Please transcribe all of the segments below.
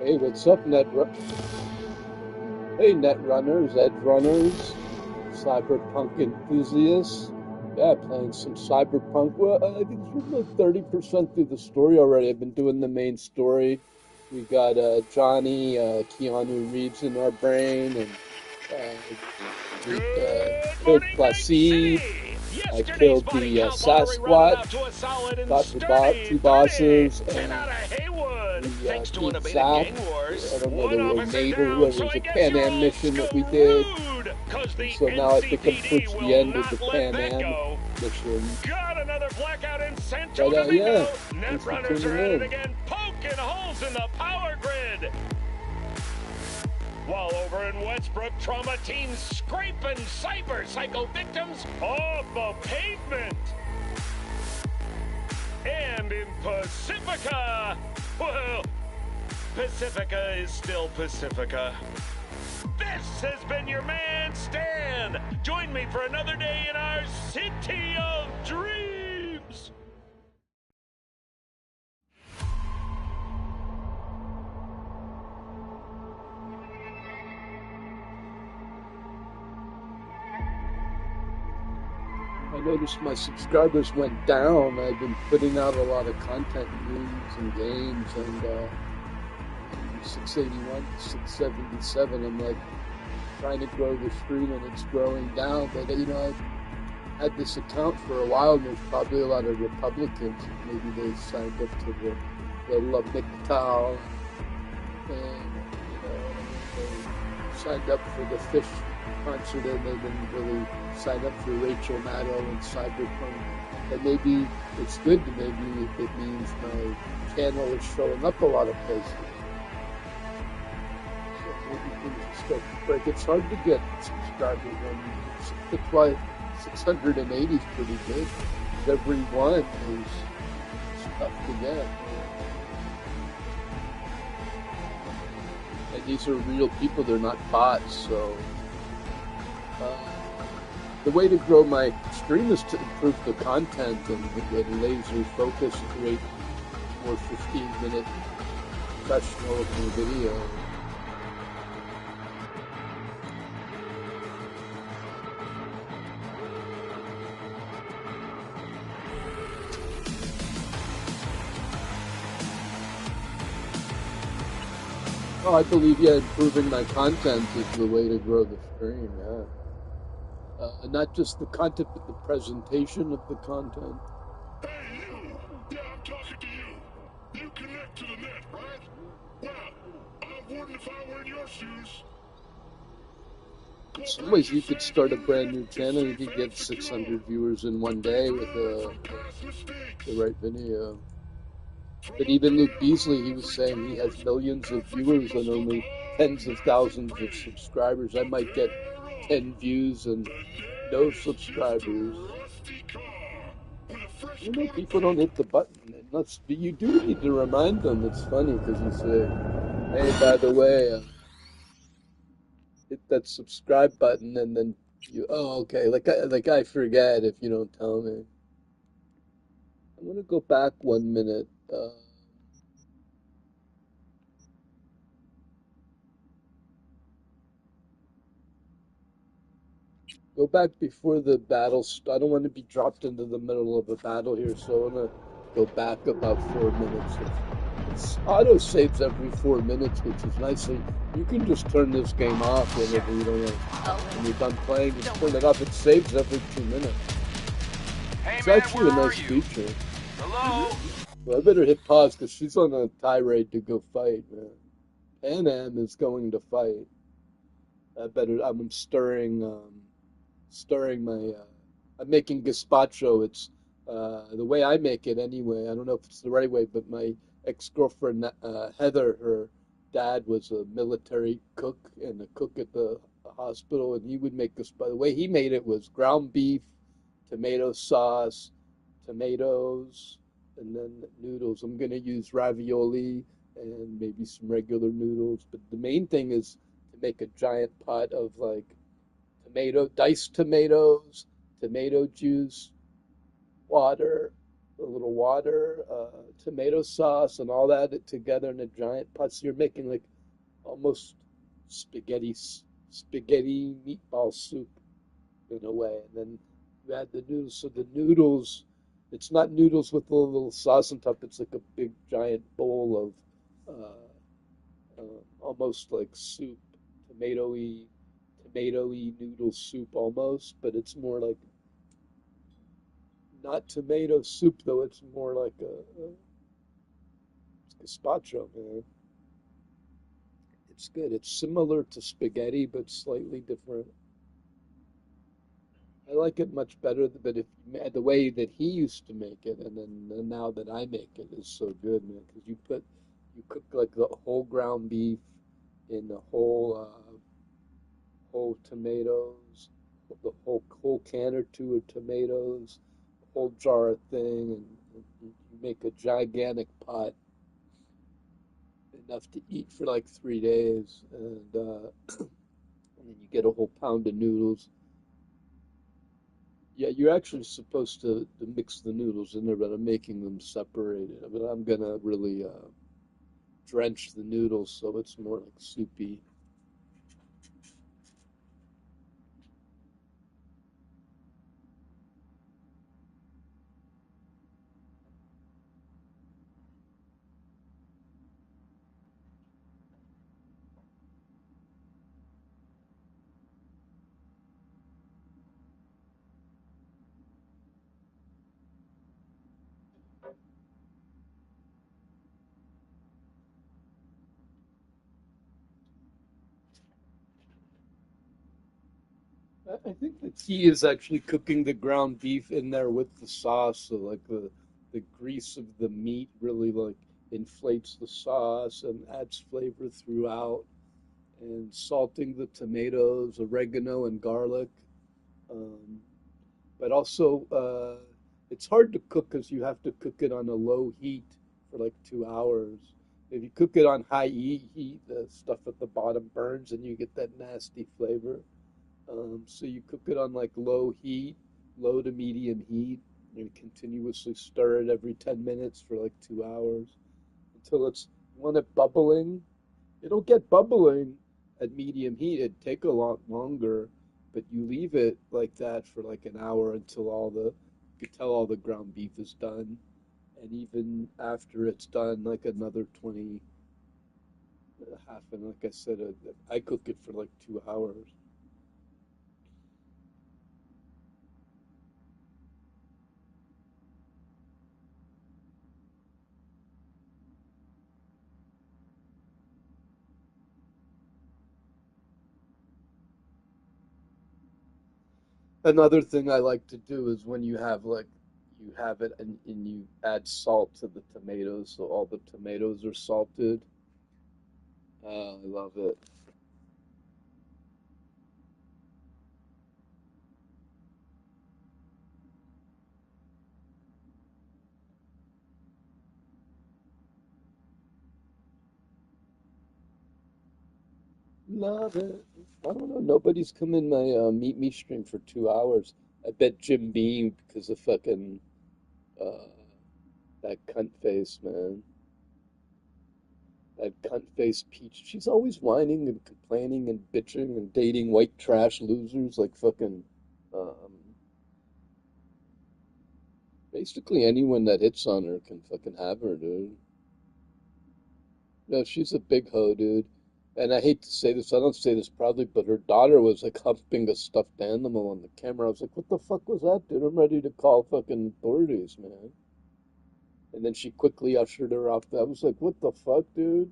Hey, what's up, Hey, Netrunners, Edrunners, Cyberpunk enthusiasts. Yeah, playing some Cyberpunk. Well, I think we're about 30% through the story already. I've been doing the main story. We got Johnny, Keanu Reeves in our brain, and we Good killed morning, Night Placide. City! I Yesterday's killed body the count lottery rounded out to a Sasquatch. solid and Got the sturdy two 30. bosses, 10 and out of Haywood, we thanks to beat unabated Zach. gang wars. I don't know, One the little officer naval, down, it so was I a guess Pan you're Am all mission that we did. screwed, cause And the so now I think I'm NCPD towards the will end of the not let Pan that Am go. mission. Got another blackout in But Santo yeah, Domingo. thanks for Netrunners tuning are at it in. again, poking holes in the power grid. While over in Westbrook, trauma teams scraping cyber psycho victims off the pavement. And in Pacifica, well, Pacifica is still Pacifica. This has been your man, Stan. Join me for another day in our city of dreams. I noticed my subscribers went down. I've been putting out a lot of content, news and games, and 681, 677. I'm like trying to grow the screen and it's growing down. But I had this account for a while, and there's probably a lot of Republicans. Maybe they signed up to the La MGTOW, and they signed up for the Fish concert, and they didn't really sign up for Rachel Maddow and Cyberpunk. And maybe it's good. Maybe it means my channel is showing up a lot of places. So maybe things will start to break. It's hard to get subscribers on YouTube. That's why 680 is pretty good. Every one is tough to get. And these are real people, they're not bots. So the way to grow my stream is to improve the content and get laser focus, create more 15-minute professional looking video. Oh, I believe, yeah, improving my content is the way to grow the stream, yeah. Not just the content, but the presentation of the content. Hey, you! Yeah, I'm talking to you. You connect to the net, right? Well, I wouldn't if I were in your shoes. In some ways, you could start a brand new channel. You could get 600 viewers in one day with the right video. But even Luke Beasley, he was saying he has millions of viewers and only tens of thousands of subscribers. I might get 10 views and no subscribers. You know, people don't hit the button. You do need to remind them. It's funny because you say, hey, by the way, hit that subscribe button, and then oh, okay. Like I forget if you don't tell me. I'm gonna go back 1 minute. Go back before the battle. I don't want to be dropped into the middle of a battle here, so I'm gonna go back about 4 minutes. It's auto saves every 4 minutes, which is nice. So you can just turn this game off whenever you don't want. When you're done playing, just turn it off. It saves every 2 minutes. Hey, It's man, actually where a are nice you? feature. Hello? Well, I better hit pause because she's on a tirade to go fight, man. Pan Am is going to fight. I'm stirring my, I'm making gazpacho. It's the way I make it anyway. I don't know if it's the right way, but my ex-girlfriend, Heather, her dad was a military cook and a cook at the hospital, and he would make gazpacho. The way he made it was ground beef, tomato sauce, tomatoes, and then noodles. I'm going to use ravioli and maybe some regular noodles, but the main thing is to make a giant pot of like diced tomatoes, tomato juice, water, a little water, tomato sauce, and all that together in a giant pot. So you're making like almost spaghetti spaghetti meatball soup in a way. And then you add the noodles. So the noodles, it's not noodles with a little sauce on top. It's like a big giant bowl of almost like soup, tomatoey, tomatoey noodle soup almost, but it's more like not tomato soup though. It's more like a gazpacho, man. It's good. It's similar to spaghetti, but slightly different. I like it much better, but if the way that he used to make it, and then now that I make it is so good, man. Because you cook like the whole ground beef in the whole tomatoes, the whole can or two of tomatoes, a whole jar of thing, and you make a gigantic pot, enough to eat for like 3 days, and then you get a whole pound of noodles. Yeah, you're actually supposed to mix the noodles in there, but I'm making them separated. But I'm gonna really drench the noodles so it's more like soupy. I think the key is actually cooking the ground beef in there with the sauce, so like the grease of the meat really like inflates the sauce and adds flavor throughout, and salting the tomatoes, oregano, and garlic. Um, but also, it's hard to cook because you have to cook it on a low heat for like 2 hours. If you cook it on high heat, the stuff at the bottom burns and you get that nasty flavor. So you cook it on like low heat, low to medium heat, and continuously stir it every 10 minutes for like 2 hours until you want it bubbling. It'll get bubbling at medium heat. It'd take a lot longer, but you leave it like that for like an hour until you can tell all the ground beef is done. And even after it's done, like another 20, half, and like I said, I cook it for like 2 hours. Another thing I like to do is when you have it and you add salt to the tomatoes, so all the tomatoes are salted. I love it. Love it. I don't know. Nobody's come in my meet me stream for 2 hours. I bet Jim Beam because of fucking uh, that cunt face, man. That cunt face Peach. She's always whining and complaining and bitching and dating white trash losers like fucking basically anyone that hits on her can fucking have her, dude. No, she's a big hoe, dude. And I hate to say this, I don't say this proudly, but her daughter was like humping a stuffed animal on the camera. I was like, what the fuck was that, dude? I'm ready to call fucking authorities, man. And then she quickly ushered her off. I was like, what the fuck, dude?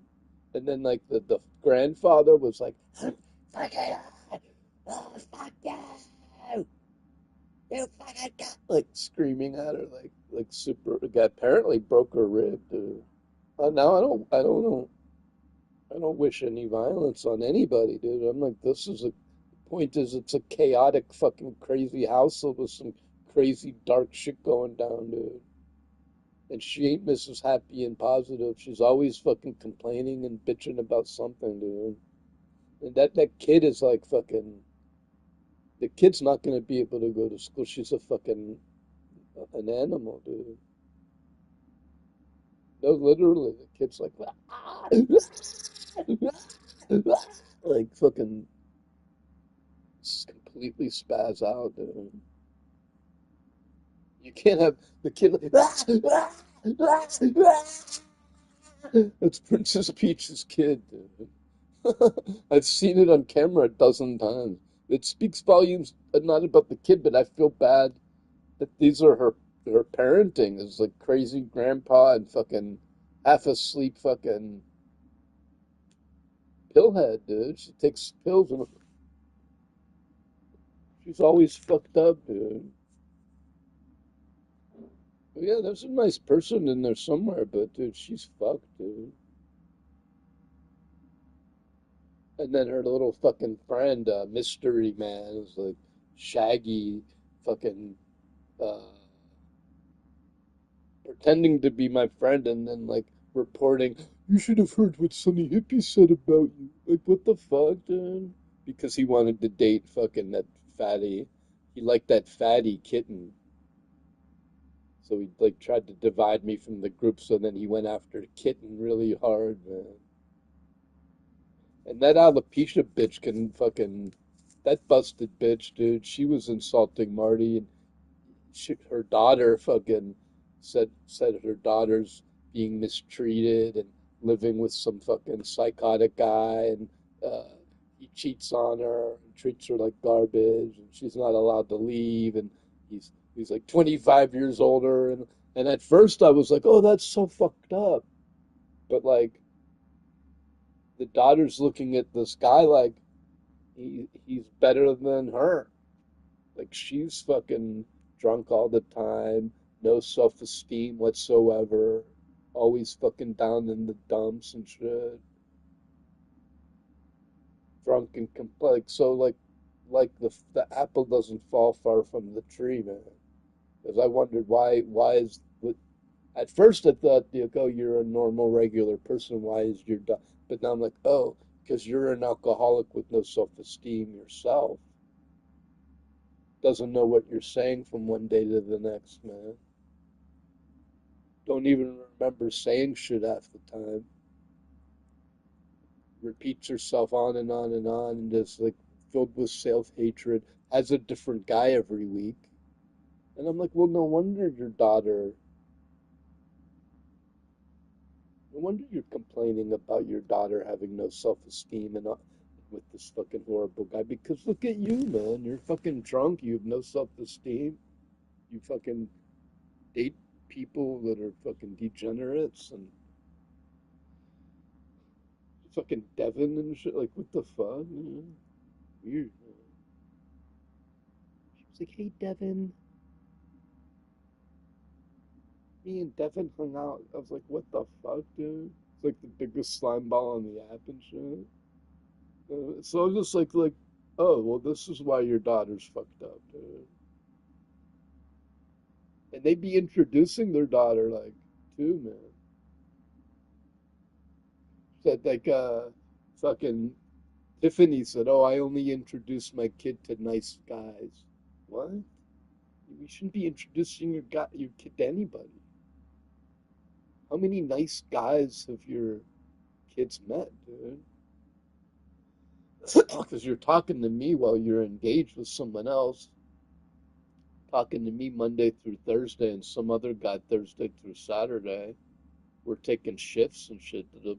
And then like the grandfather was like, fuck it, oh, fuck you, you fucking like screaming at her like super. The guy apparently broke her rib, dude. Now I don't wish any violence on anybody, dude. I'm like, this is a point is it's a chaotic fucking crazy house with some crazy dark shit going down, dude. And she ain't Mrs. Happy and Positive. She's always fucking complaining and bitching about something, dude. And that kid is like fucking the kid's not gonna be able to go to school. She's a fucking an animal, dude. No, literally, the kid's like, like fucking completely spaz out, dude. You can't have the kid like, that's Princess Peach's kid, dude. I've seen it on camera a dozen times. It speaks volumes, not about the kid, but I feel bad that these are her parenting. Is like crazy grandpa and fucking half asleep fucking pillhead, dude. She takes pills and she's always fucked up, dude. But yeah, there's a nice person in there somewhere, but dude, she's fucked, dude. And then her little fucking friend, Mystery Man, is like Shaggy, fucking uh, pretending to be my friend, and then like reporting, "You should have heard what Sonny Hippie said about you." Like, what the fuck, dude? Because he wanted to date fucking that fatty. He liked that fatty kitten. So he like tried to divide me from the group. So then he went after the kitten really hard, man. And that alopecia bitch can fucking that busted bitch, dude. She was insulting Marty, and her daughter fucking said her daughter's being mistreated and living with some fucking psychotic guy, and uh, he cheats on her and treats her like garbage, and she's not allowed to leave, and he's like 25 years older, and at first I was like, oh, that's so fucked up, but like the daughter's looking at this guy like he's better than her. Like she's fucking drunk all the time, no self-esteem whatsoever, always fucking down in the dumps and shit, drunk and like so like the apple doesn't fall far from the tree, man. Because I wondered why is at first I thought like, oh, you're a normal regular person, why is your but now I'm like, oh, because you're an alcoholic with no self-esteem yourself, doesn't know what you're saying from one day to the next, man. Don't even remember saying shit half the time. Repeats herself on and on and on, and just like filled with self hatred. Has a different guy every week. And I'm like, well, no wonder your daughter, no wonder you're complaining about your daughter having no self esteem and with this fucking horrible guy. Because look at you, man. You're fucking drunk. You have no self esteem. You fucking date people that are fucking degenerates and fucking Devin and shit. Like, what the fuck? Weird. She was like, hey, Devin. Me and Devin hung out. I was like, what the fuck, dude? It's like the biggest slime ball on the app and shit. So I was just like, oh, well, this is why your daughter's fucked up, dude. And they be introducing their daughter, like, too, man. Said, like, fucking Tiffany said, oh, I only introduced my kid to nice guys. What? You shouldn't be introducing your kid to anybody. How many nice guys have your kids met, dude? Because you're talking to me while you're engaged with someone else, talking to me Monday through Thursday and some other guy Thursday through Saturday. We're taking shifts and shit. If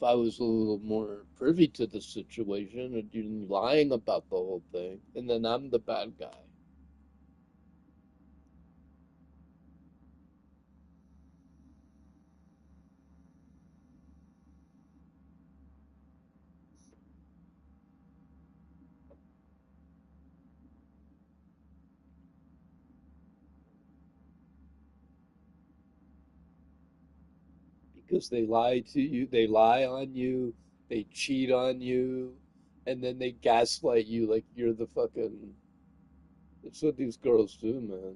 I was a little more privy to the situation, and you're lying about the whole thing, and then I'm the bad guy. Because they lie to you, they lie on you, they cheat on you, and then they gaslight you like you're the fucking. That's what these girls do, man.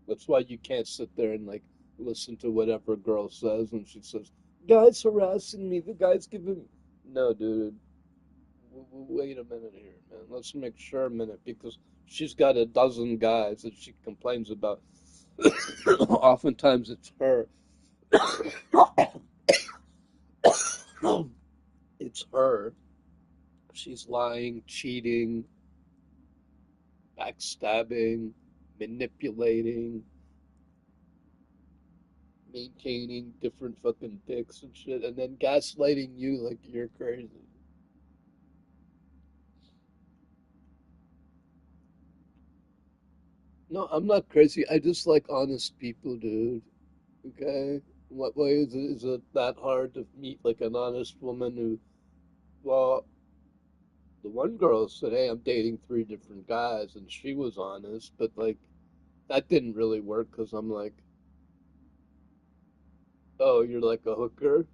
That's why you can't sit there and like listen to whatever girl says when she says, "Guy's harassing me. The guy's giving." No, dude. Wait a minute here, man. Let's make sure a minute because she's got a dozen guys that she complains about. Oftentimes it's her. It's her. She's lying, cheating, backstabbing, manipulating, maintaining different fucking dicks and shit, and then gaslighting you like you're crazy. No, I'm not crazy. I just like honest people, dude. Okay? What way is it that hard to meet like an honest woman who, well, the one girl said, "Hey, I'm dating three different guys," and she was honest, but like that didn't really work because I'm like, "Oh, you're like a hooker?"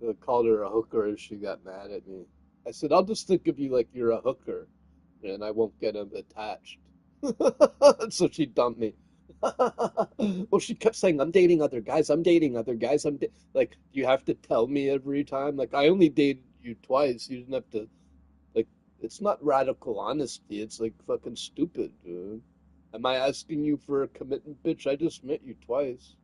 I called her a hooker and she got mad at me. I said, "I'll just think of you like you're a hooker and I won't get attached." So she dumped me. Well, she kept saying, "I'm dating other guys. I'm dating other guys. like, you have to tell me every time. Like, I only dated you twice. You didn't have to, like, it's not radical honesty. It's like fucking stupid, dude. Am I asking you for a commitment, bitch? I just met you twice."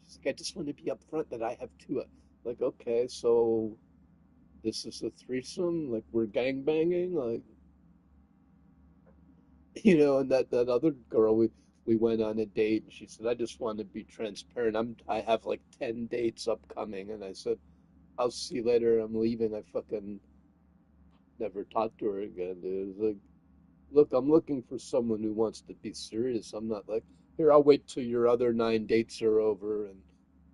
She's like, "I just want to be upfront that I have two." Like, okay, so this is a threesome? Like, we're gang banging? Like, and that other girl, we went on a date, and she said, "I just want to be transparent. I have like 10 dates upcoming." And I said, "I'll see you later. I'm leaving." I fucking never talked to her again, dude. It's like, look, I'm looking for someone who wants to be serious. I'm not like, here, I'll wait till your other 9 dates are over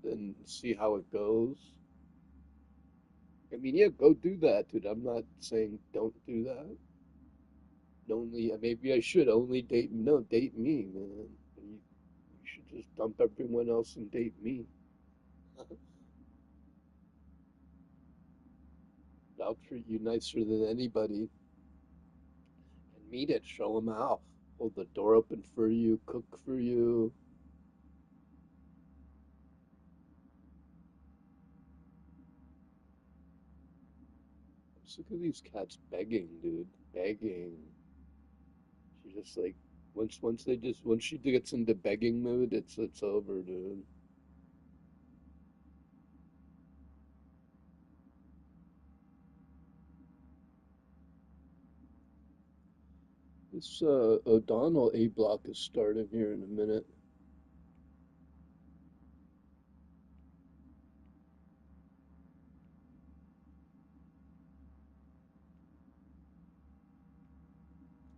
and see how it goes. I mean, yeah, go do that, dude. I'm not saying don't do that. Only maybe I should only date. No, date me, man. You should just dump everyone else and date me. I'll treat you nicer than anybody and mean it. Show them how. Hold the door open for you. Cook for you. I'm sick of these cats begging, dude. Begging. She just like once she gets into begging mood, it's over, dude. This O'Donnell A block is starting here in a minute.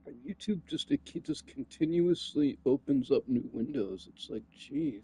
And YouTube just continuously opens up new windows. It's like, geez.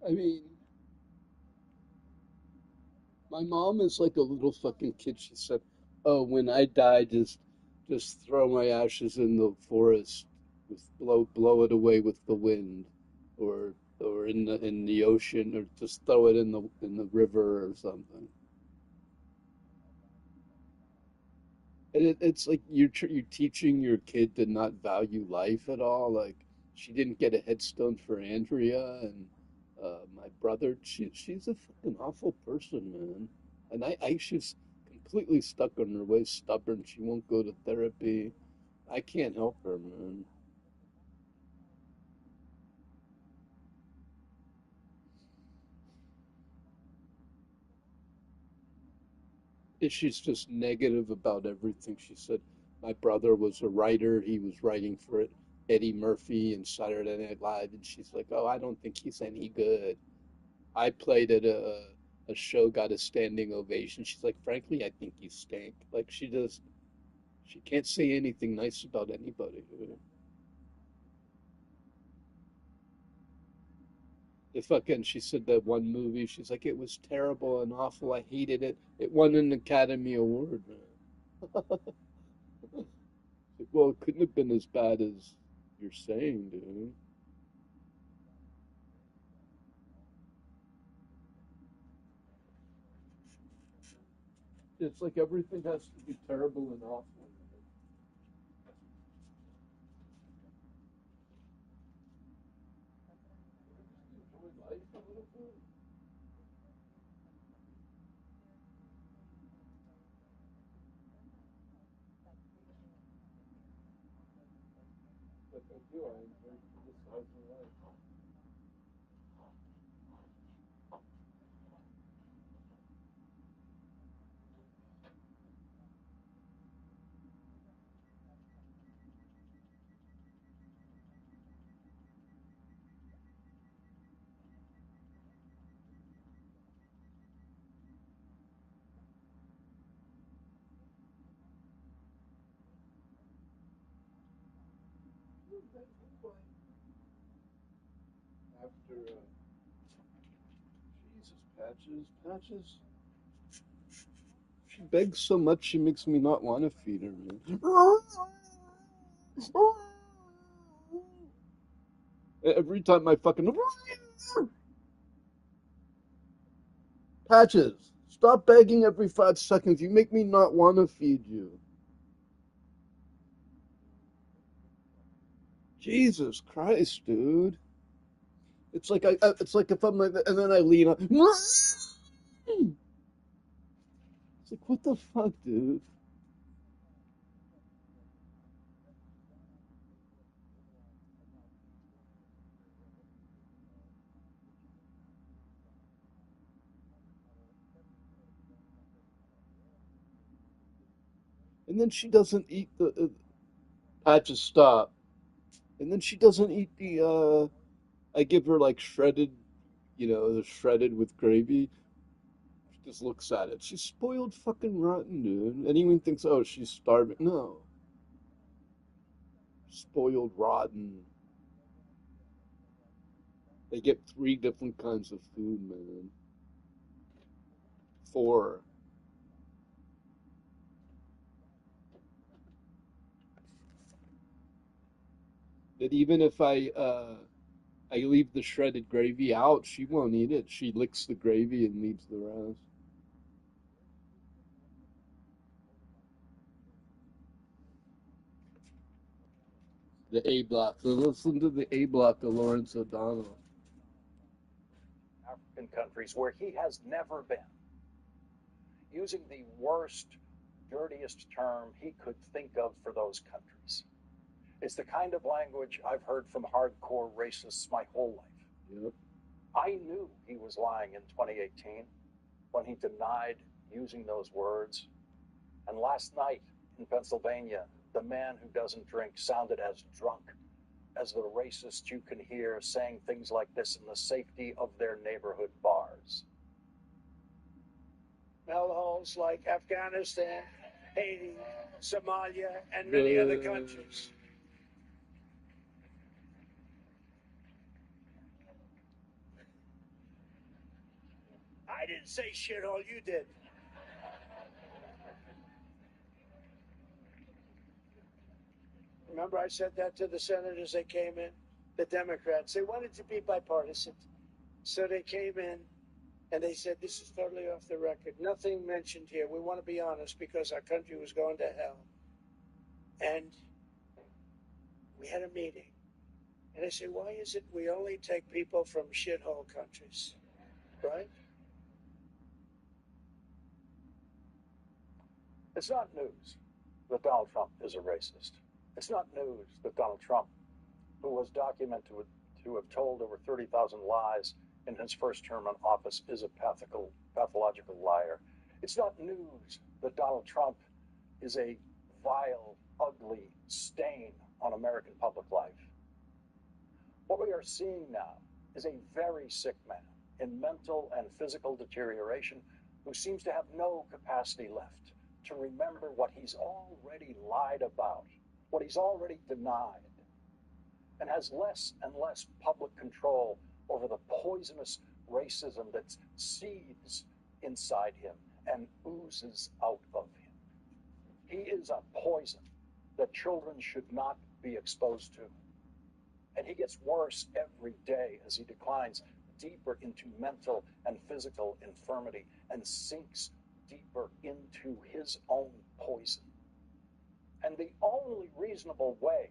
I mean, my mom is like a little fucking kid. She said, "Oh, when I die, just throw my ashes in the forest, just blow it away with the wind, or in the ocean, or just throw it in the river or something." And it's like you're teaching your kid to not value life at all. Like she didn't get a headstone for Andrea and my brother. She's a fucking awful person, man. And I she's completely stuck in her ways, stubborn. She won't go to therapy. I can't help her, man. She's just negative about everything. She said, my brother was a writer. He was writing for Eddie Murphy and Saturday Night Live. And she's like, oh, I don't think he's any good. I played at a show, got a standing ovation. She's like, frankly, I think you stink. Like, she can't say anything nice about anybody. The fucking, she said that one movie, she's like, it was terrible and awful. I hated it. It won an Academy Award, man. Well, it couldn't have been as bad as you're saying, dude. It's like everything has to be terrible and awful. Enjoy life a little bit. Like I do, I enjoy criticizing life. After, Jesus, Patches. She begs so much, she makes me not want to feed her, man. Every time I fucking Patches, stop begging every 5 seconds. You make me not want to feed you. Jesus Christ, dude. It's like if I'm like that, and then I lean up. It's like, what the fuck, dude? And then she doesn't eat the Patches. Stop. And then she doesn't eat the. I give her like shredded, the shredded with gravy. She just looks at it. She's spoiled fucking rotten, dude. Anyone thinks, oh, she's starving. No, spoiled rotten. They get 3 different kinds of food, man. 4. That even if I leave the shredded gravy out, she won't eat it. She licks the gravy and leaves the rest. The A block. So listen to the A block of Lawrence O'Donnell. African countries where he has never been, using the worst, dirtiest term he could think of for those countries. It's the kind of language I've heard from hardcore racists my whole life. Yep. I knew he was lying in 2018 when he denied using those words. And last night in Pennsylvania, the man who doesn't drink sounded as drunk as the racist you can hear saying things like this in the safety of their neighborhood bars. Hellholes like Afghanistan, Haiti, Somalia, and many other countries. I didn't say shithole, you did. Remember I said that to the senators that came in? The Democrats. They wanted to be bipartisan. So they came in and they said, this is totally off the record. Nothing mentioned here. We want to be honest because our country was going to hell. And we had a meeting. And I said, why is it we only take people from shithole countries? Right? It's not news that Donald Trump is a racist. It's not news that Donald Trump, who was documented to have told over 30,000 lies in his first term in office, is a pathological liar. It's not news that Donald Trump is a vile, ugly stain on American public life. What we are seeing now is a very sick man in mental and physical deterioration who seems to have no capacity left to remember what he's already lied about, what he's already denied, and has less and less public control over the poisonous racism that seethes inside him and oozes out of him. He is a poison that children should not be exposed to. And he gets worse every day as he declines deeper into mental and physical infirmity and sinks deeper into his own poison. And the only reasonable way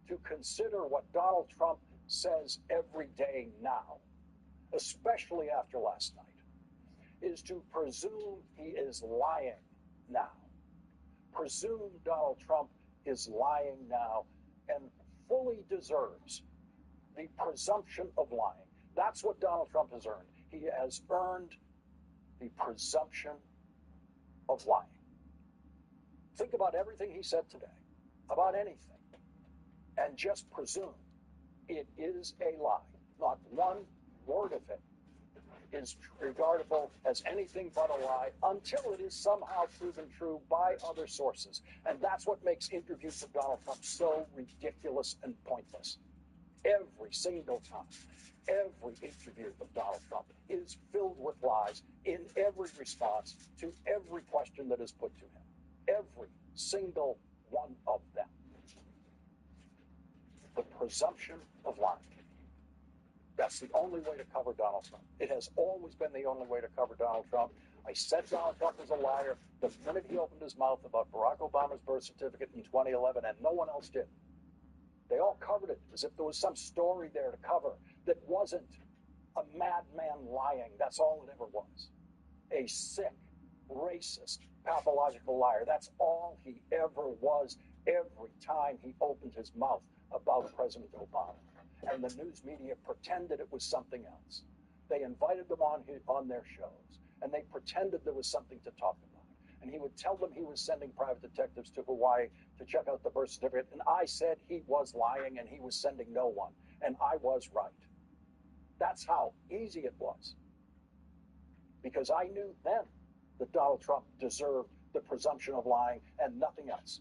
to consider what Donald Trump says every day now, especially after last night, is to presume he is lying now. Presume Donald Trump is lying now and fully deserves the presumption of lying. That's what Donald Trump has earned. He has earned the presumption of lying. Think about everything he said today, about anything, and just presume it is a lie. Not one word of it is regardable as anything but a lie until it is somehow proven true by other sources. And that's what makes interviews with Donald Trump so ridiculous and pointless. Every single time, every interview of Donald Trump is filled with lies in every response to every question that is put to him. Every single one of them. The presumption of lying. That's the only way to cover Donald Trump. It has always been the only way to cover Donald Trump. I said Donald Trump was a liar the minute he opened his mouth about Barack Obama's birth certificate in 2011, and no one else did. They all covered it as if there was some story there to cover that wasn't a madman lying. That's all it ever was. A sick, racist, pathological liar. That's all he ever was every time he opened his mouth about President Obama. And the news media pretended it was something else. They invited them on their shows, and they pretended there was something to talk about. And he would tell them he was sending private detectives to Hawaii to check out the birth certificate, and I said he was lying and he was sending no one, and I was right. That's how easy it was. Because I knew then that Donald Trump deserved the presumption of lying and nothing else.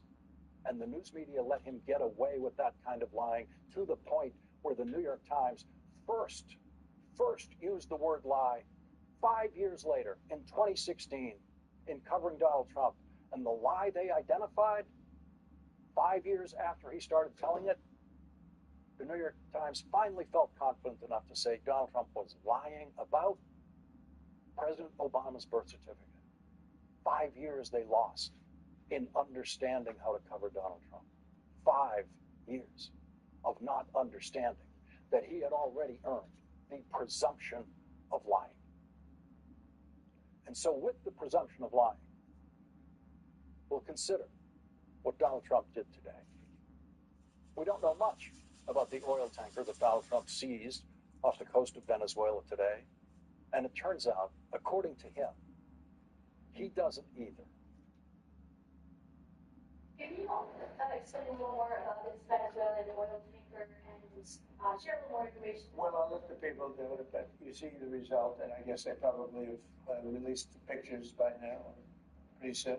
And the news media let him get away with that kind of lying to the point where the New York Times first used the word lie 5 years later in 2016 in covering Donald Trump. And the lie they identified 5 years after he started telling it, the New York Times finally felt confident enough to say Donald Trump was lying about President Obama's birth certificate. 5 years they lost in understanding how to cover Donald Trump. 5 years of not understanding that he had already earned the presumption of lying. And so with the presumption of lying, we'll consider what Donald Trump did today. We don't know much about the oil tanker that Donald Trump seized off the coast of Venezuela today. And it turns out, according to him, he doesn't either. Can you explain a little more about this Venezuelan oil tanker and share a little more information? Well, I'll let the people do it, but you see the result, and I guess they probably have released the pictures by now, pretty soon.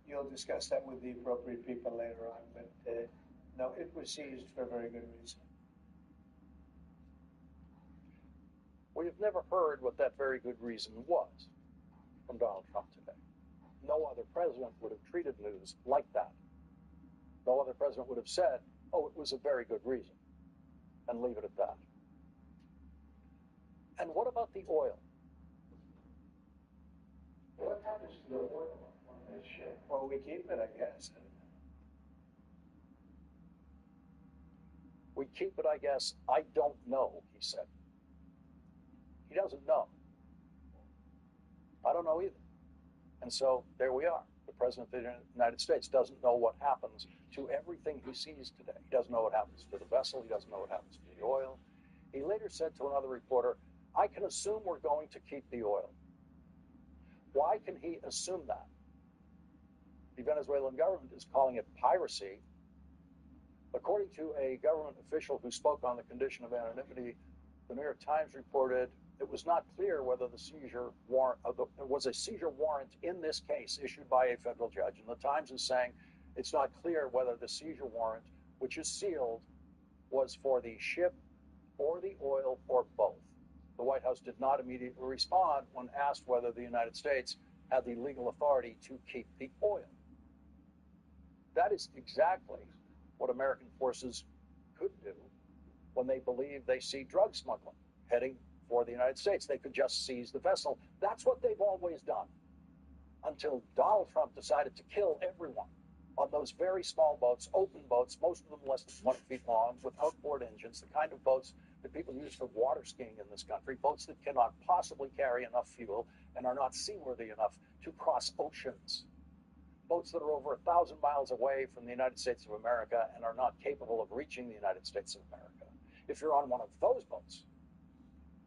You'll discuss that with the appropriate people later on, but no, it was seized for a very good reason. We have never heard what that very good reason was from Donald Trump today. No other president would have treated news like that. No other president would have said, oh, it was a very good reason, and leave it at that. And what about the oil? What happens to the oil on this ship? Well, we keep it, I guess. We keep it, I guess. I don't know, he said. He doesn't know. I don't know either. And so there we are. the President of the United States doesn't know what happens to everything he sees today. He doesn't know what happens to the vessel. He doesn't know what happens to the oil. He later said to another reporter, I can assume we're going to keep the oil. Why can he assume that? The Venezuelan government is calling it piracy. According to a government official who spoke on the condition of anonymity, the New York Times reported it was not clear whether the seizure warrant there was a seizure warrant in this case issued by a federal judge. And the Times is saying it's not clear whether the seizure warrant, which is sealed, was for the ship or the oil or both. The White House did not immediately respond when asked whether the United States had the legal authority to keep the oil. That is exactly what American forces could do when they believe they see drug smuggling heading for the United States. They could just seize the vessel. That's what they've always done until Donald Trump decided to kill everyone on those very small boats, open boats, most of them less than 20 feet long, with outboard engines, the kind of boats that people use for water skiing in this country, boats that cannot possibly carry enough fuel and are not seaworthy enough to cross oceans, boats that are over 1,000 miles away from the United States of America and are not capable of reaching the United States of America. If you're on one of those boats,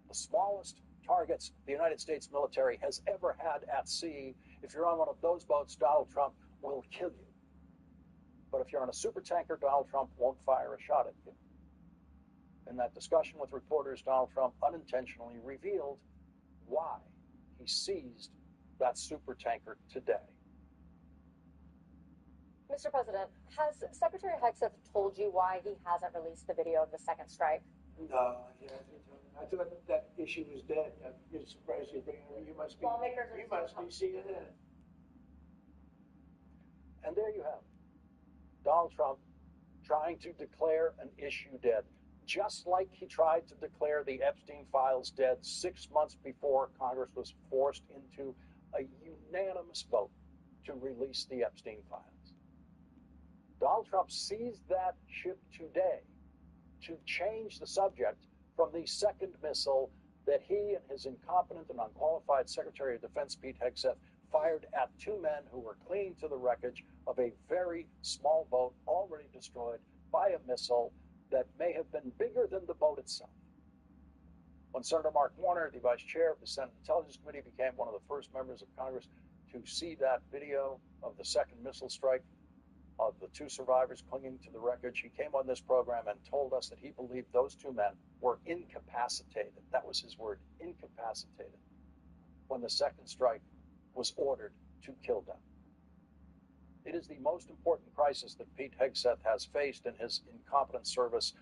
the smallest targets the United States military has ever had at sea, if you're on one of those boats, Donald Trump will kill you. But if you're on a supertanker, Donald Trump won't fire a shot at you. In that discussion with reporters, Donald Trump unintentionally revealed why he seized that supertanker today. Mr. President, has Secretary Hegseth told you why he hasn't released the video of the second strike? No, I thought that issue was dead. I'm just surprised you bring it. You must be CNN. And there you have it. Donald Trump trying to declare an issue dead, just like he tried to declare the Epstein files dead 6 months before Congress was forced into a unanimous vote to release the Epstein files. Donald Trump seized that ship today to change the subject from the second missile that he and his incompetent and unqualified Secretary of Defense, Pete Hegseth, fired at two men who were clinging to the wreckage of a very small boat already destroyed by a missile that may have been bigger than the boat itself. When Senator Mark Warner, the vice chair of the Senate Intelligence Committee, became one of the first members of Congress to see that video of the second missile strike of the two survivors clinging to the wreckage, he came on this program and told us that he believed those two men were incapacitated. That was his word, incapacitated, when the second strike was ordered to kill them. It is the most important crisis that Pete Hegseth has faced in his incompetent service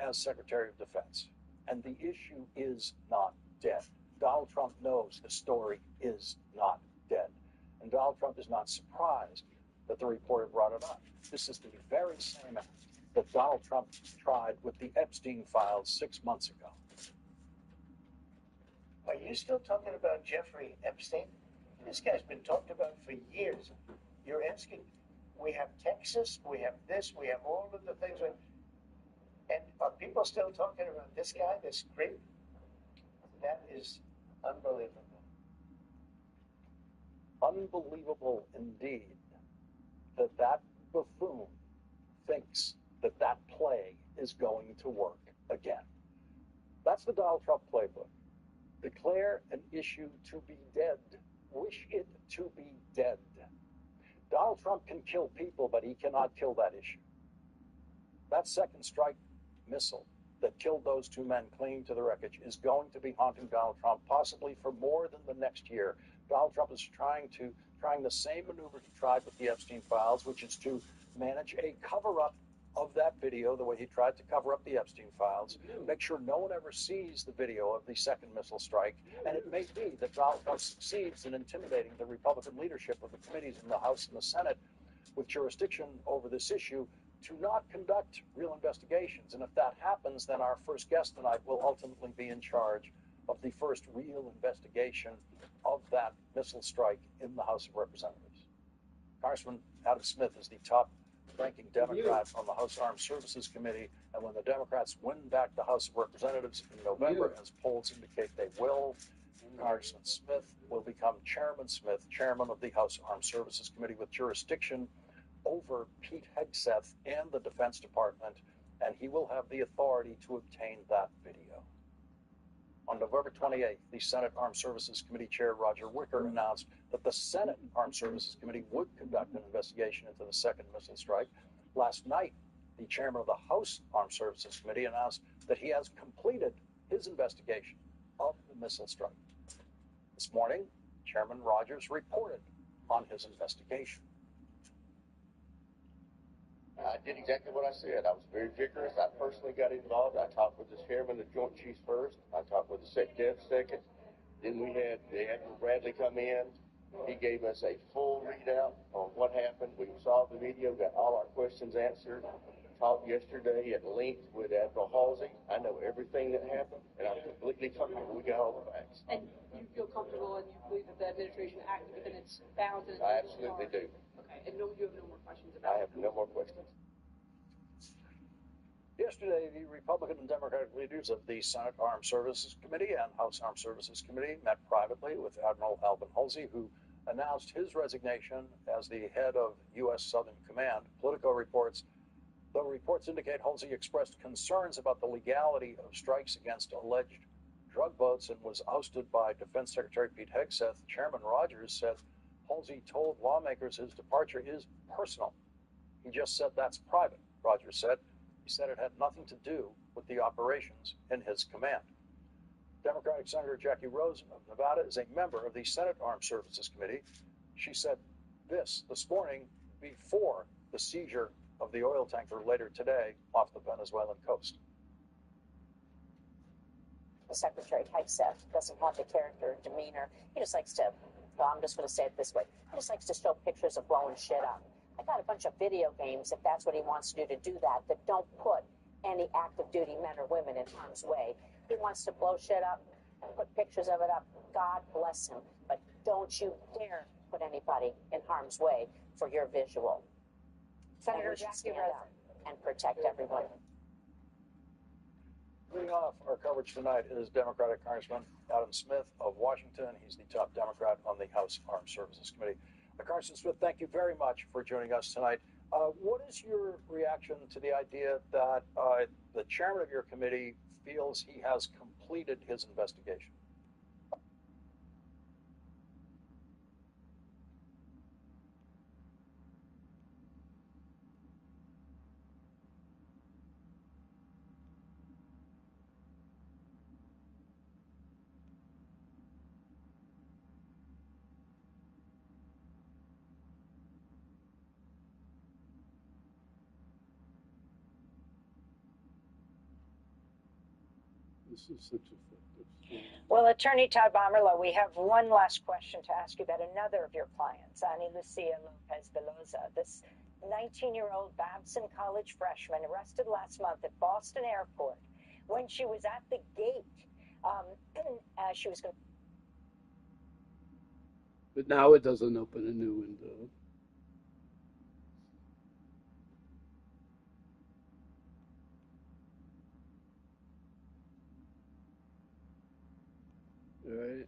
as Secretary of Defense. And the issue is not dead. Donald Trump knows the story is not dead. And Donald Trump is not surprised that the reporter brought it up. This is the very same act that Donald Trump tried with the Epstein files 6 months ago. Are you still talking about Jeffrey Epstein? This guy's been talked about for years. You're asking, we have Texas, we have this, we have all of the things. And are people still talking about this guy, this creep? That is unbelievable. Unbelievable indeed that that buffoon thinks that that play is going to work again. That's the Donald Trump playbook. Declare an issue to be dead. Wish it to be dead. Donald Trump can kill people, but he cannot kill that issue. That second strike missile that killed those two men clinging to the wreckage is going to be haunting Donald Trump, possibly for more than the next year. Donald Trump is trying the same maneuver he tried with the Epstein files, which is to manage a cover-up of that video, the way he tried to cover up the Epstein files, make sure no one ever sees the video of the second missile strike, and it may be that Donald Trump succeeds in intimidating the Republican leadership of the committees in the House and the Senate with jurisdiction over this issue to not conduct real investigations. And if that happens, then our first guest tonight will ultimately be in charge of the first real investigation of that missile strike in the House of Representatives. Congressman Adam Smith is the top-ranking Democrat on the House Armed Services Committee, and when the Democrats win back the House of Representatives in November, as polls indicate they will, Congressman Smith will become Chairman Smith, Chairman of the House Armed Services Committee with jurisdiction over Pete Hegseth and the Defense Department, and he will have the authority to obtain that video. On November 28th, the Senate Armed Services Committee Chair Roger Wicker announced that the Senate Armed Services Committee would conduct an investigation into the second missile strike. Last night, the chairman of the House Armed Services Committee announced that he has completed his investigation of the missile strike. This morning, Chairman Rogers reported on his investigation. I did exactly what I said. I was very vigorous. I personally got involved. I talked with the chairman of the Joint Chiefs first. I talked with the SecDef second. Then we had the Admiral Bradley come in. He gave us a full readout on what happened. We saw the video, got all our questions answered. Talked yesterday at length with Admiral Halsey. I know everything that happened, and I'm completely comfortable. We got all the facts. And you feel comfortable and you believe that the administration acted within its bounds? And I absolutely do. Okay, and no, you have no more questions about it? I have no more questions. Yesterday, the Republican and Democratic leaders of the Senate Armed Services Committee and House Armed Services Committee met privately with Admiral Alvin Halsey, who announced his resignation as the head of U.S. Southern Command. Though reports indicate Halsey expressed concerns about the legality of strikes against alleged drug boats and was ousted by Defense Secretary Pete Hegseth, Chairman Rogers said Halsey told lawmakers his departure is personal. He just said that's private, Rogers said. He said it had nothing to do with the operations in his command. Democratic Senator Jackie Rosen of Nevada is a member of the Senate Armed Services Committee. She said this morning before the seizure of the oil tanker later today off the Venezuelan coast. Secretary Hegseth doesn't have the character and demeanor. He just likes to, well, I'm just going to say it this way, he just likes to show pictures of blowing shit up. I got a bunch of video games, if that's what he wants to do that don't put any active duty men or women in harm's way. He wants to blow shit up and put pictures of it up. God bless him. But don't you dare put anybody in harm's way for your visual. Senator Jackie Rosen. And protect everyone. Leading off our coverage tonight is Democratic Congressman Adam Smith of Washington. He's the top Democrat on the House Armed Services Committee. Congressman Smith, thank you very much for joining us tonight. What is your reaction to the idea that the chairman of your committee feels he has completed his investigation? This is such effective story. Well, Attorney Todd Bomerlo, we have one last question to ask you about another of your clients, Ana Lucia Lopez Veloza. This 19-year-old Babson College freshman arrested last month at Boston Airport. When she was at the gate, she was going. But now it doesn't open a new window. Right.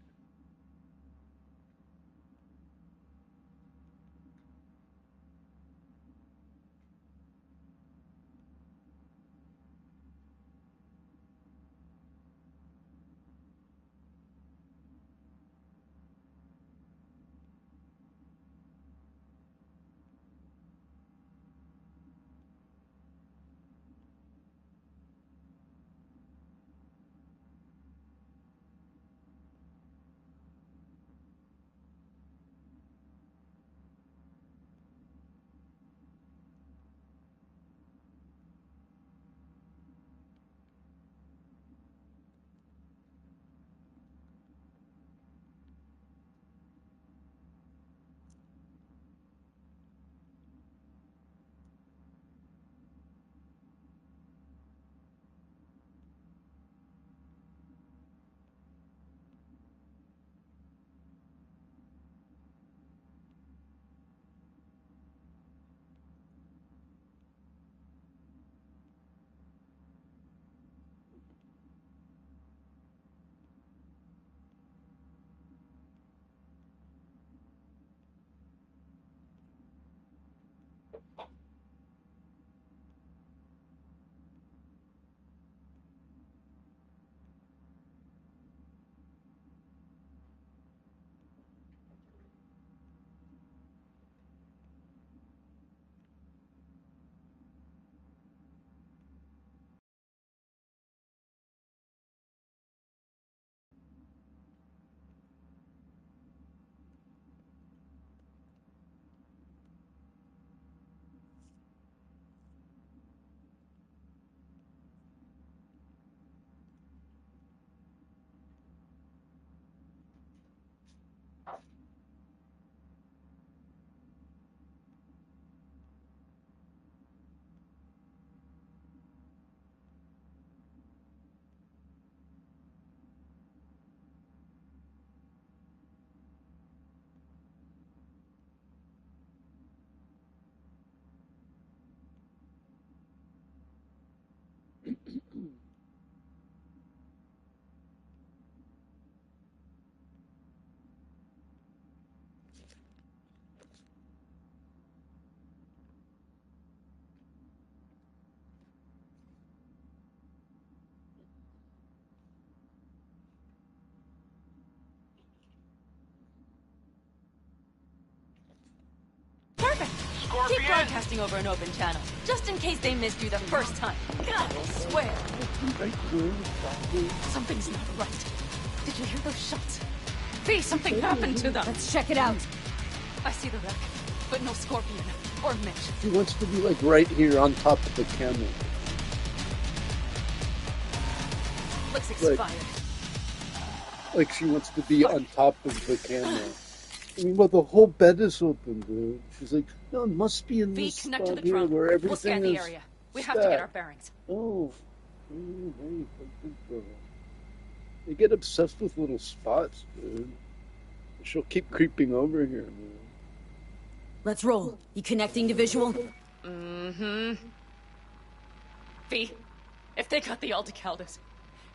Scorpion? Keep broadcasting over an open channel, just in case they missed you the first time. God, I swear. Something's not right. Did you hear those shots? V, something happened to them. Let's check it out. I see the wreck, but no Scorpion or Mitch. She wants to be like right here on top of the camera. Looks expired. Like she wants to be on top of the camera. I mean, well, the whole bed is open, dude. She's like, no, it must be in this connect to spot the here trunk. where everything We'll scan the is area. We have to get our bearings. Oh. Hey, good girl. They get obsessed with little spots, dude. She'll keep creeping over here, man. Let's roll. You connecting to visual? Mm-hmm. V, if they got the Aldecaldos,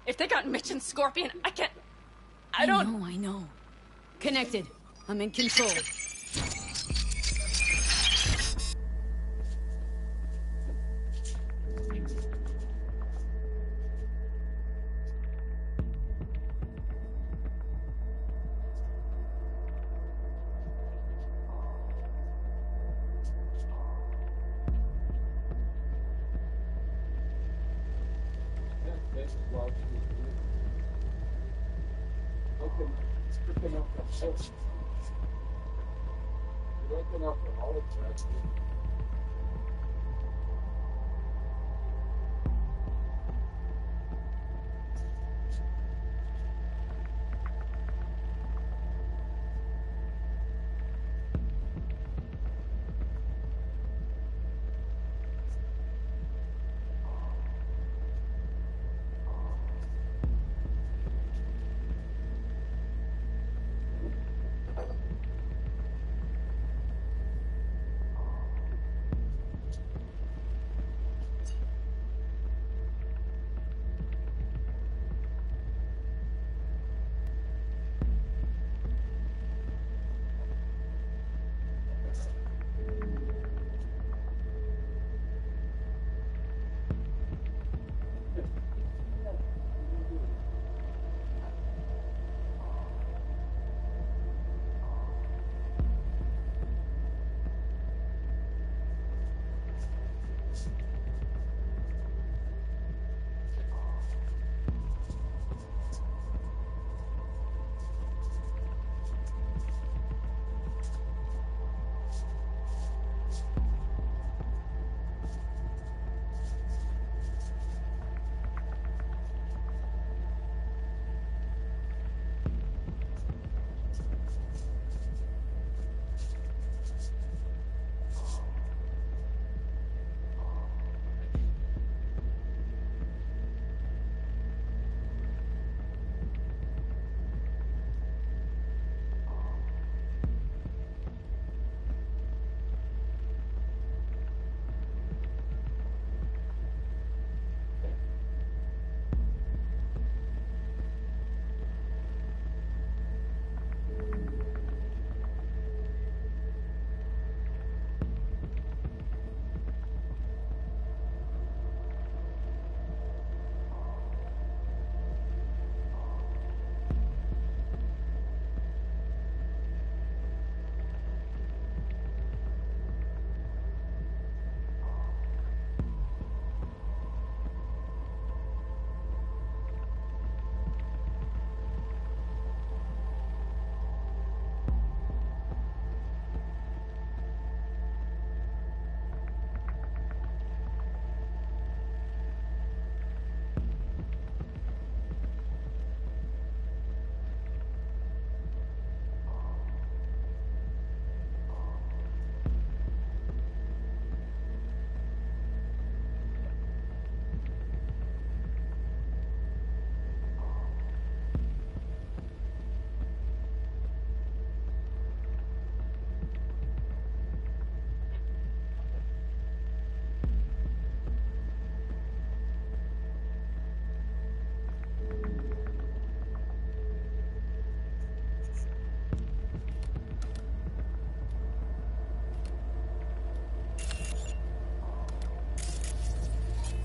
if they got Mitch and Scorpion, I can't... I know. Connected. I'm in control.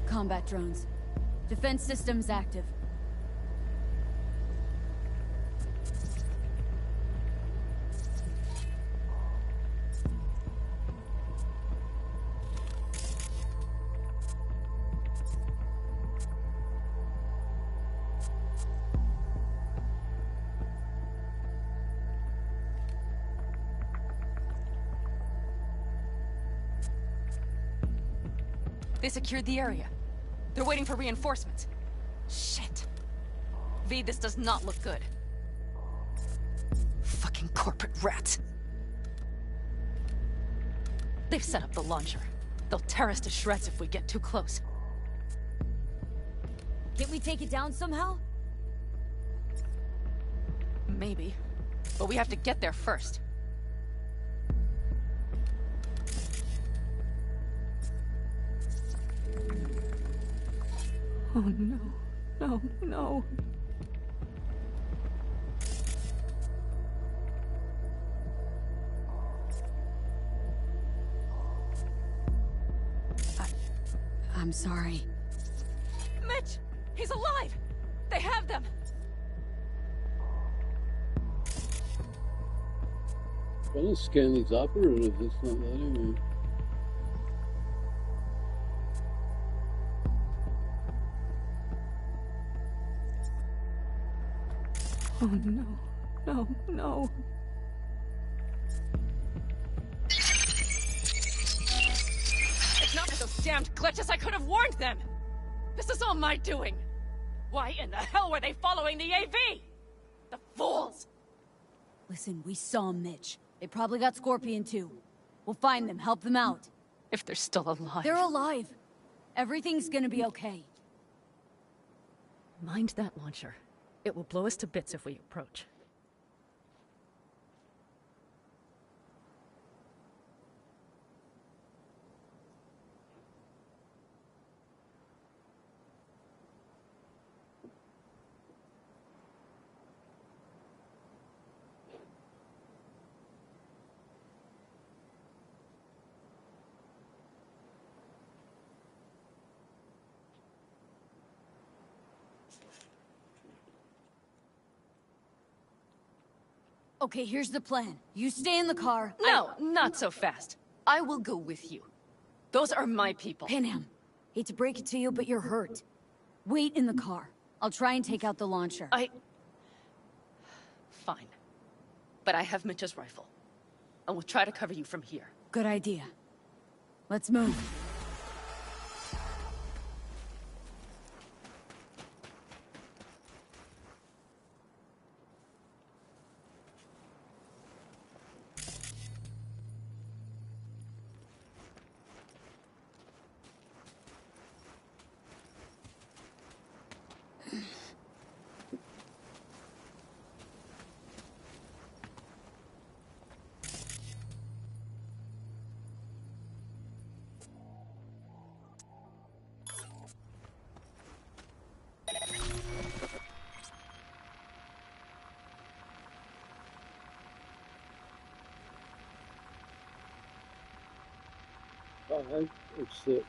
Combat drones. Defense systems active. They secured the area. They're waiting for reinforcements. Shit. V, this does not look good. Fucking corporate rats. They've set up the launcher. They'll tear us to shreds if we get too close. Can't we take it down somehow? Maybe. But we have to get there first. Oh no. No, no. I'm sorry. Mitch! He's alive! They have them! Trying to scan these operatives, it's not letting me. Oh no. No, no. It's not for those damned glitches. I could have warned them! This is all my doing! Why in the hell were they following the AV? The fools! Listen, we saw Mitch. They probably got Scorpion too. We'll find them, help them out. If they're still alive. They're alive. Everything's gonna be okay. Mind that launcher. It will blow us to bits if we approach. Okay, here's the plan. You stay in the car. No, not so fast. I will go with you. Those are my people. Panam, hate to break it to you, but you're hurt. Wait in the car. I'll try and take out the launcher. Fine. But I have Mitch's rifle. And we'll try to cover you from here. Good idea. Let's move. Five or six.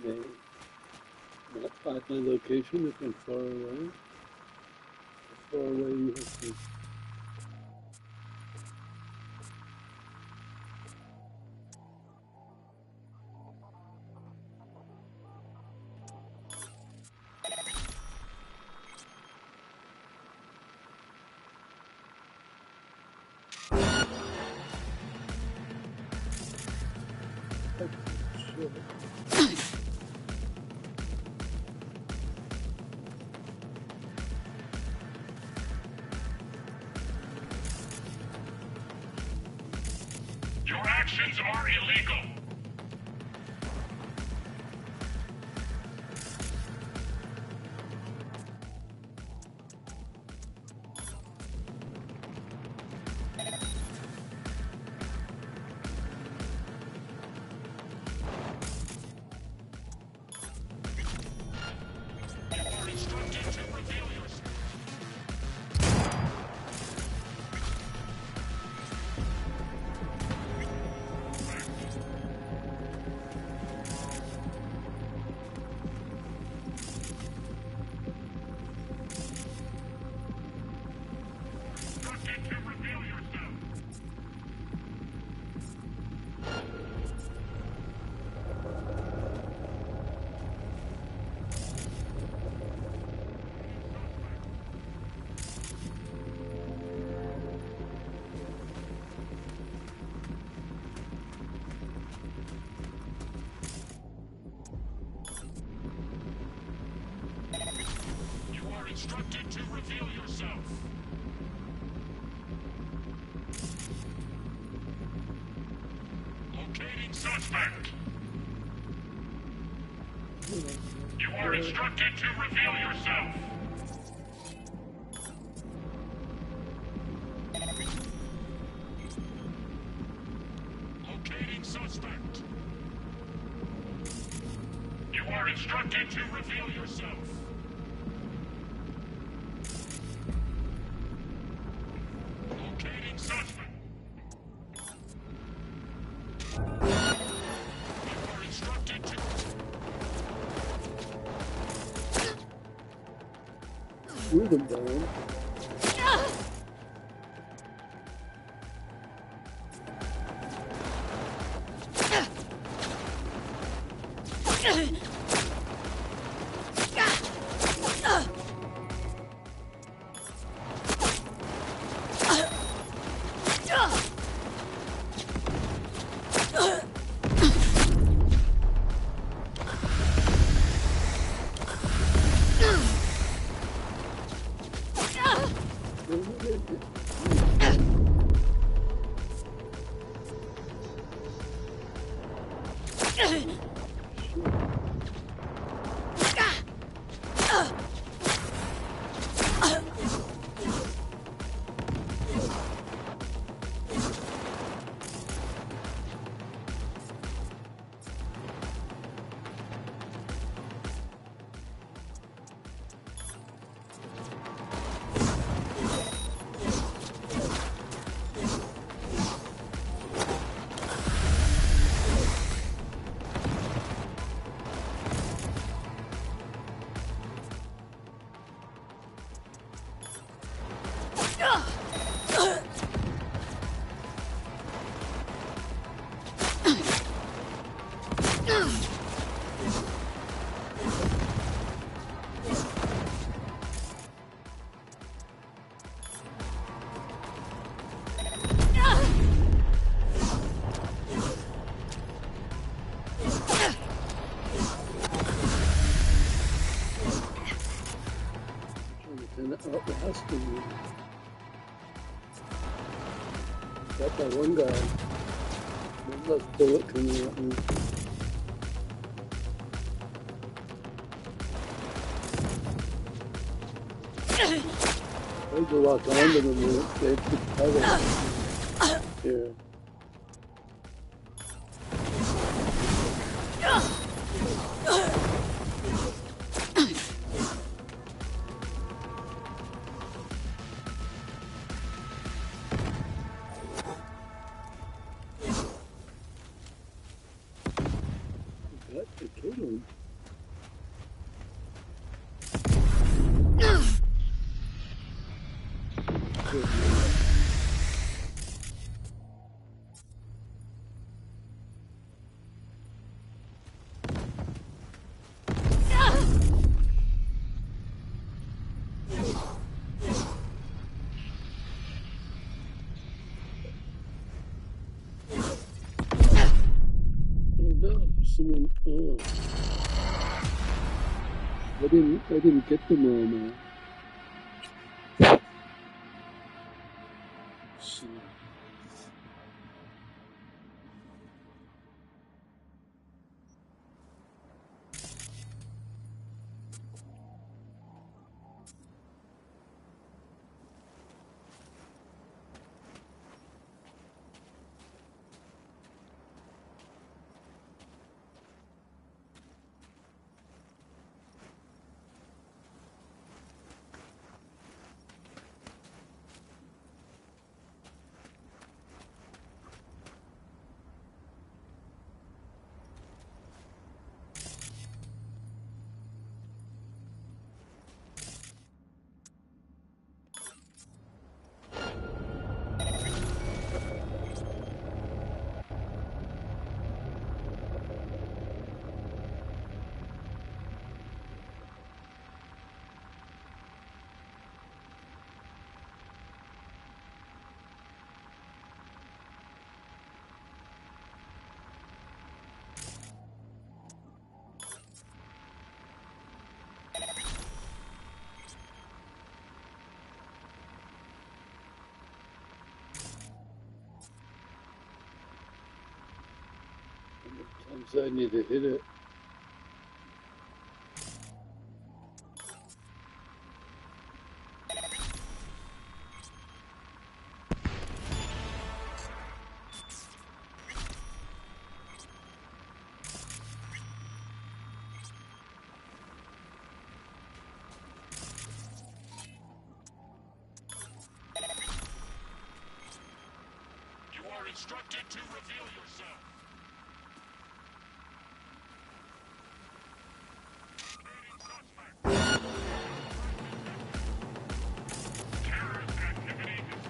They not find my location if I'm far away. How far away you have to. Your actions are illegal. reveal yourself. Locating suspect. You are instructed to reveal yourself. Locating suspect. You are instructed to reveal yourself. Locating suspect. You are instructed to... Shoot him down. Outlast him. Got that one guy. One less bullet coming at me. There's a lot onto them. They could cover. Here. Someone, I didn't get them all now. So. So I need to hit it. You are instructed to reveal yourself. Terrorist activity is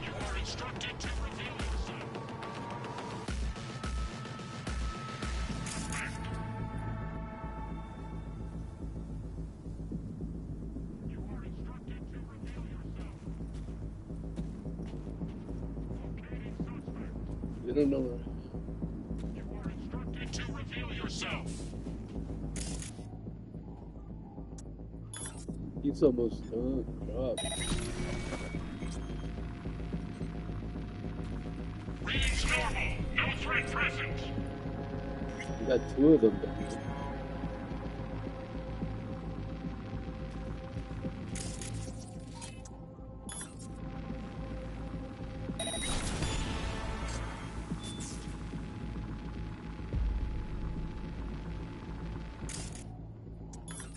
You are instructed to reveal yourself. You are instructed to reveal yourself. Locating suspect. You don't know where. You are instructed to reveal yourself. He's almost done. Crap. Readings normal. No threat present. We got two of them down here.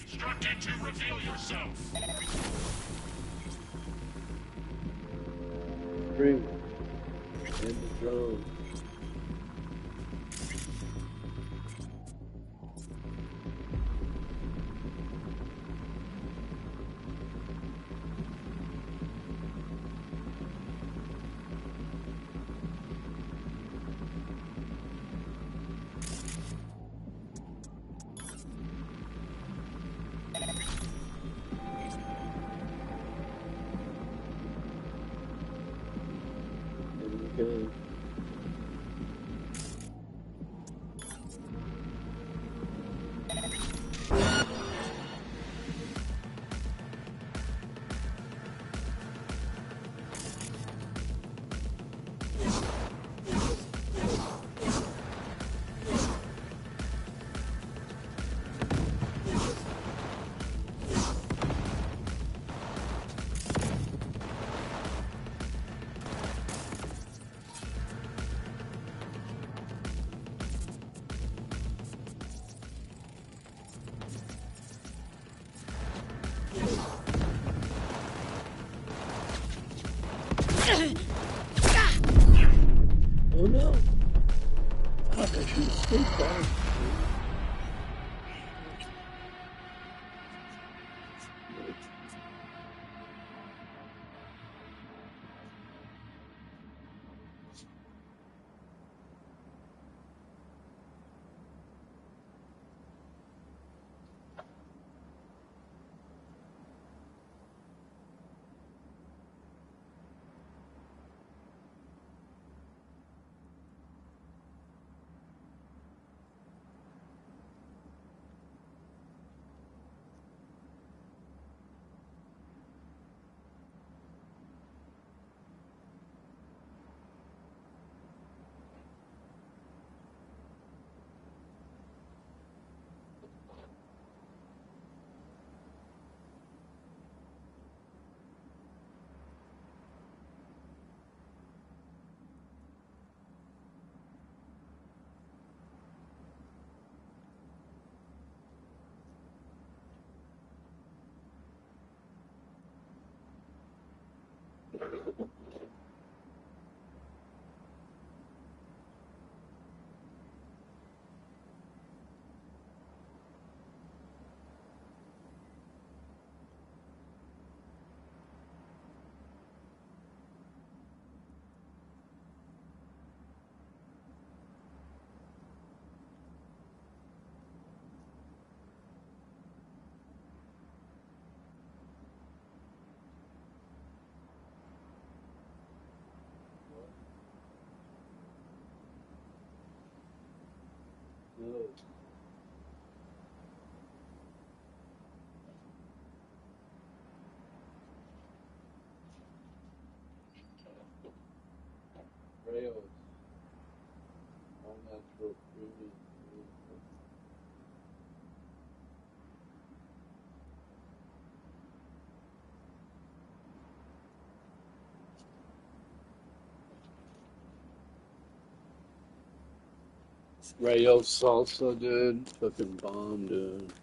Instructed to reveal yourself. Three. And the drone. And we go. Oh no! Fuck, I should have stayed back. No. Rails. All natural beauty. Rayo salsa, dude. Fucking bomb, dude.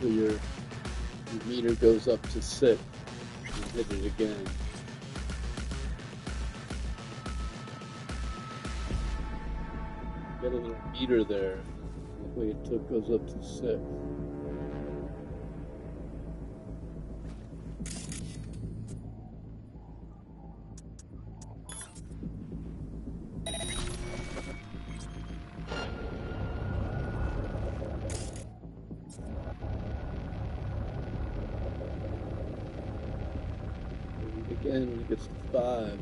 So your meter goes up to 6. You hit it again. Get a little meter there. That way it goes up to 6. Again when it gets to 5.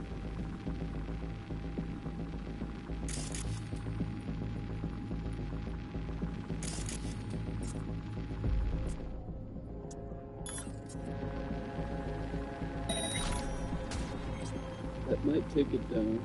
That might take it down.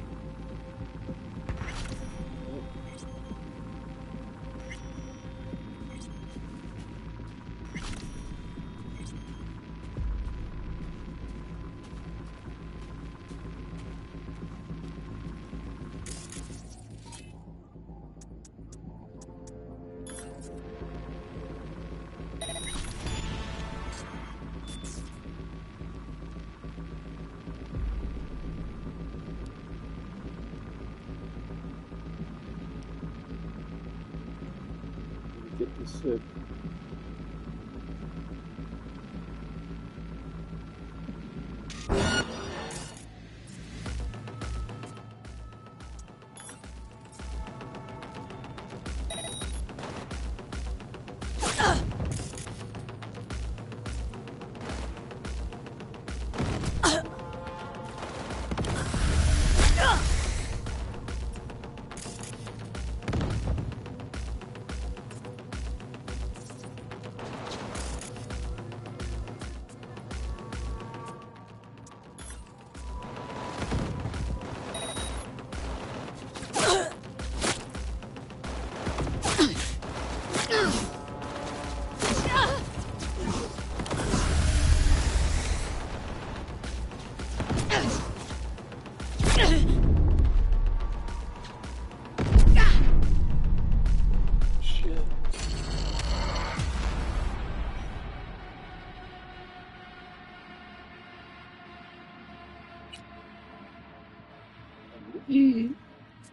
Get to 6.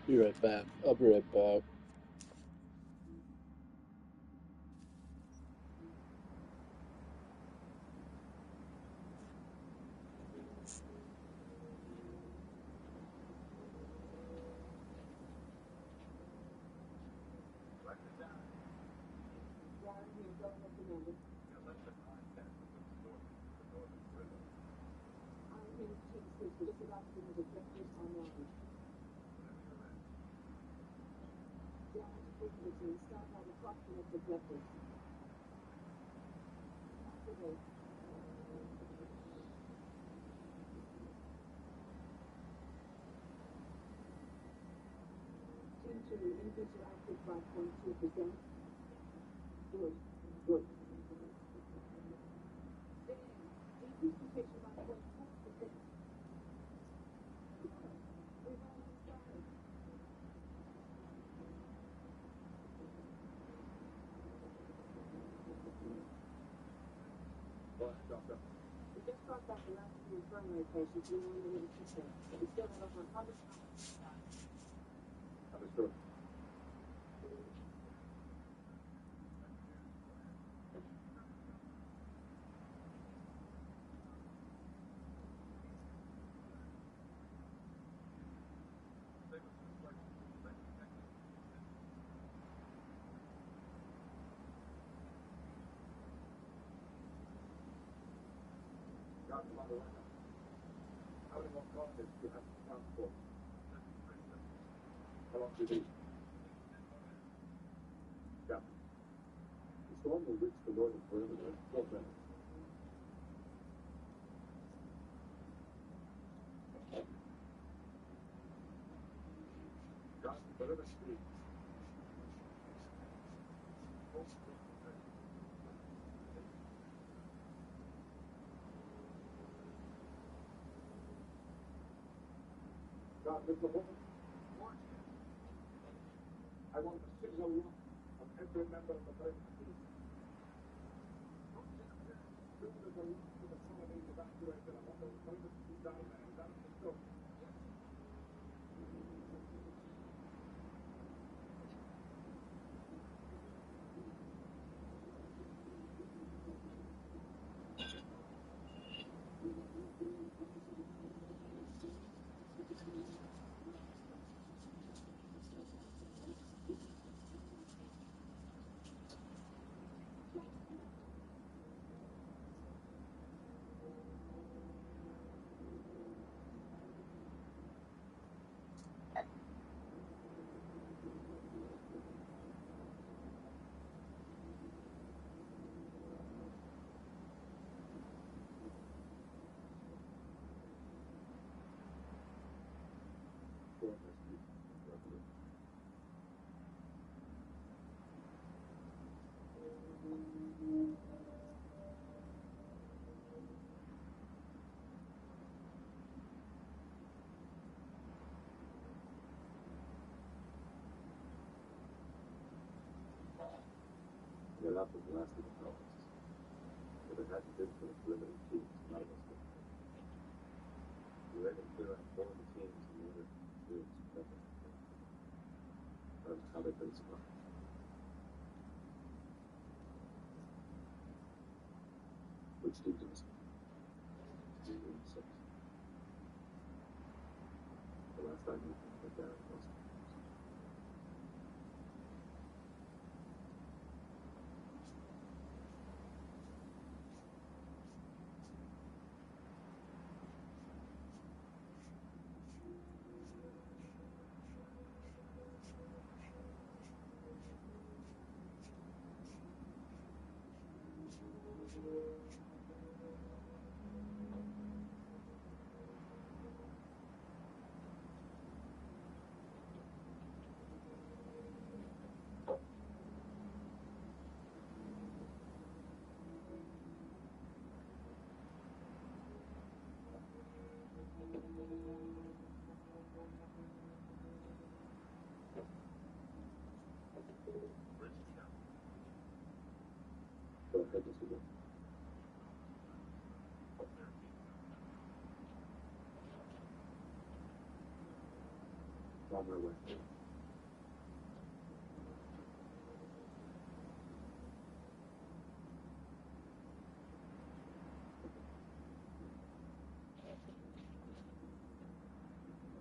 Be right back. I'll be right back. actually increase your output by 0.2%. Good. Good. Increase protection by 0.4%. We've almost started. Go ahead, Doctor. We just got back the last few infirmary patients. We were in the middle system. We still have over 100 patients. Understood. Got them on the way now. How many more cartridges do you have to count for? How long do you need? Yeah. The storm will reach the northern perimeter in 4 minutes. Got whatever speed. God, Mr. Woman, I want a signal look of every member of the pregnant team. Soon as a look to the colony evacuated, I want those pregnant to down there, down the stone. Your love was lasting hours. If it hadn't been for the limited teams, none of us would have. We were able to clear out 4 of the teams in order to experience better. That's how they've been survived. Which team do we see? 2 and 6. The last time we went down was Go ahead, Mr. Wood. On my way.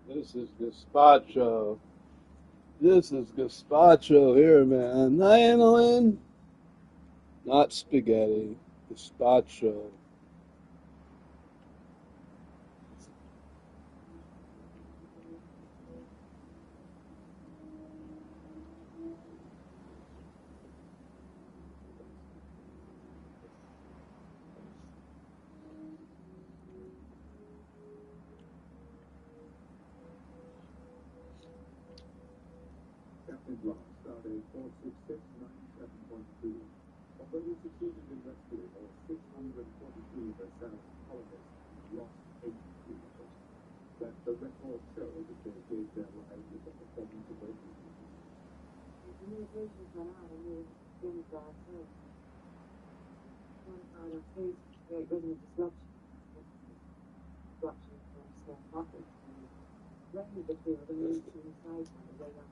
This is gazpacho. This is gazpacho here, man. Lanolin, not spaghetti. Gazpacho. Templar, stardate 46697.2, already succeeded in rescuing all 642 of their Senator colonists and lost 8 people. But the record shows that they gave their lives as a performance of their duty. The communications went out and we didn't drive through. Notified our face to create resonant disruption. Disruption from small pockets and threatened the field and moved to the side on the way up.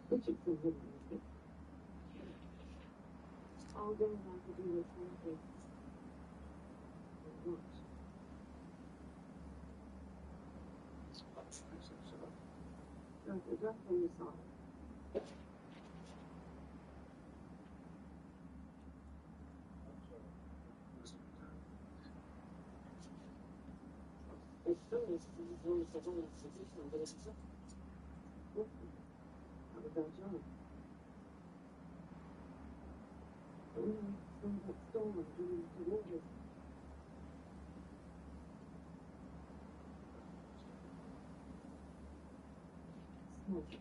Richardson didn't use it. All day I could do this one thing. And watch. Just when you saw it. It's so it's the whole position, but it's just how was that job? But when I saw that storm coming towards us, smoke.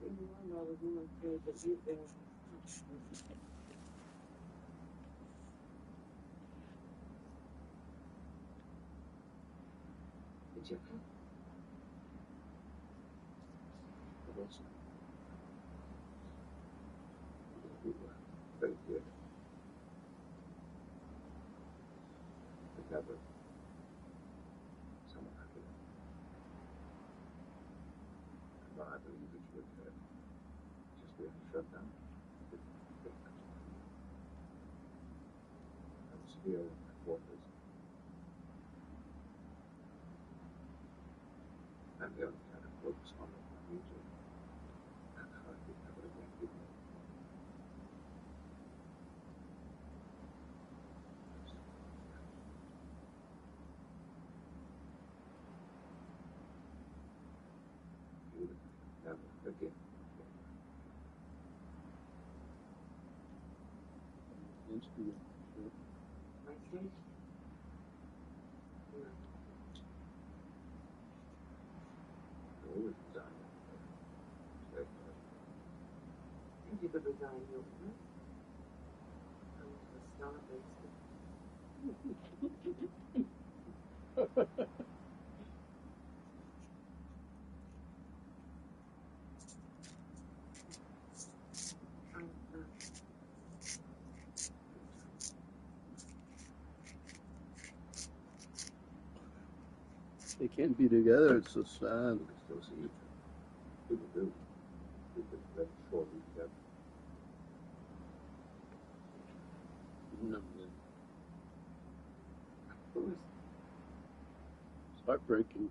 In the end, I was more afraid that you'd there. Did you come? Thank you. Together. Someone had it. But I believe that you would have just been shut down. I was here in my quarters. And the only kind of focus on my music. And how I could never again give me. You would never again. Instrument, sure. My stage? No. Always designed. And you could resign your work. Come to the Starbase. They can't be together, it's so sad. We can still see each other. People do. People that shortly together. No, Of course. it's heartbreaking.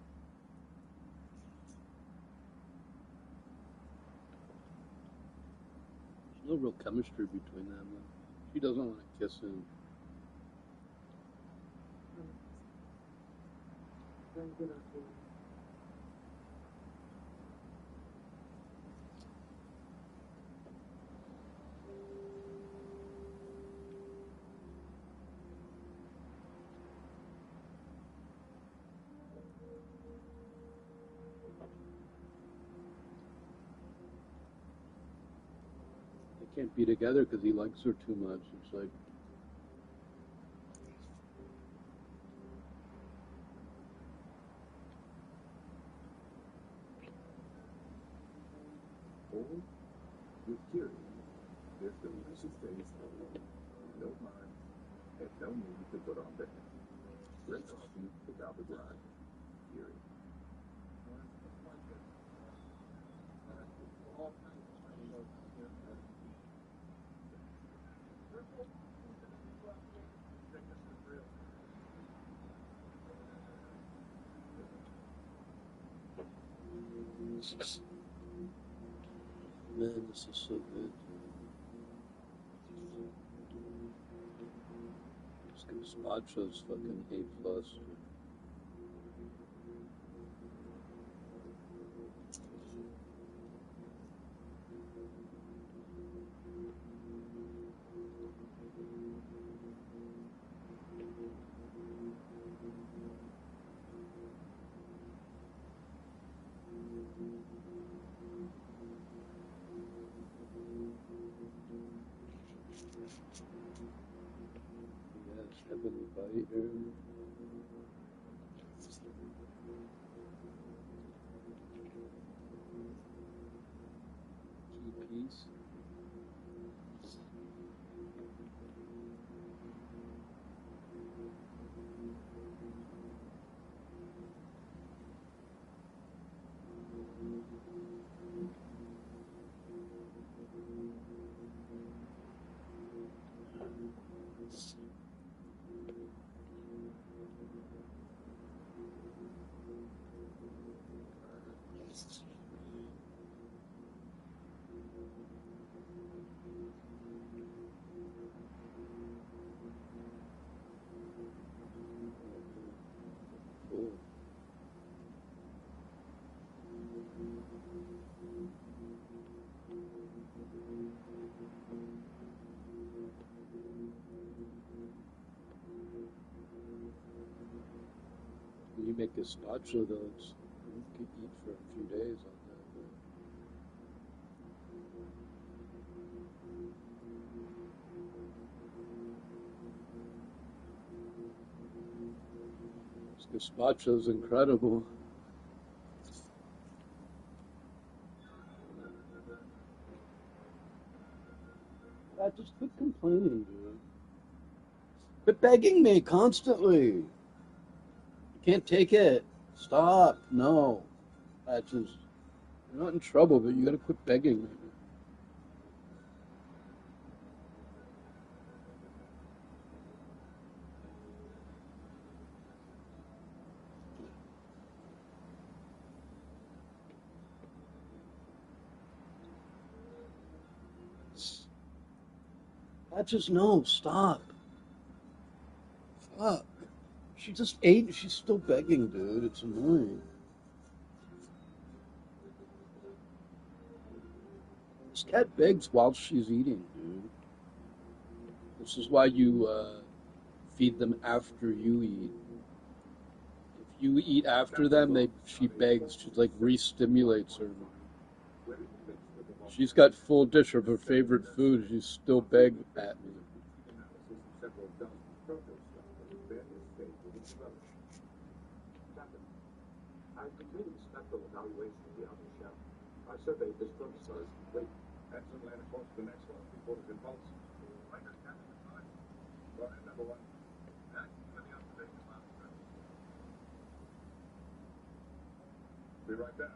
There's no real chemistry between them. She doesn't want to kiss him. Very good on you. They can't be together because he likes her too much. It's like, Or with Kiri, there's the message face no mind and no need to put on bed. Let's speak without the bride. Kiri. man, this is so good. This gazpacho's fucking A+. Heaven Biter. Key piece. Cool. When you make gazpacho, though, it's, you could eat for a few days on that. This gazpacho's incredible. Just quit complaining, dude. Quit begging me constantly. You can't take it. Stop. No. You're not in trouble, but you gotta quit begging me. No, stop. Fuck. She just ate and she's still begging, dude. It's annoying. This cat begs while she's eating, dude. This is why you feed them after you eat. If you eat after them, she begs. She like re-stimulates her. She's got full dish of her favorite food. She's still beg at me. I've completed the spectral evaluation of the outer shell. I surveyed this protostar is complete. Excellent, land across the next one before the impulse. Right, Captain. Go ahead, number one. Let me observation last time. Be right back.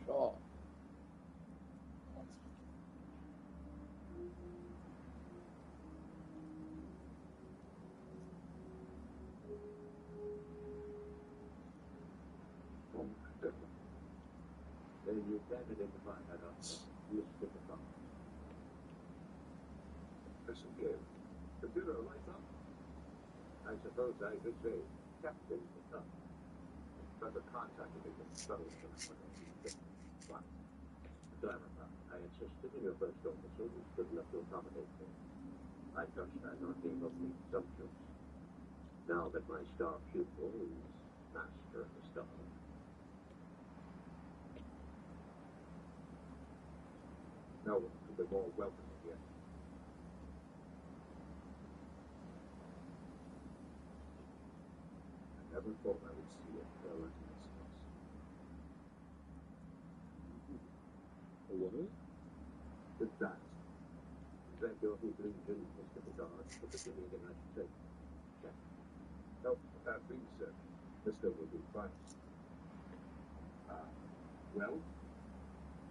Sure. Then you can identify that use Cyberpunk. Listen here. Computer, lights up. I suppose I could say Captain up. But the contact with the subtle but Cyberpunk, I insisted in your first officer was good enough to accommodate me. I trust that not being of the assumptions. Now that my star pupil is master of the stars. No one could be more welcome again. I never thought I would see it go into this house. What? With that, thank you if you believe in Mr. Bedard for the giving an agitation. Check. No, please, sir. Mr. will be fine. Well,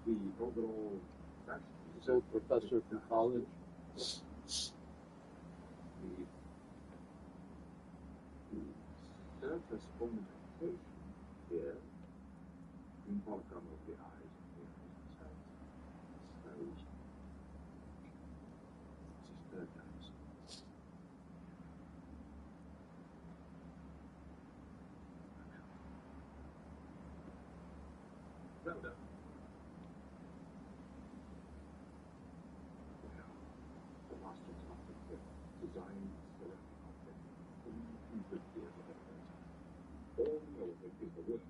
the overall His old professor from college. The surface ornamentation here, in polychrome of the eyes and the nose. This is third nose. Well done. The master's object here, designed ceramic object, 300 years of effort. All know of it is the work.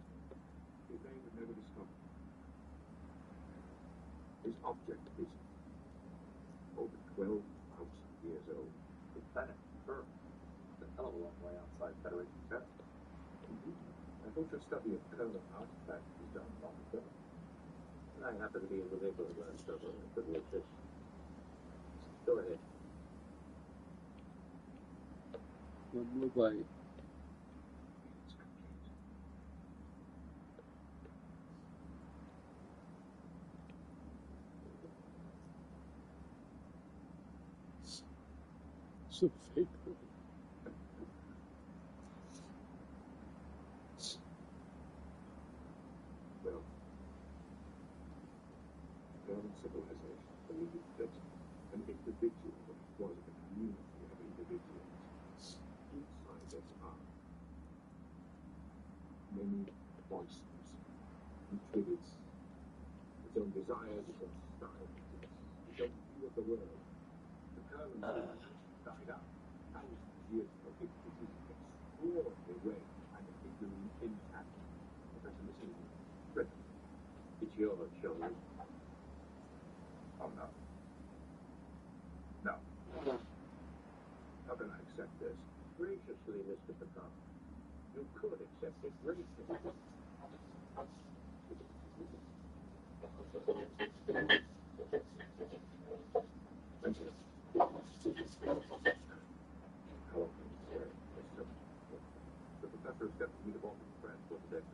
His name was never discovered. His object is over 12,000 years old. The planet Earth Much study of kernel artifacts is done by the government. I happen to be in the neighborhood last summer and couldn't resist. Go ahead. One more bite. So fake. Well, modern civilization believed that an individual was a community of individuals, each side its own. Many voices, each with its own desires, its own style, its own view of the world. The current civilization died out. Thousands of years ago, it is extraordinary way and figuring intact. Professor Missing, it's yours, children. Oh, no. No. How can I accept this? Graciously, Mr. Picard. You could accept it graciously. Thank you. How often, sir? The professor accepted me to walk in France for the day.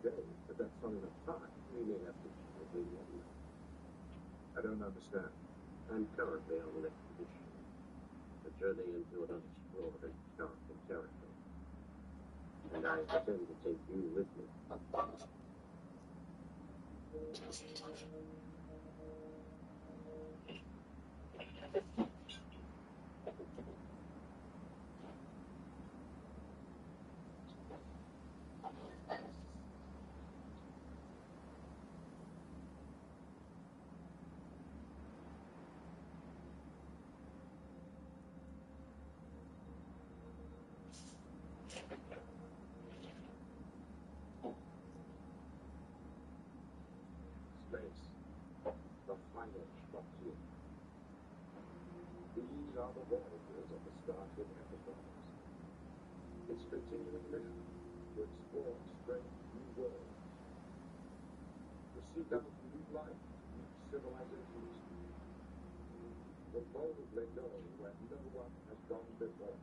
2 days, but that's not enough time. We may have to leave you. I don't understand. I'm currently on an expedition. A journey into an unexplored and darkened territory. And I intend to take you with me. Space. The final frontier. These are the voyages of the Starship Enterprise. Its continuing mission to explore strange new worlds, to seek out new life, new civilizations, to boldly go where no one has gone before.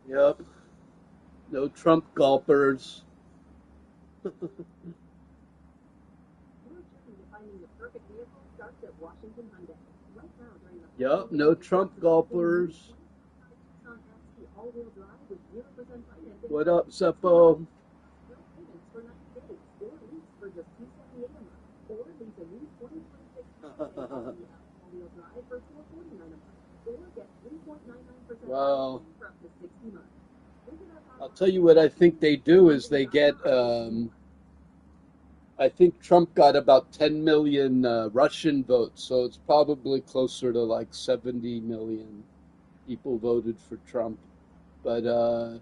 Yep. No Trump gulpers. Yep. No Trump gulpers. What up, Seppo? Wow. I'll tell you what I think they do is they get, I think Trump got about 10 million Russian votes, so it's probably closer to like 70 million people voted for Trump. But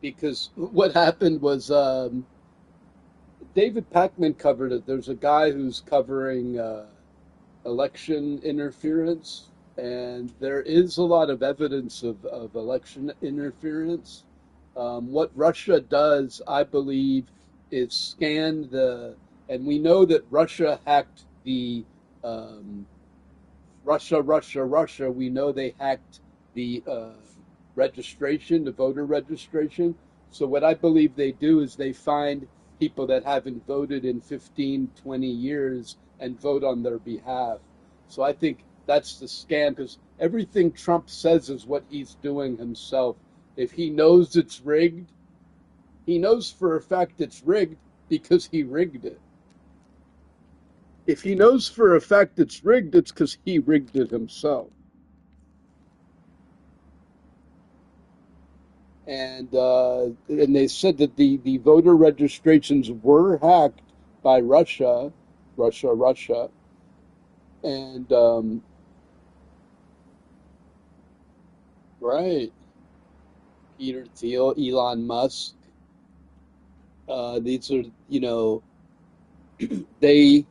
because what happened was David Pakman covered it. There's a guy who's covering election interference, and there is a lot of evidence of election interference. What Russia does, I believe, is scan and we know that Russia hacked the Russia. We know they hacked the registration, the voter registration. So what I believe they do is they find people that haven't voted in 15, 20 years and vote on their behalf. So I think That's the scam, because everything Trump says is what he's doing himself. If he knows it's rigged, he knows for a fact it's rigged because he rigged it. If he knows for a fact it's rigged, it's because he rigged it himself. And they said that the voter registrations were hacked by Russia, and right, Peter Thiel, Elon Musk. These are, they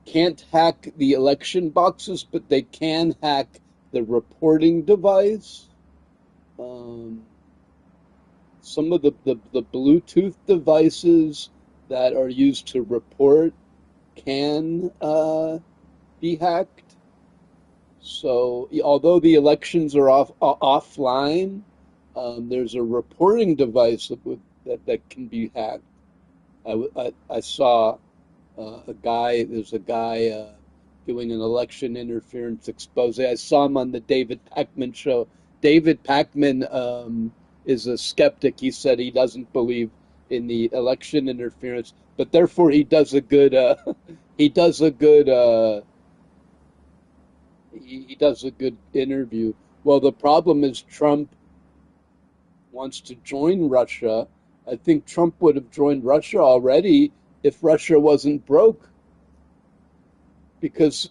can't hack the election boxes, but they can hack the reporting device. Um, some of the Bluetooth devices that are used to report can be hacked. So although the elections are offline, there's a reporting device that can be hacked. I saw there's a guy doing an election interference expose. I saw him on the David Pakman show. David Pakman is a skeptic. He said he doesn't believe in the election interference, but therefore he does a good he does a good he does a good interview. Well, the problem is Trump wants to join Russia. I think Trump would have joined Russia already if Russia wasn't broke, because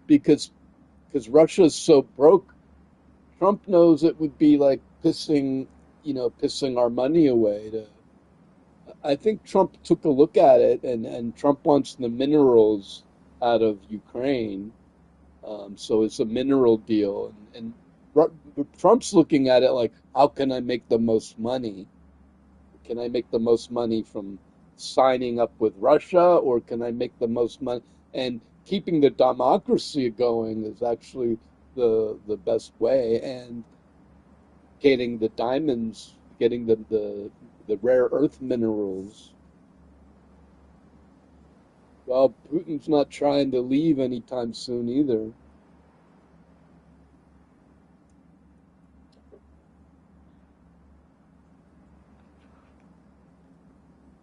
because Russia's so broke. Trump knows it would be like pissing our money away. I think Trump took a look at it, and Trump wants the minerals out of Ukraine. So it's a mineral deal, and Trump's looking at it like, how can I make the most money? Can I make the most money from signing up with Russia, or can I make the most money? And keeping the democracy going is actually the best way, and getting the diamonds, getting the rare earth minerals. Well, Putin's not trying to leave anytime soon either.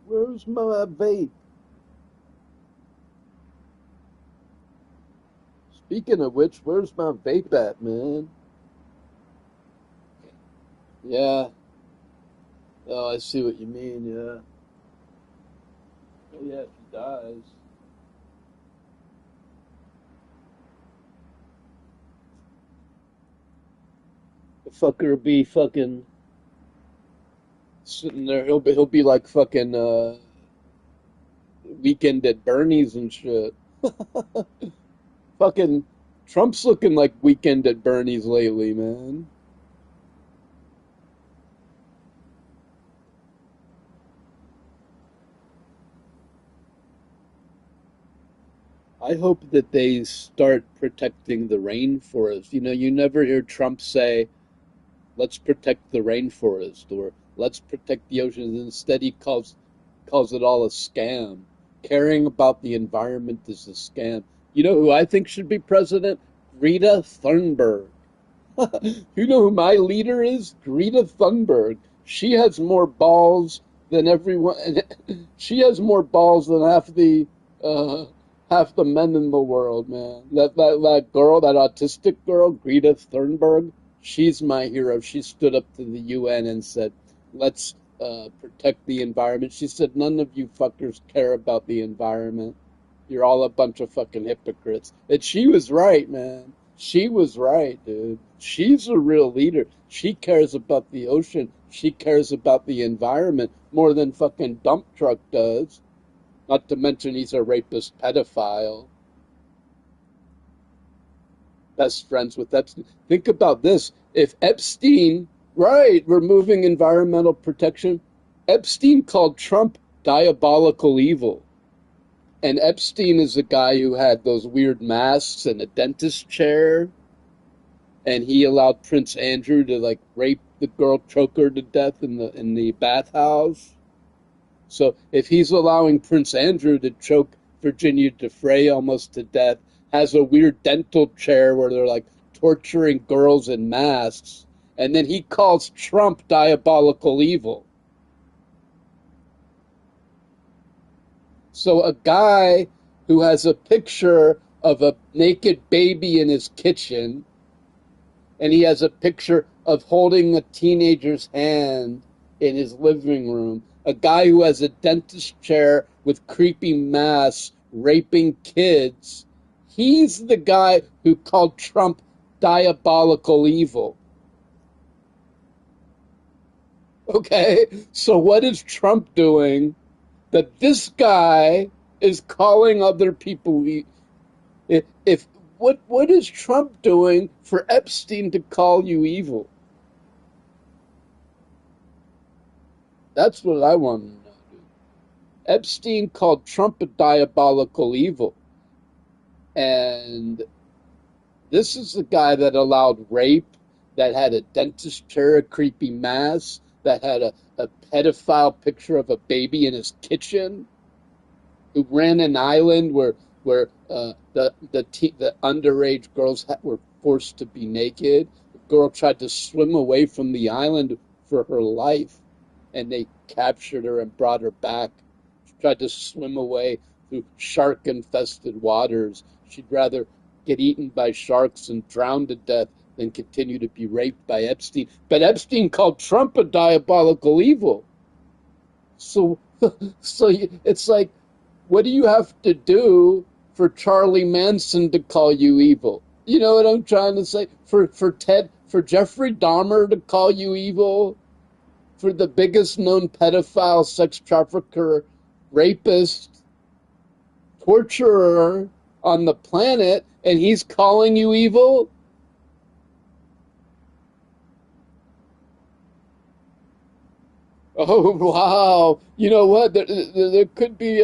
Where's my vape? Speaking of which, where's my vape at, man? Yeah. Oh, I see what you mean, yeah. Oh, yeah, if he dies. The fucker will be fucking sitting there. He'll be like fucking Weekend at Bernie's and shit. Fucking Trump's looking like Weekend at Bernie's lately, man. I hope that they start protecting the rainforest. You never hear Trump say, let's protect the rainforest or let's protect the oceans. Instead, he calls it all a scam. Caring about the environment is a scam. You know who I think should be president? Greta Thunberg. You know who my leader is? Greta Thunberg. She has more balls than everyone. She has more balls than uh, half the men in the world, man. That girl, that autistic girl, Greta Thunberg. She's my hero. She stood up to the UN and said, "Let's protect the environment." She said, "None of you fuckers care about the environment. You're all a bunch of fucking hypocrites." And she was right, man. She was right, dude. She's a real leader. She cares about the ocean. She cares about the environment more than fucking dump truck does. Not to mention he's a rapist pedophile. Best friends with Epstein. Think about this. If Epstein, right, removing environmental protection, Epstein called Trump diabolical evil. And Epstein is a guy who had those weird masks and a dentist chair. And he allowed Prince Andrew to like rape the girl, choke her to death in the bathhouse. So if he's allowing Prince Andrew to choke Virginia Defray almost to death, has a weird dental chair where they're like torturing girls in masks, and then he calls Trump diabolical evil. So a guy who has a picture of a naked baby in his kitchen, and he has a picture of holding a teenager's hand in his living room, a guy who has a dentist chair with creepy masks raping kids, he's the guy who called Trump diabolical evil. Okay, so what is Trump doing that this guy is calling other people? If what is Trump doing for Epstein to call you evil? That's what I want to know, dude. Epstein called Trump a diabolical evil, and this is the guy that allowed rape, that had a dentist chair, a creepy mask, that had a pedophile picture of a baby in his kitchen, who ran an island where the underage girls were forced to be naked. The girl tried to swim away from the island for her life, and they captured her and brought her back. She tried to swim away through shark-infested waters. She'd rather get eaten by sharks and drown to death than continue to be raped by Epstein. But Epstein called Trump a diabolical evil. So, so it's like, what do you have to do for Charlie Manson to call you evil? You know what I'm trying to say? For Jeffrey Dahmer to call you evil? For the biggest known pedophile, sex trafficker, rapist, torturer on the planet, and he's calling you evil? Oh, wow. You know what? There could be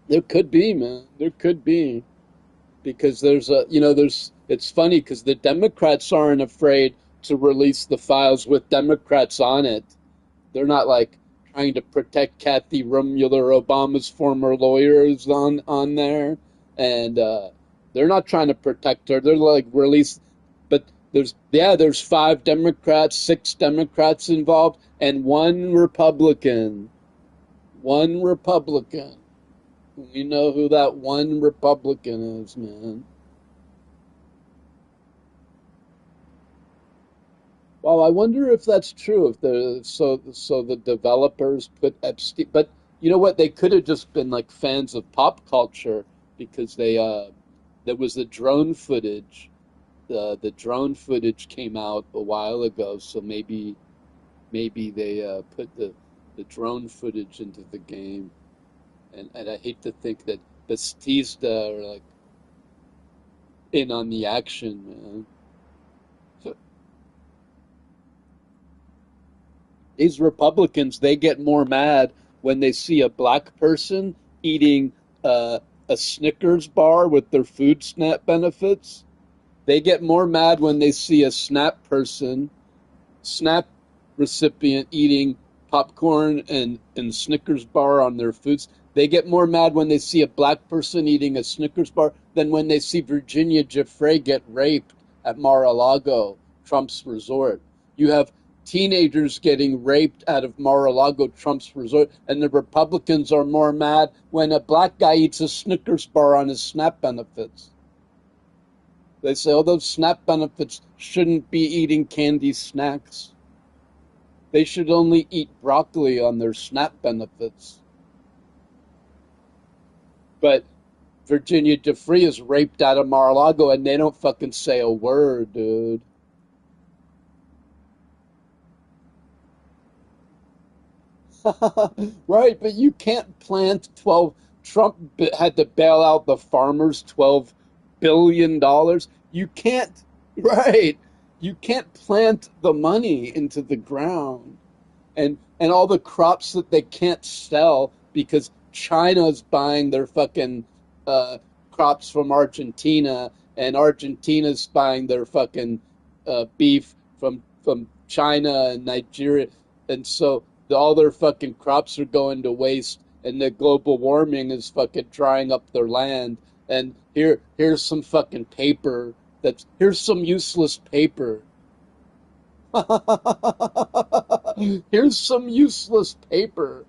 there could be, man. There could be. Because it's funny because the Democrats aren't afraid to release the files with Democrats on it. They're not like trying to protect Kathy Rummuller, Obama's former lawyers on there. And they're not trying to protect her. They're like release, but there's 5 Democrats, 6 Democrats involved, and 1 Republican. 1 Republican. You know who that 1 Republican is, man. Well, I wonder if that's true. If the developers put Epstein, but you know what? They could have just been like fans of pop culture because there was the drone footage. The drone footage came out a while ago, so maybe they put the drone footage into the game. And I hate to think that Batista are like in on the action, man. So these Republicans, they get more mad when they see a black person eating a Snickers bar with their food SNAP benefits. They get more mad when they see a SNAP recipient eating popcorn and Snickers bar on their foods. They get more mad when they see a black person eating a Snickers bar than when they see Virginia Giuffre get raped at Mar-a-Lago, Trump's resort. You have teenagers getting raped out of Mar-a-Lago, Trump's resort, and the Republicans are more mad when a black guy eats a Snickers bar on his SNAP benefits. They say, oh, those SNAP benefits shouldn't be eating candy snacks. They should only eat broccoli on their SNAP benefits. But Virginia Giuffre is raped out of Mar-a-Lago, and they don't fucking say a word, dude. Right, but you can't plant 12. Trump had to bail out the farmers $12 billion. You can't, right? You can't plant the money into the ground, and all the crops that they can't sell because China's buying their fucking crops from Argentina, and Argentina's buying their fucking beef from China and Nigeria, and so all their fucking crops are going to waste, and the global warming is fucking drying up their land, And here's some fucking paper. Here's some useless paper. Here's some useless paper.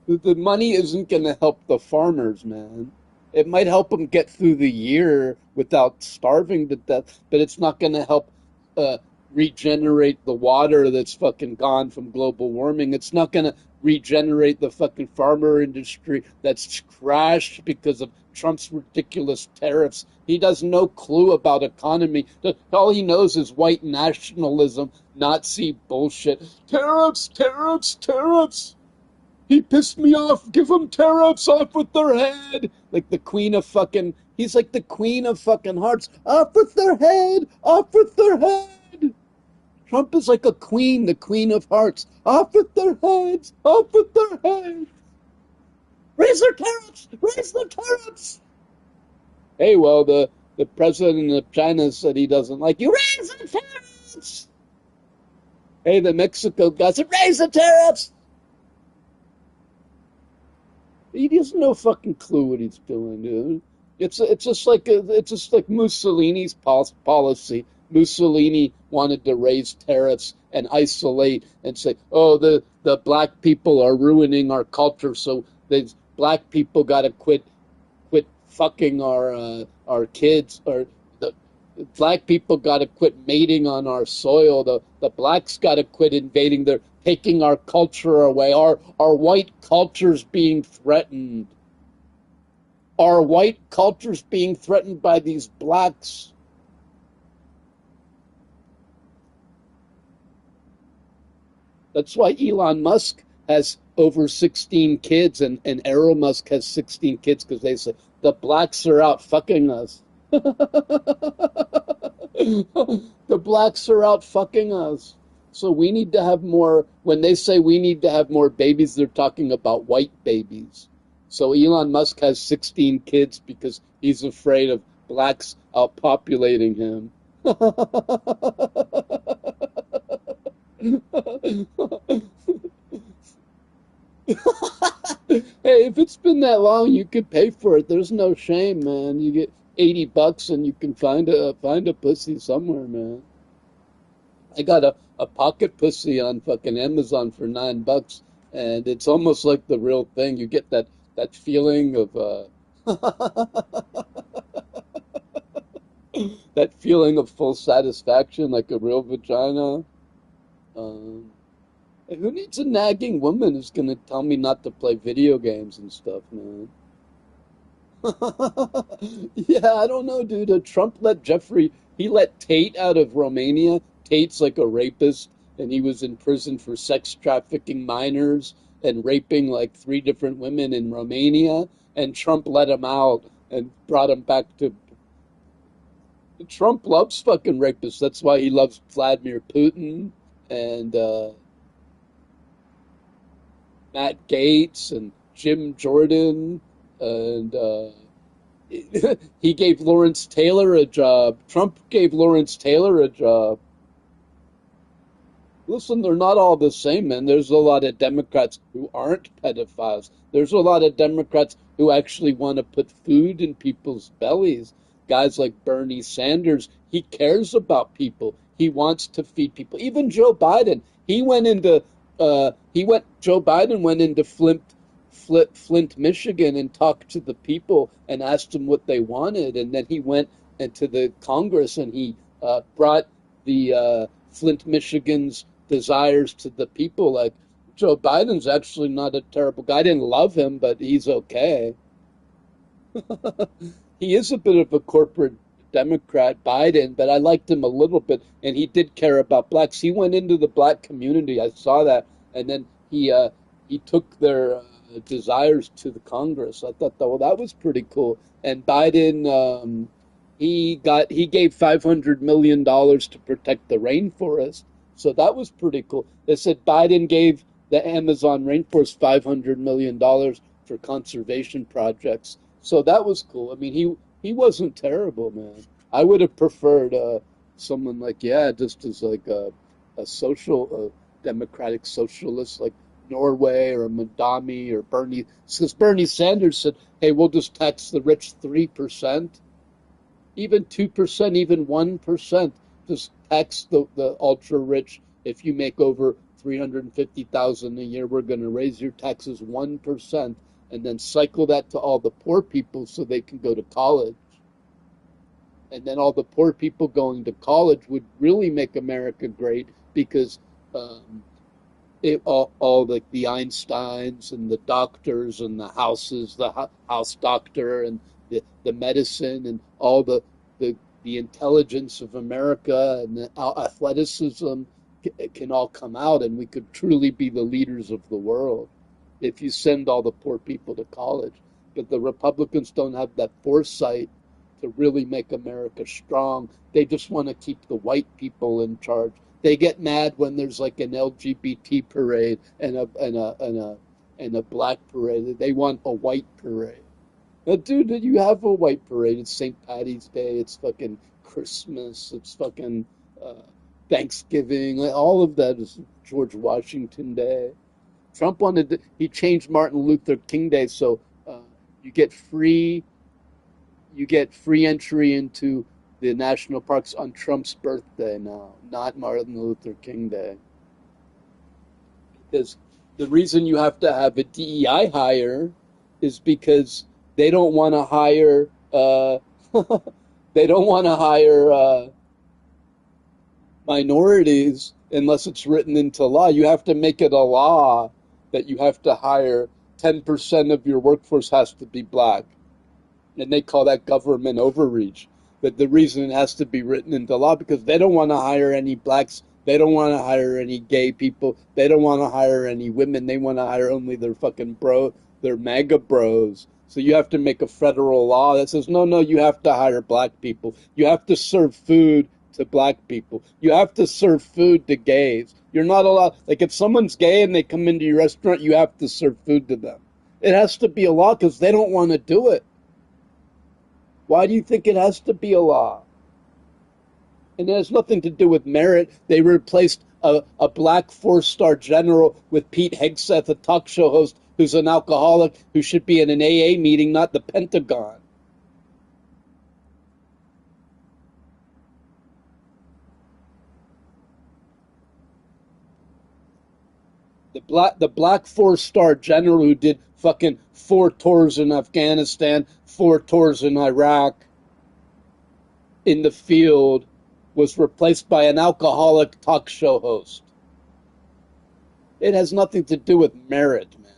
The money isn't going to help the farmers, man. It might help them get through the year without starving to death, but it's not going to help uh, regenerate the water that's fucking gone from global warming. It's not going to regenerate the fucking farmer industry that's crashed because of Trump's ridiculous tariffs. He has no clue about economy. All he knows is white nationalism, Nazi bullshit. Tariffs, tariffs, tariffs. He pissed me off. Give them tariffs off with their head. Like the queen of fucking, he's like the queen of fucking hearts. Off with their head. Off with their head. Trump is like a queen, the queen of hearts. Off with their heads. Off with their heads. Raise their tariffs. Raise their tariffs. Hey, well, the president of China said he doesn't like you. Raise the tariffs. Hey, the Mexico guy said, raise the tariffs. He has no fucking clue what he's doing, dude. It's just like Mussolini's policy. Mussolini wanted to raise tariffs and isolate and say, oh, the black people are ruining our culture, so the black people got to quit fucking our kids, or the black people got to quit mating on our soil. The blacks got to quit invading their, taking our culture away. Our white culture's being threatened. Our white culture's being threatened by these blacks. That's why Elon Musk has over 16 kids and Errol Musk has 16 kids, because they say the blacks are out fucking us. The blacks are out fucking us. So we need to have more, when they say we need to have more babies, they're talking about white babies. So Elon Musk has 16 kids because he's afraid of blacks outpopulating him. Hey, if it's been that long, you could pay for it. There's no shame, man. You get $80 and you can find a pussy somewhere, man. I got a pocket pussy on fucking Amazon for $9, and it's almost like the real thing. You get that feeling of that feeling of full satisfaction, like a real vagina. Um, who needs a nagging woman who's gonna tell me not to play video games and stuff, man? Yeah, I don't know, dude. Trump he let Tate out of Romania. Tate's like a rapist, and he was in prison for sex trafficking minors and raping like 3 different women in Romania. And Trump let him out and brought him back to. Trump loves fucking rapists. That's why he loves Vladimir Putin and Matt Gaetz and Jim Jordan and he gave Lawrence Taylor a job. Trump gave Lawrence Taylor a job. Listen, they're not all the same, man. There's a lot of Democrats who aren't pedophiles. There's a lot of Democrats who actually want to put food in people's bellies. Guys like Bernie Sanders, he cares about people. He wants to feed people. Even Joe Biden, Joe Biden went into Flint, Michigan, and talked to the people and asked them what they wanted. And then he went into the Congress and he brought the Flint, Michigan's desires to the people. Like, Joe Biden's actually not a terrible guy. I didn't love him, but he's okay. He is a bit of a corporate Democrat, Biden, but I liked him a little bit, and he did care about blacks. He went into the black community. I saw that, and then he took their desires to the Congress. I thought, well, that was pretty cool. And Biden, he gave $500 million to protect the rainforest, so that was pretty cool. They said Biden gave the Amazon rainforest $500 million for conservation projects, so that was cool. I mean, he wasn't terrible, man. I would have preferred someone like, just as like a social democratic socialist, like Norway or Madami or Bernie, because Bernie Sanders said, hey, we'll just tax the rich 3%, even 2%, even 1%, just tax the ultra rich. If you make over 350,000 a year, we're going to raise your taxes 1%, and then cycle that to all the poor people so they can go to college. And then all the poor people going to college would really make America great because all the Einsteins and the doctors and the houses, the house doctor and the medicine and all the, the intelligence of America and the athleticism can all come out, and we could truly be the leaders of the world if you send all the poor people to college. But the Republicans don't have that foresight to really make America strong. They just want to keep the white people in charge. They get mad when there's like an LGBT parade and a black parade. They want a white parade. Now, dude, you have a white parade. It's St. Patty's Day. It's fucking Christmas. It's fucking Thanksgiving. All of that is George Washington Day. Trump he changed Martin Luther King Day so you get free entry into the national parks on Trump's birthday now, not Martin Luther King Day. Because the reason you have to have a DEI hire is because they don't want to hire minorities unless it's written into law. You have to make it a law that you have to hire 10% of your workforce has to be black. And they call that government overreach. But the reason it has to be written into law because they don't want to hire any blacks. They don't want to hire any gay people. They don't want to hire any women. They want to hire only their fucking their MAGA bros. So you have to make a federal law that says, no, you have to hire black people. You have to serve food to black people. You have to serve food to gays. You're not allowed, like if someone's gay and they come into your restaurant, you have to serve food to them. It has to be a law because they don't want to do it. Why do you think it has to be a law? And it has nothing to do with merit. They replaced a black 4-star general with Pete Hegseth, a talk show host who's an alcoholic who should be in an AA meeting, not the Pentagon. The black 4-star general who did fucking 4 tours in Afghanistan, 4 tours in Iraq in the field was replaced by an alcoholic talk show host. It has nothing to do with merit, man.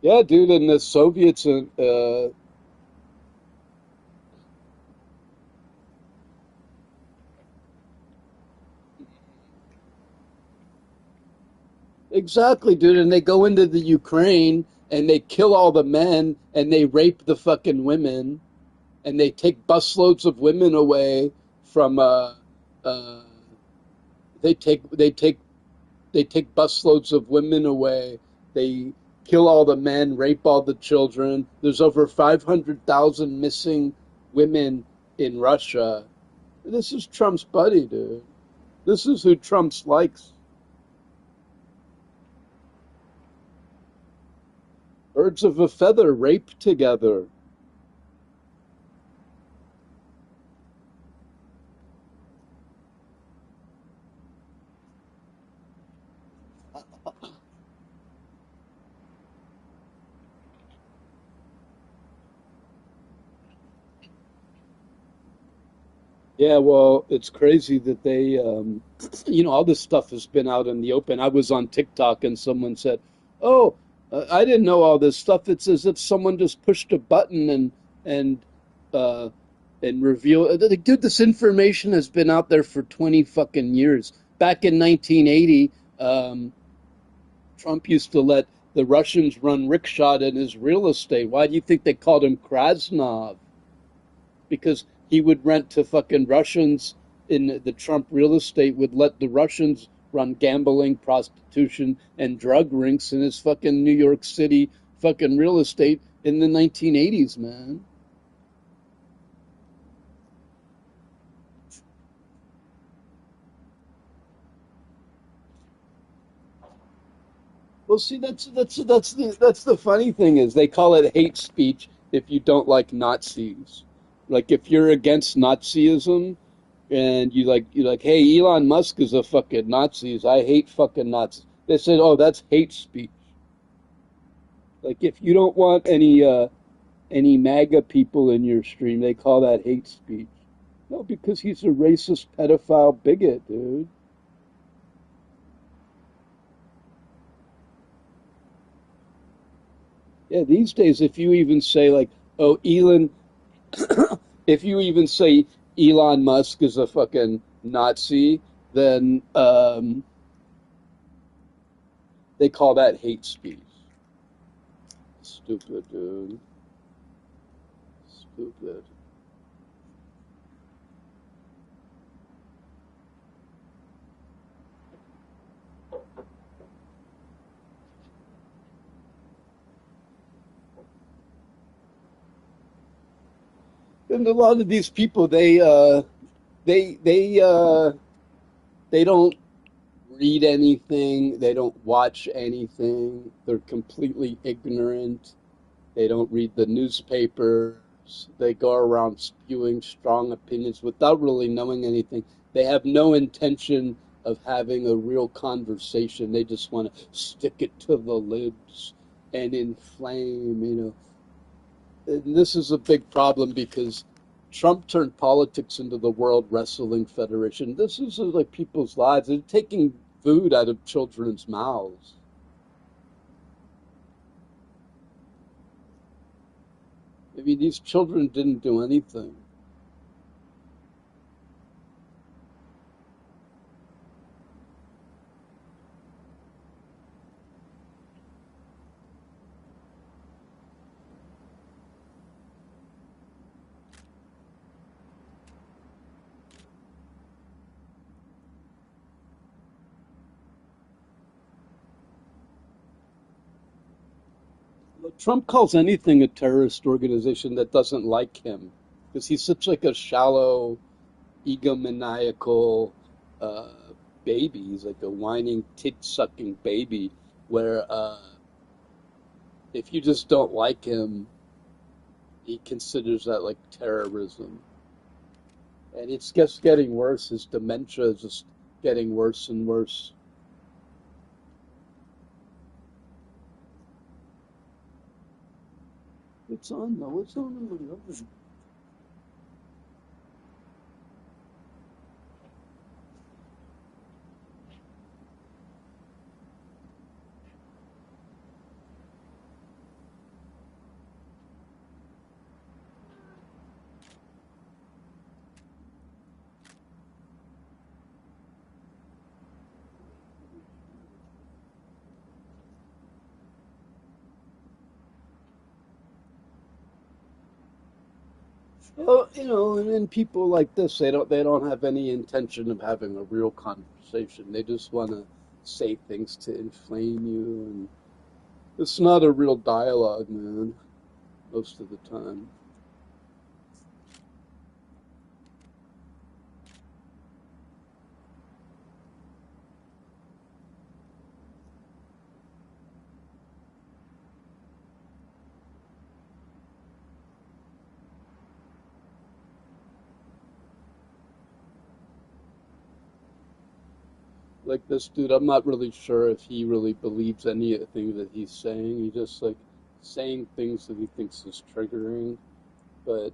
Yeah, dude, and the Soviets, exactly, dude, and they go into the Ukraine and they kill all the men and they rape the fucking women and they take busloads of women away from uh they take busloads of women away. They kill all the men, rape all the children. There's over 500,000 missing women in Russia. This is Trump's buddy, dude. This is who Trump likes. Birds of a feather rape together. Yeah, well, it's crazy that they, all this stuff has been out in the open. I was on TikTok and someone said, "Oh, I didn't know all this stuff." It's as if someone just pushed a button and uh, and revealed. Dude, this information has been out there for 20 fucking years. Back in 1980, Trump used to let the Russians run rickshaw in his real estate. Why do you think they called him Krasnov? Because he would rent to fucking Russians in the Trump real estate, would let the Russians run gambling, prostitution, and drug rinks in his fucking New York City fucking real estate in the 1980s, man. Well, see, that's the funny thing is they call it hate speech if you don't like Nazis. Like if you're against Nazism and you like, hey, Elon Musk is a fucking Nazis. I hate fucking Nazis. They said, oh, that's hate speech. Like if you don't want any MAGA people in your stream, they call that hate speech. No, because he's a racist pedophile bigot, dude. Yeah, these days, if you even say like, oh, Elon, if you even say Elon Musk is a fucking Nazi, then they call that hate speech. Stupid, dude. Stupid. And a lot of these people, they they uh, they don't read anything. They don't watch anything. They're completely ignorant. They don't read the newspapers. They go around spewing strong opinions without really knowing anything. They have no intention of having a real conversation. They just want to stick it to the libs and inflame. And this is a big problem because Trump turned politics into the World Wrestling Federation. This is like people's lives. They're taking food out of children's mouths. I mean, these children didn't do anything. Trump calls anything a terrorist organization that doesn't like him because he's such like a shallow, egomaniacal uh, baby. He's like a whining, tit-sucking baby where if you just don't like him, he considers that like terrorism. And it's just getting worse. His dementia is just getting worse and worse. It's on though. It's on. Well, and then people like this, they don't have any intention of having a real conversation. They just want to say things to inflame you, and it's not a real dialogue, man, most of the time. Like this dude, I'm not really sure if he really believes anything that he's saying. He just like saying things that he thinks is triggering, but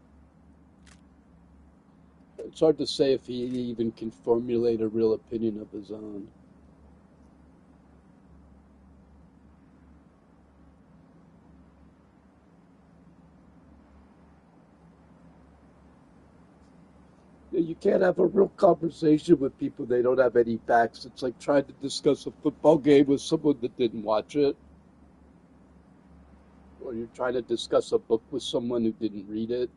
it's hard to say if he even can formulate a real opinion of his own. You can't have a real conversation with people they don't have any facts. It's like trying to discuss a football game with someone that didn't watch it, or you're trying to discuss a book with someone who didn't read it.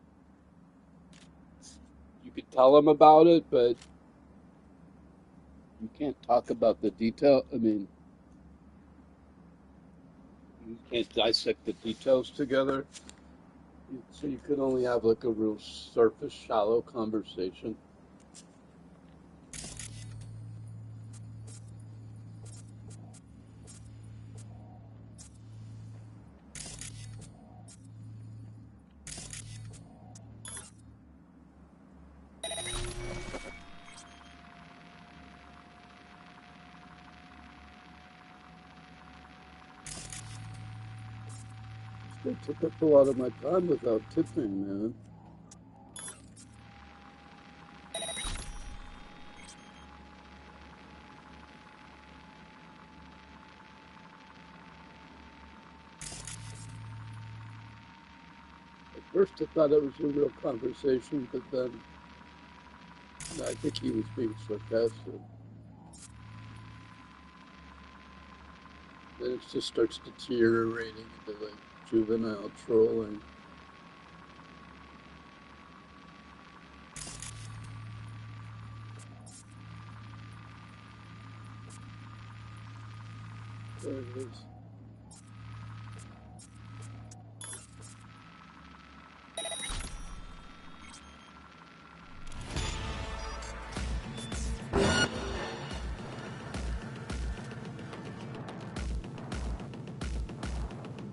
You could tell them about it, but You can't talk about the detail. I mean, you can't dissect the details together. So you could only have like a real surface, shallow conversation. They took up a lot of my time without tipping, man. At first I thought it was a real conversation, but then I think he was being sarcastic. Then it just starts deteriorating into like juvenile trolling. There it is.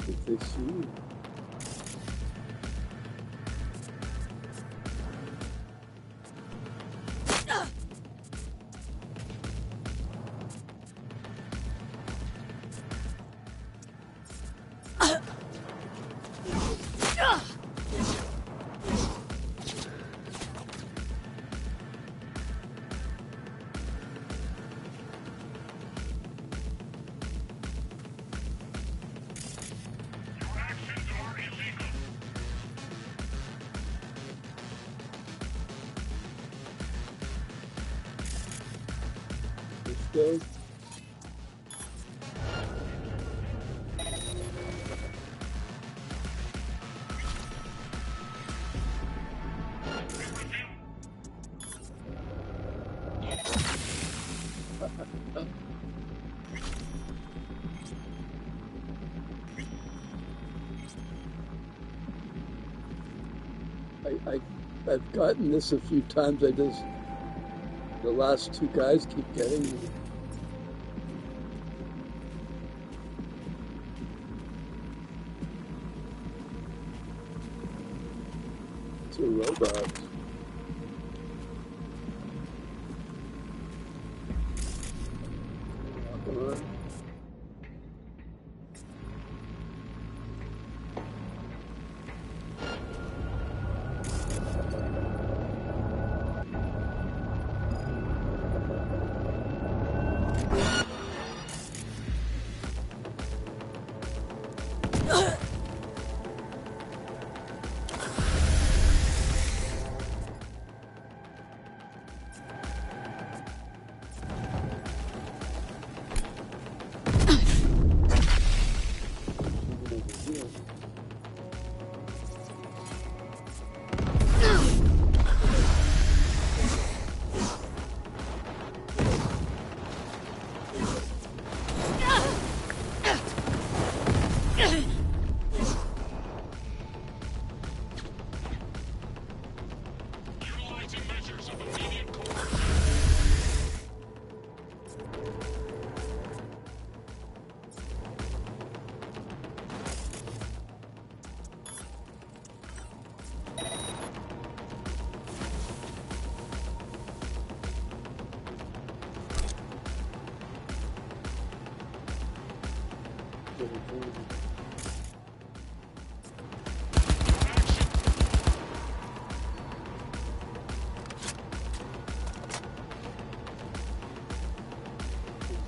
Did they see you? Let's go. I've gotten this a few times. The last two guys keep getting me. Two robots. Walking on.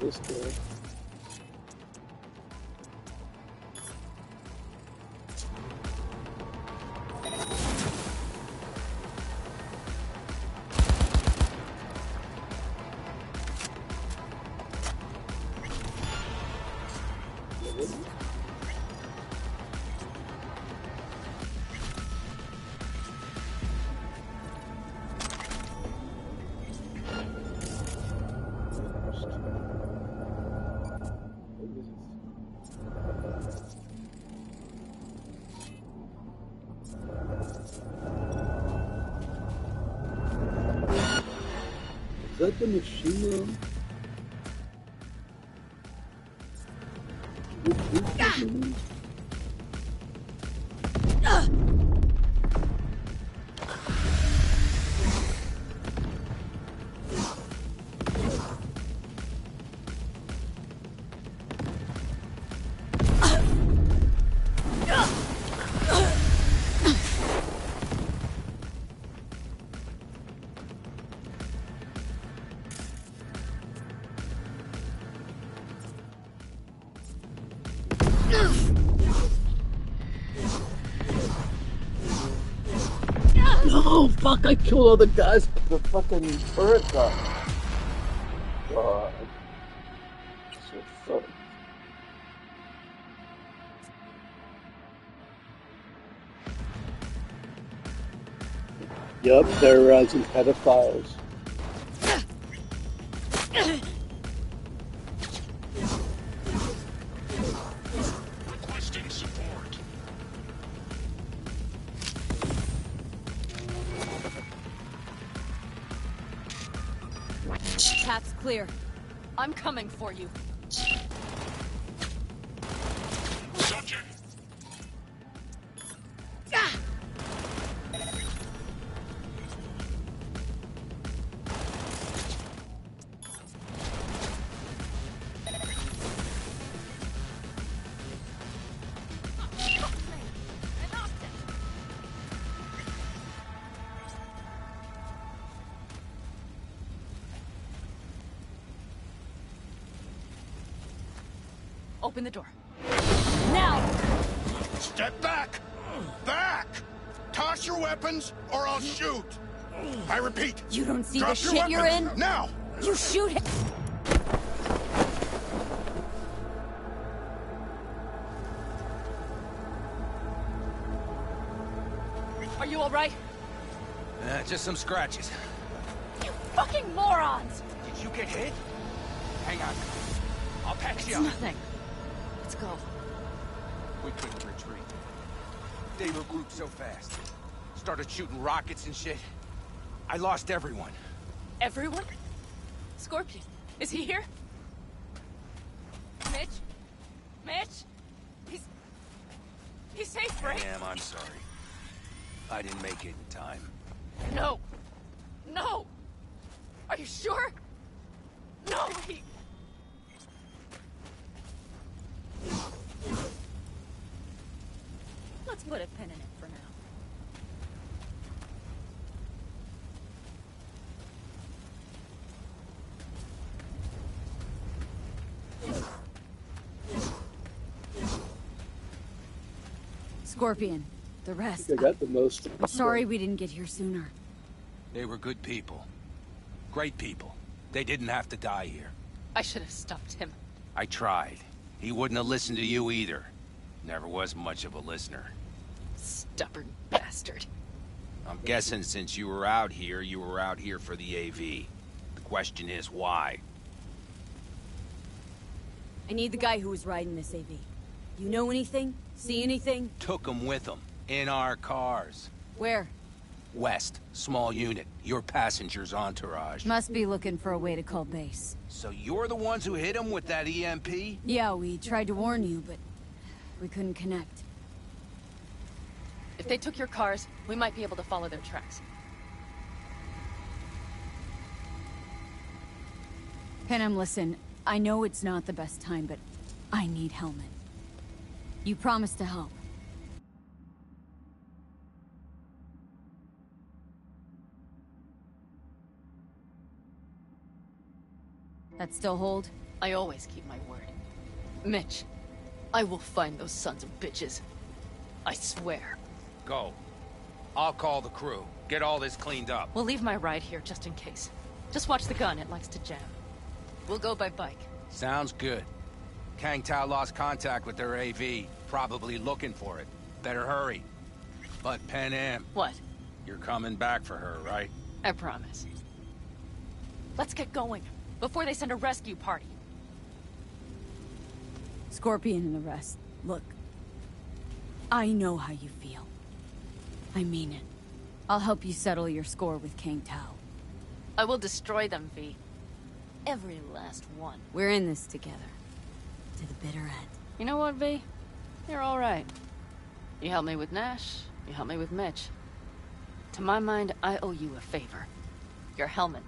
This guy. that the machine? No, fuck, I killed all the guys with the fucking turret gun. God. So fucked. Yup, they're some pedophiles. Requesting support. Path's clear. I'm coming for you. Subject. Open the door. Now! Step back! Back! Toss your weapons, or I'll shoot! I repeat, You don't see drop the your shit you're in? weapons, now! You shoot him! Are you alright? Just some scratches. You fucking morons! Did you get hit? Hang on. I'll patch It's you up. nothing. Let's go. We couldn't retreat. They regrouped so fast. Started shooting rockets and shit. I lost everyone. Everyone? Scorpion, is he here? Mitch? Mitch? He's safe, right? Damn, I'm sorry. I didn't make it in time. No. No! Are you sure? No, he... Let's put a pin in it for now. Scorpion, the rest. I got the most. I'm sorry we didn't get here sooner. They were good people. Great people. They didn't have to die here. I should have stopped him. I tried. He wouldn't have listened to you either. Never was much of a listener. Stubborn bastard. I'm guessing since you were out here for the AV. The question is why? I need the guy who was riding this AV. You know anything? See anything? Took him with him. In our cars. Where? West. Small unit. Your passenger's entourage. Must be looking for a way to call base. So you're the ones who hit him with that EMP? Yeah, we tried to warn you, but we couldn't connect. If they took your cars, we might be able to follow their tracks. Panem, listen, I know it's not the best time, but I need Helmet. You promised to help. That still hold? I always keep my word. Mitch, I will find those sons of bitches. I swear. Go. I'll call the crew. Get all this cleaned up. We'll leave my ride here just in case. Just watch the gun, it likes to jam. We'll go by bike. Sounds good. Kang Tao lost contact with their AV. Probably looking for it. Better hurry. But Panem. What? You're coming back for her, right? I promise. Let's get going, before they send a rescue party. Scorpion and the rest. Look. I know how you feel. I mean it. I'll help you settle your score with Kang Tao. I will destroy them, V. Every last one. We're in this together. To the bitter end. You know what, V? You're alright. You helped me with Nash, you helped me with Mitch. To my mind, I owe you a favor. Your helmet.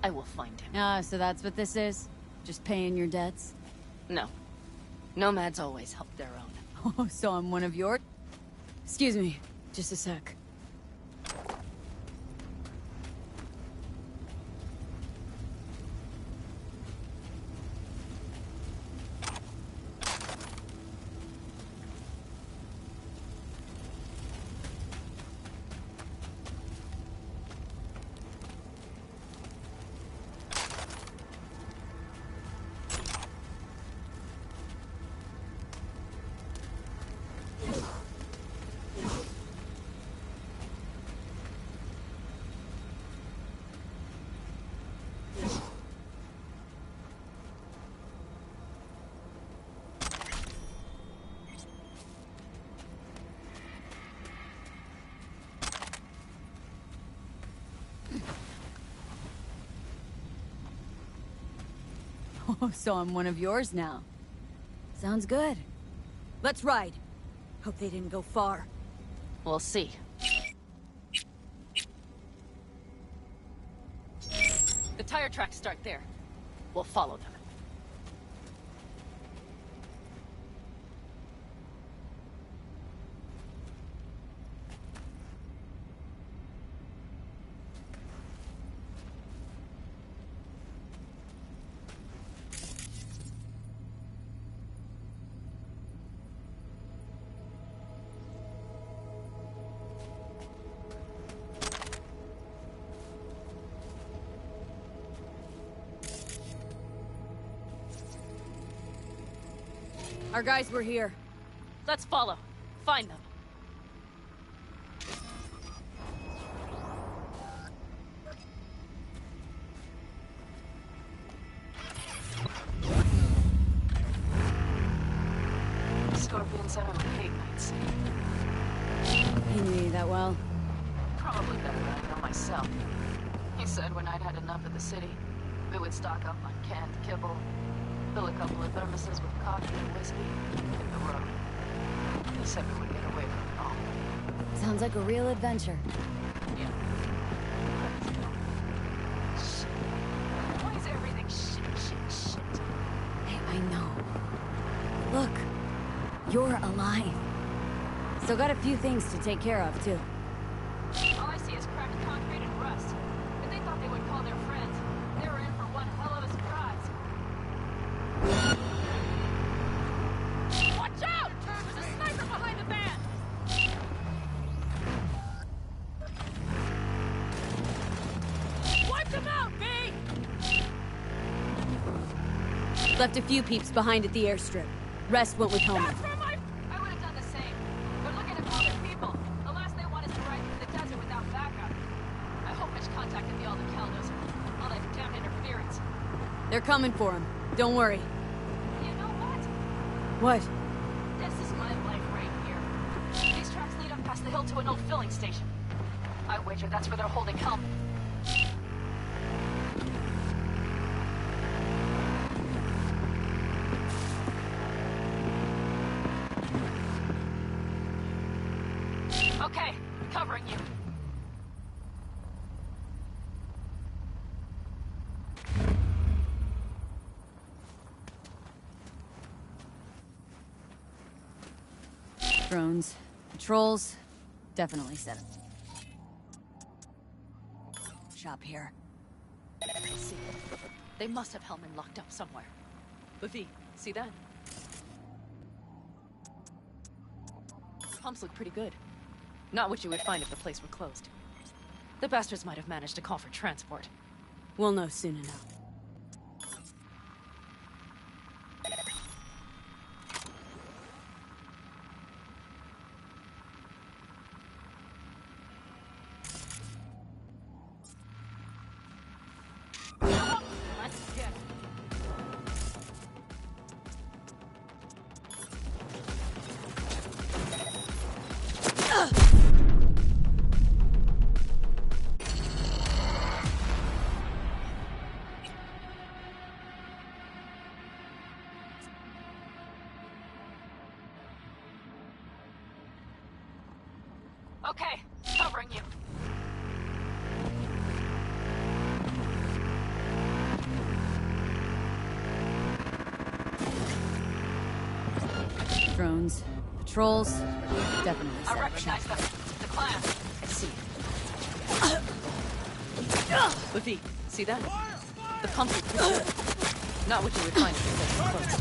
I will find him. Ah, so that's what this is? Just paying your debts? No. Nomads always help their own. Oh, so I'm one of your... Excuse me, just a sec. Oh, so I'm one of yours now. Sounds good. Let's ride. Hope they didn't go far. We'll see. The tire tracks start there. We'll follow them. Our guys were here. Let's follow. Find them. Scorpions I don't hate nights. He knew you that well? Probably better than I know myself. He said when I'd had enough of the city, we would stock up on canned kibble, fill a couple of thermoses with coffee and whiskey, hit the road. He said we would get away from it all. Sounds like a real adventure. Yeah. Shit. Why is everything shit? Hey, I know. Look, you're alive. Still got a few things to take care of, too. All I see is cracked concrete and rust. But they thought they would call their friends. They were in for one hell of a surprise. Watch out! There's a sniper behind the van! Wipe them out, B! Left a few peeps behind at the airstrip. Rest went with Helmet. I would have done the same. They're looking at all their people. The last they want is to ride through the desert without backup. I hope Mitch contacted the Aldecaldos. All that damn interference. They're coming for him. Don't worry. You know what? What? This is my life right here. These tracks lead up past the hill to an old filling station. I wager that's where they're holding Helmet. Okay, covering you. Drones. Patrols. Definitely set up. Shop here. See, they must have Hellman locked up somewhere. Levi, see that? Pumps look pretty good. Not what you would find if the place were closed. The bastards might have managed to call for transport. We'll know soon enough. Let's get. Okay, covering you. Drones, patrols, definitely I set up recognize shop. them. The clan. I see. Buffy, see that? The pumps are pretty good. Not what you would find if the place was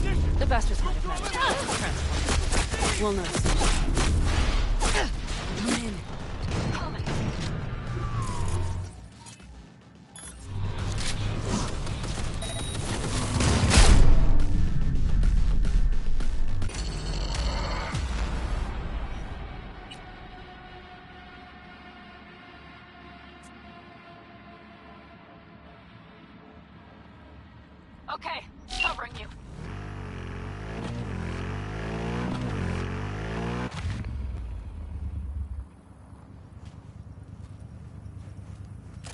closed. The bastards might have managed to transport. We'll know soon. I'm in. Coming. Okay, covering you.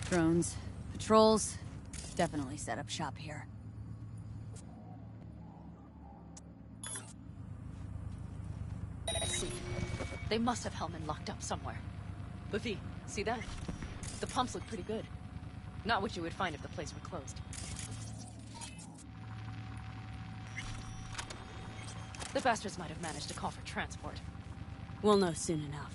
Drones, patrols, definitely set up shop here. I see. They must have Hellman locked up somewhere. Buffy, see that? The pumps look pretty good. Not what you would find if the place were closed. The bastards might have managed to call for transport. We'll know soon enough.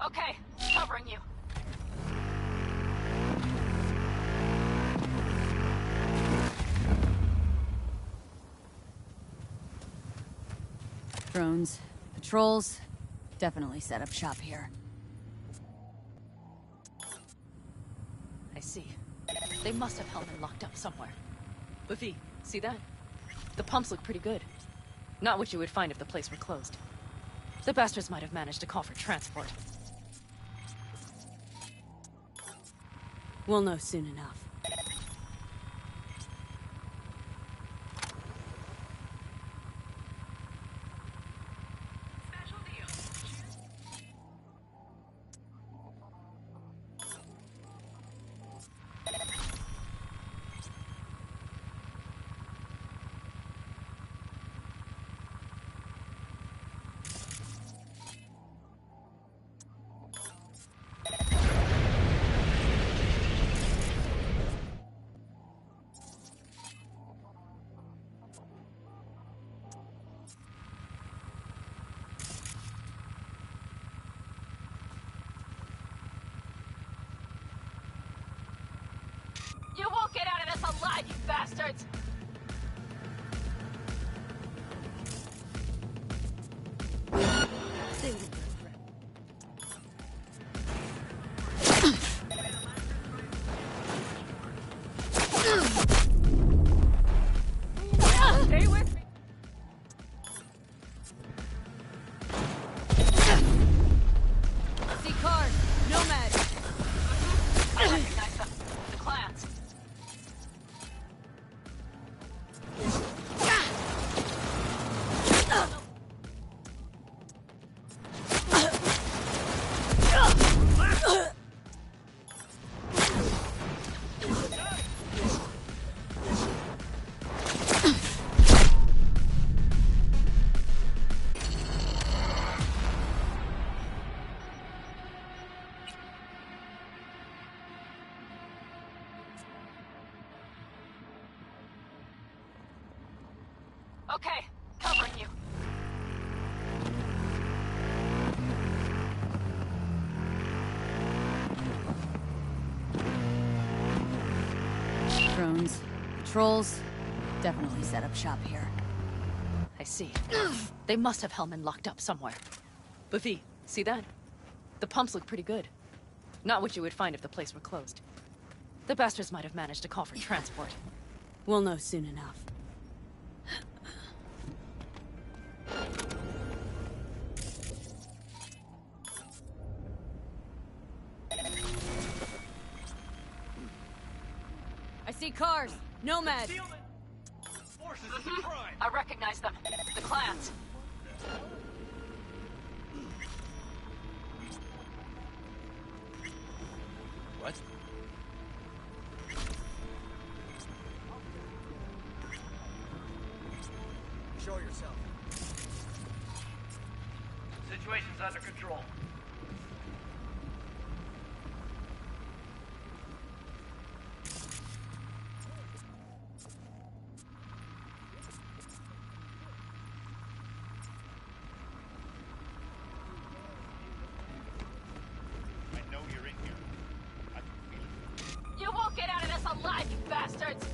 Okay, covering you. Drones, patrols, definitely set up shop here. I see. They must have Hellman locked up somewhere. But V, see that? The pumps look pretty good. Not what you would find if the place were closed. The bastards might have managed to call for transport. We'll know soon enough. You won't get out of this alive, you bastards! Stay with me. See cars, Nomad. Okay, covering you. Drones, patrols, definitely set up shop here. I see. They must have Hellman locked up somewhere. But V, see that? The pumps look pretty good. Not what you would find if the place were closed. The bastards might have managed to call for transport. We'll know soon enough. I see cars. Nomads. I recognize them. The clans. What? Show yourself. Situation's under control. I know you're in here. I can feel it. You won't get out of this alive, you bastards!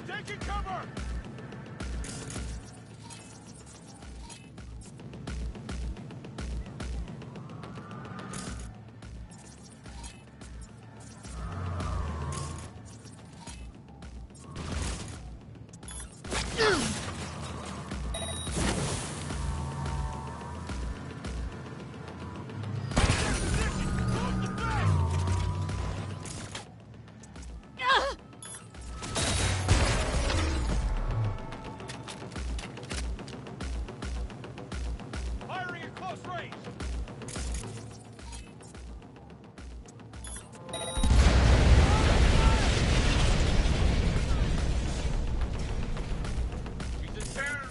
Taking cover! Firing at close range! She's a terror!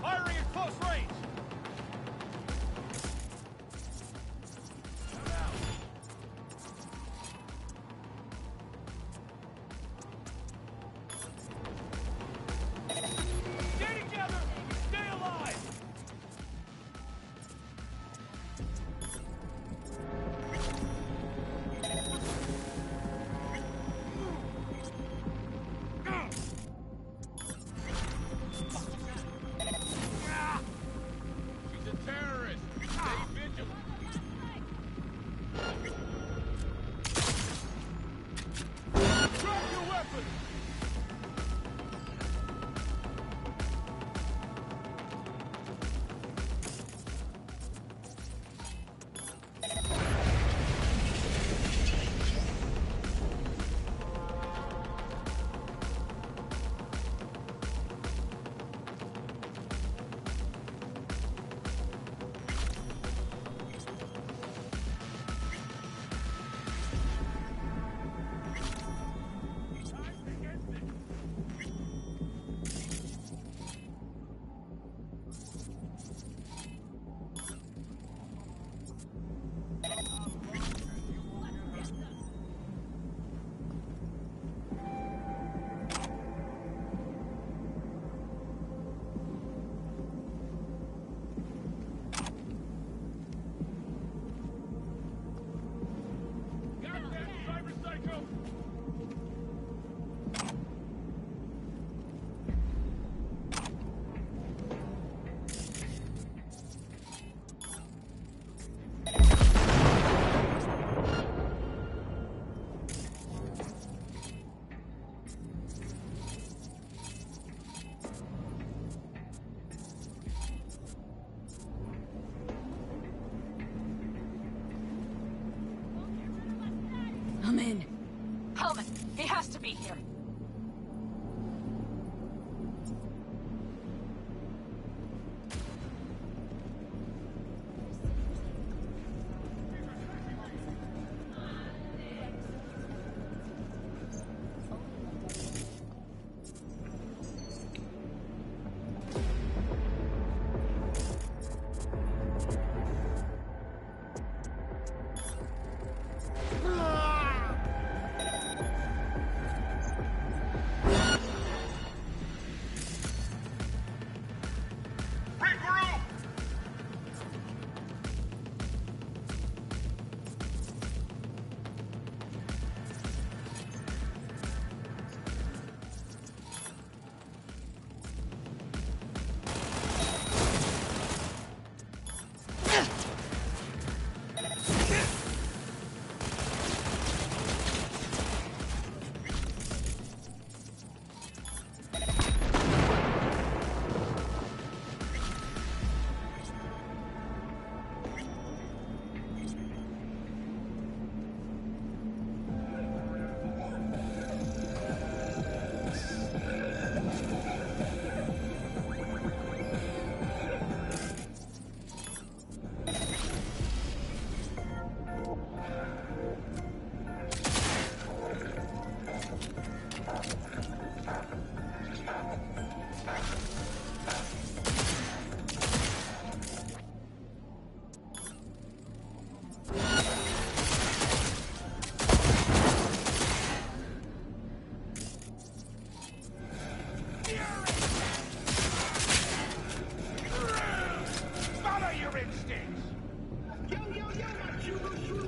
Firing at close range! Stay together! Stay alive! She's a terrorist! Stay vigilant! Drop your weapon! Got that, Cyber Psycho! I'm in. Helmet, he has to be here.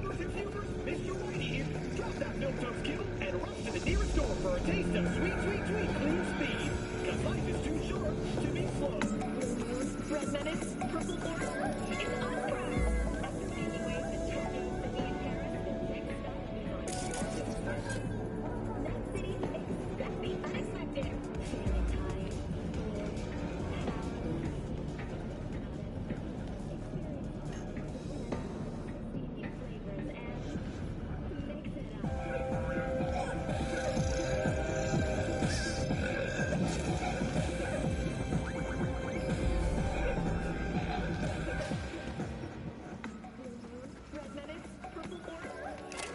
Mr. Whitey is drop that milk-toast kibble and rush to the nearest store for a taste of sweet, sweet, sweet clear speed. Cause life is too short to be slow. Red minutes, purple border, it's on route. After making waves in Tokyo, Sydney, and Paris, next stop behind. Next city, expect the unexpected.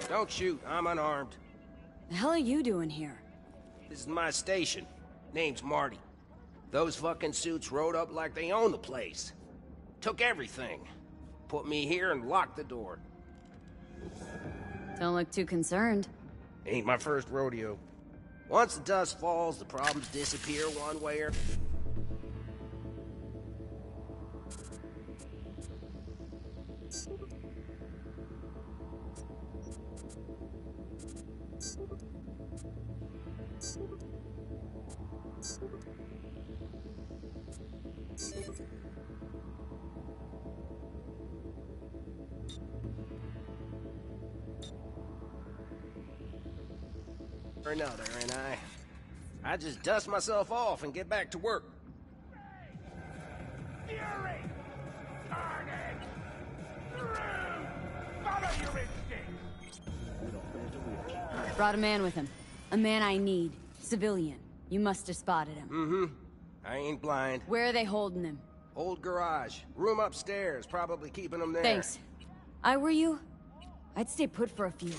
Don't shoot, I'm unarmed. The hell are you doing here? This is my station. Name's Marty. Those fucking suits rode up like they own the place. Took everything. Put me here and locked the door. Don't look too concerned. Ain't my first rodeo. Once the dust falls, the problems disappear one way or... or another, and I just dust myself off and get back to work. Fury! Carnage! Rude! Follow your instincts! Brought a man with him. A man I need. Civilian. You must have spotted him. Mm-hmm. I ain't blind. Where are they holding him? Old garage. Room upstairs. Probably keeping him there. Thanks. I were you, I'd stay put for a few.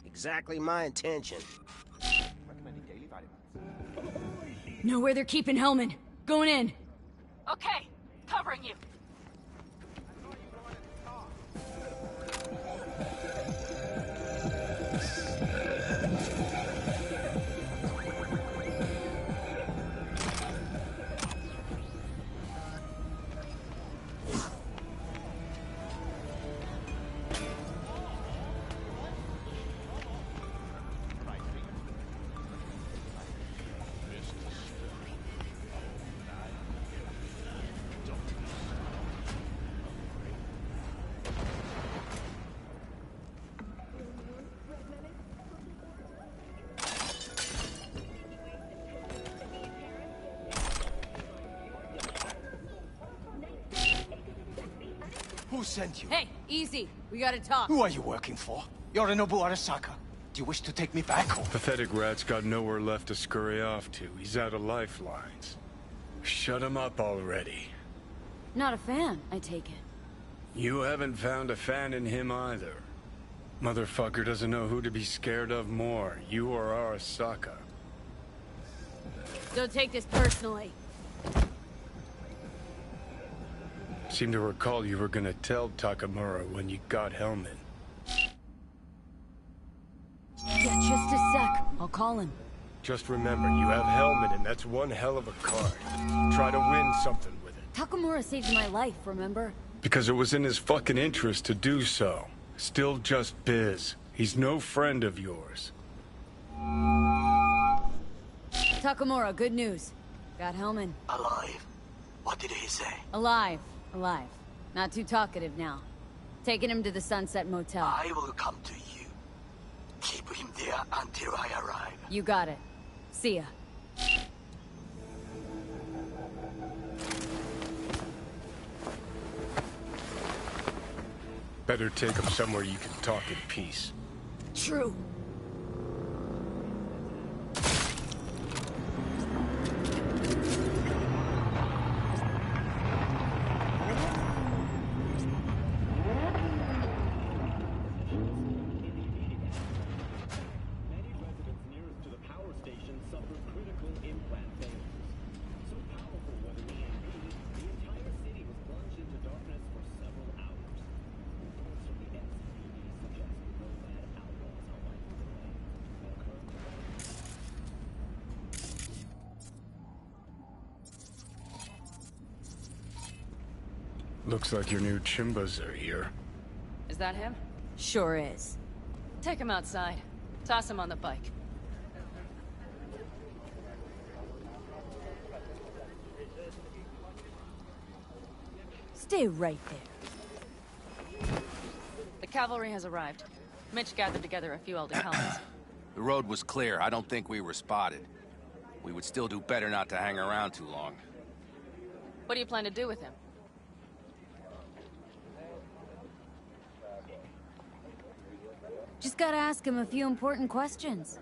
Exactly my intention. Know where they're keeping Hellman. Going in. Okay, covering you. Who sent you? Hey, easy. We gotta talk. Who are you working for? Yorinobu Arasaka. Do you wish to take me back home? Pathetic rat's got nowhere left to scurry off to. He's out of lifelines. Shut him up already. Not a fan, I take it. You haven't found a fan in him either. Motherfucker doesn't know who to be scared of more, you or Arasaka. Don't take this personally. Seem to recall you were gonna tell Takamura when you got Hellman. Yeah, just a sec. I'll call him. Just remember, you have Hellman and that's one hell of a card. Try to win something with it. Takamura saved my life, remember? Because it was in his fucking interest to do so. Still just biz. He's no friend of yours. Takamura, good news. Got Hellman. Alive. What did he say? Alive. Alive. Not too talkative now. Taking him to the Sunset Motel. I will come to you. Keep him there until I arrive. You got it. See ya. Better take him somewhere you can talk in peace. True. Looks like your new Chimbas are here. Is that him? Sure is. Take him outside. Toss him on the bike. Stay right there. The cavalry has arrived. Mitch gathered together a few elder colonies. The road was clear. I don't think we were spotted. We would still do better not to hang around too long. What do you plan to do with him? Just gotta ask him a few important questions.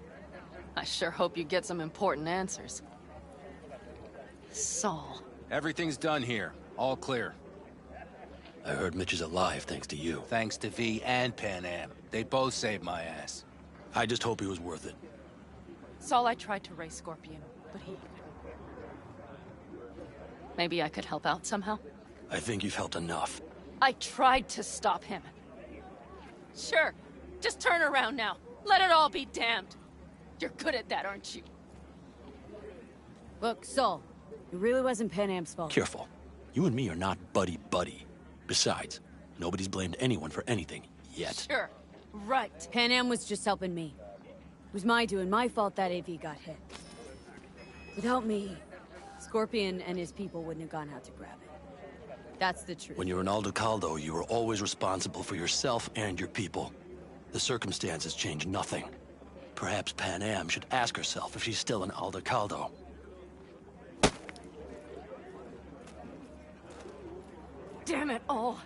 I sure hope you get some important answers. Saul. Everything's done here. All clear. I heard Mitch is alive thanks to you. Thanks to V and Pan Am. They both saved my ass. I just hope he was worth it. Saul, I tried to raise Scorpion, but he... Maybe I could help out somehow? I think you've helped enough. I tried to stop him. Sure. Just turn around now. Let it all be damned. You're good at that, aren't you? Look, Saul, it really wasn't Pan Am's fault. Careful. You and me are not buddy-buddy. Besides, nobody's blamed anyone for anything, yet. Sure. Right. Pan Am was just helping me. It was my doing, my fault that AV got hit. Without me, Scorpion and his people wouldn't have gone out to grab it. That's the truth. When you're an Aldecaldo, you were always responsible for yourself and your people. The circumstances change nothing. Perhaps Pan Am should ask herself if she's still an Aldecaldo. Damn it all.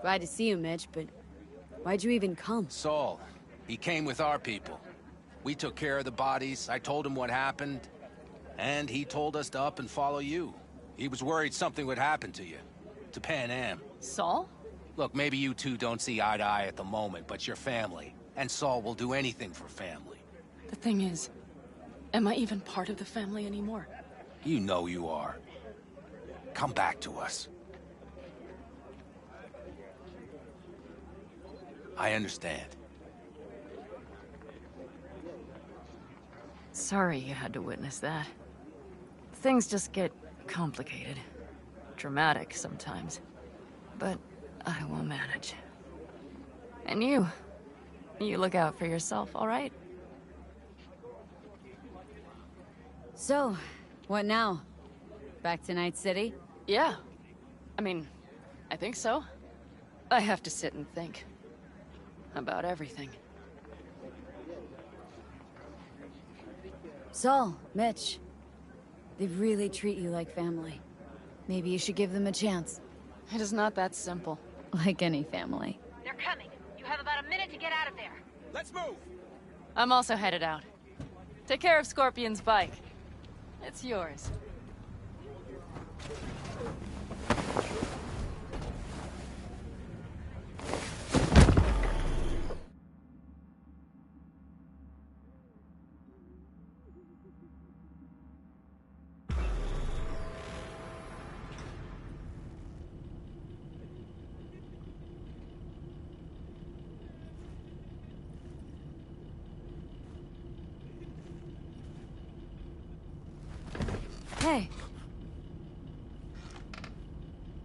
Glad to see you, Mitch, but why'd you even come? Saul. He came with our people. We took care of the bodies, I told him what happened, and he told us to up and follow you. He was worried something would happen to you. To Pan Am. Saul? Look, maybe you two don't see eye to eye at the moment, but you're family. And Saul will do anything for family. The thing is, am I even part of the family anymore? You know you are. Come back to us. I understand. Sorry you had to witness that. Things just get complicated. Dramatic sometimes. But I will manage. And you look out for yourself, all right? So, what now? Back to Night City? Yeah. I mean, I think so. I have to sit and think. About everything. Saul, Mitch, they really treat you like family. Maybe you should give them a chance. It is not that simple. Like any family. They're coming. You have about a minute to get out of there. Let's move! I'm also headed out. Take care of Scorpion's bike. It's yours. Hey.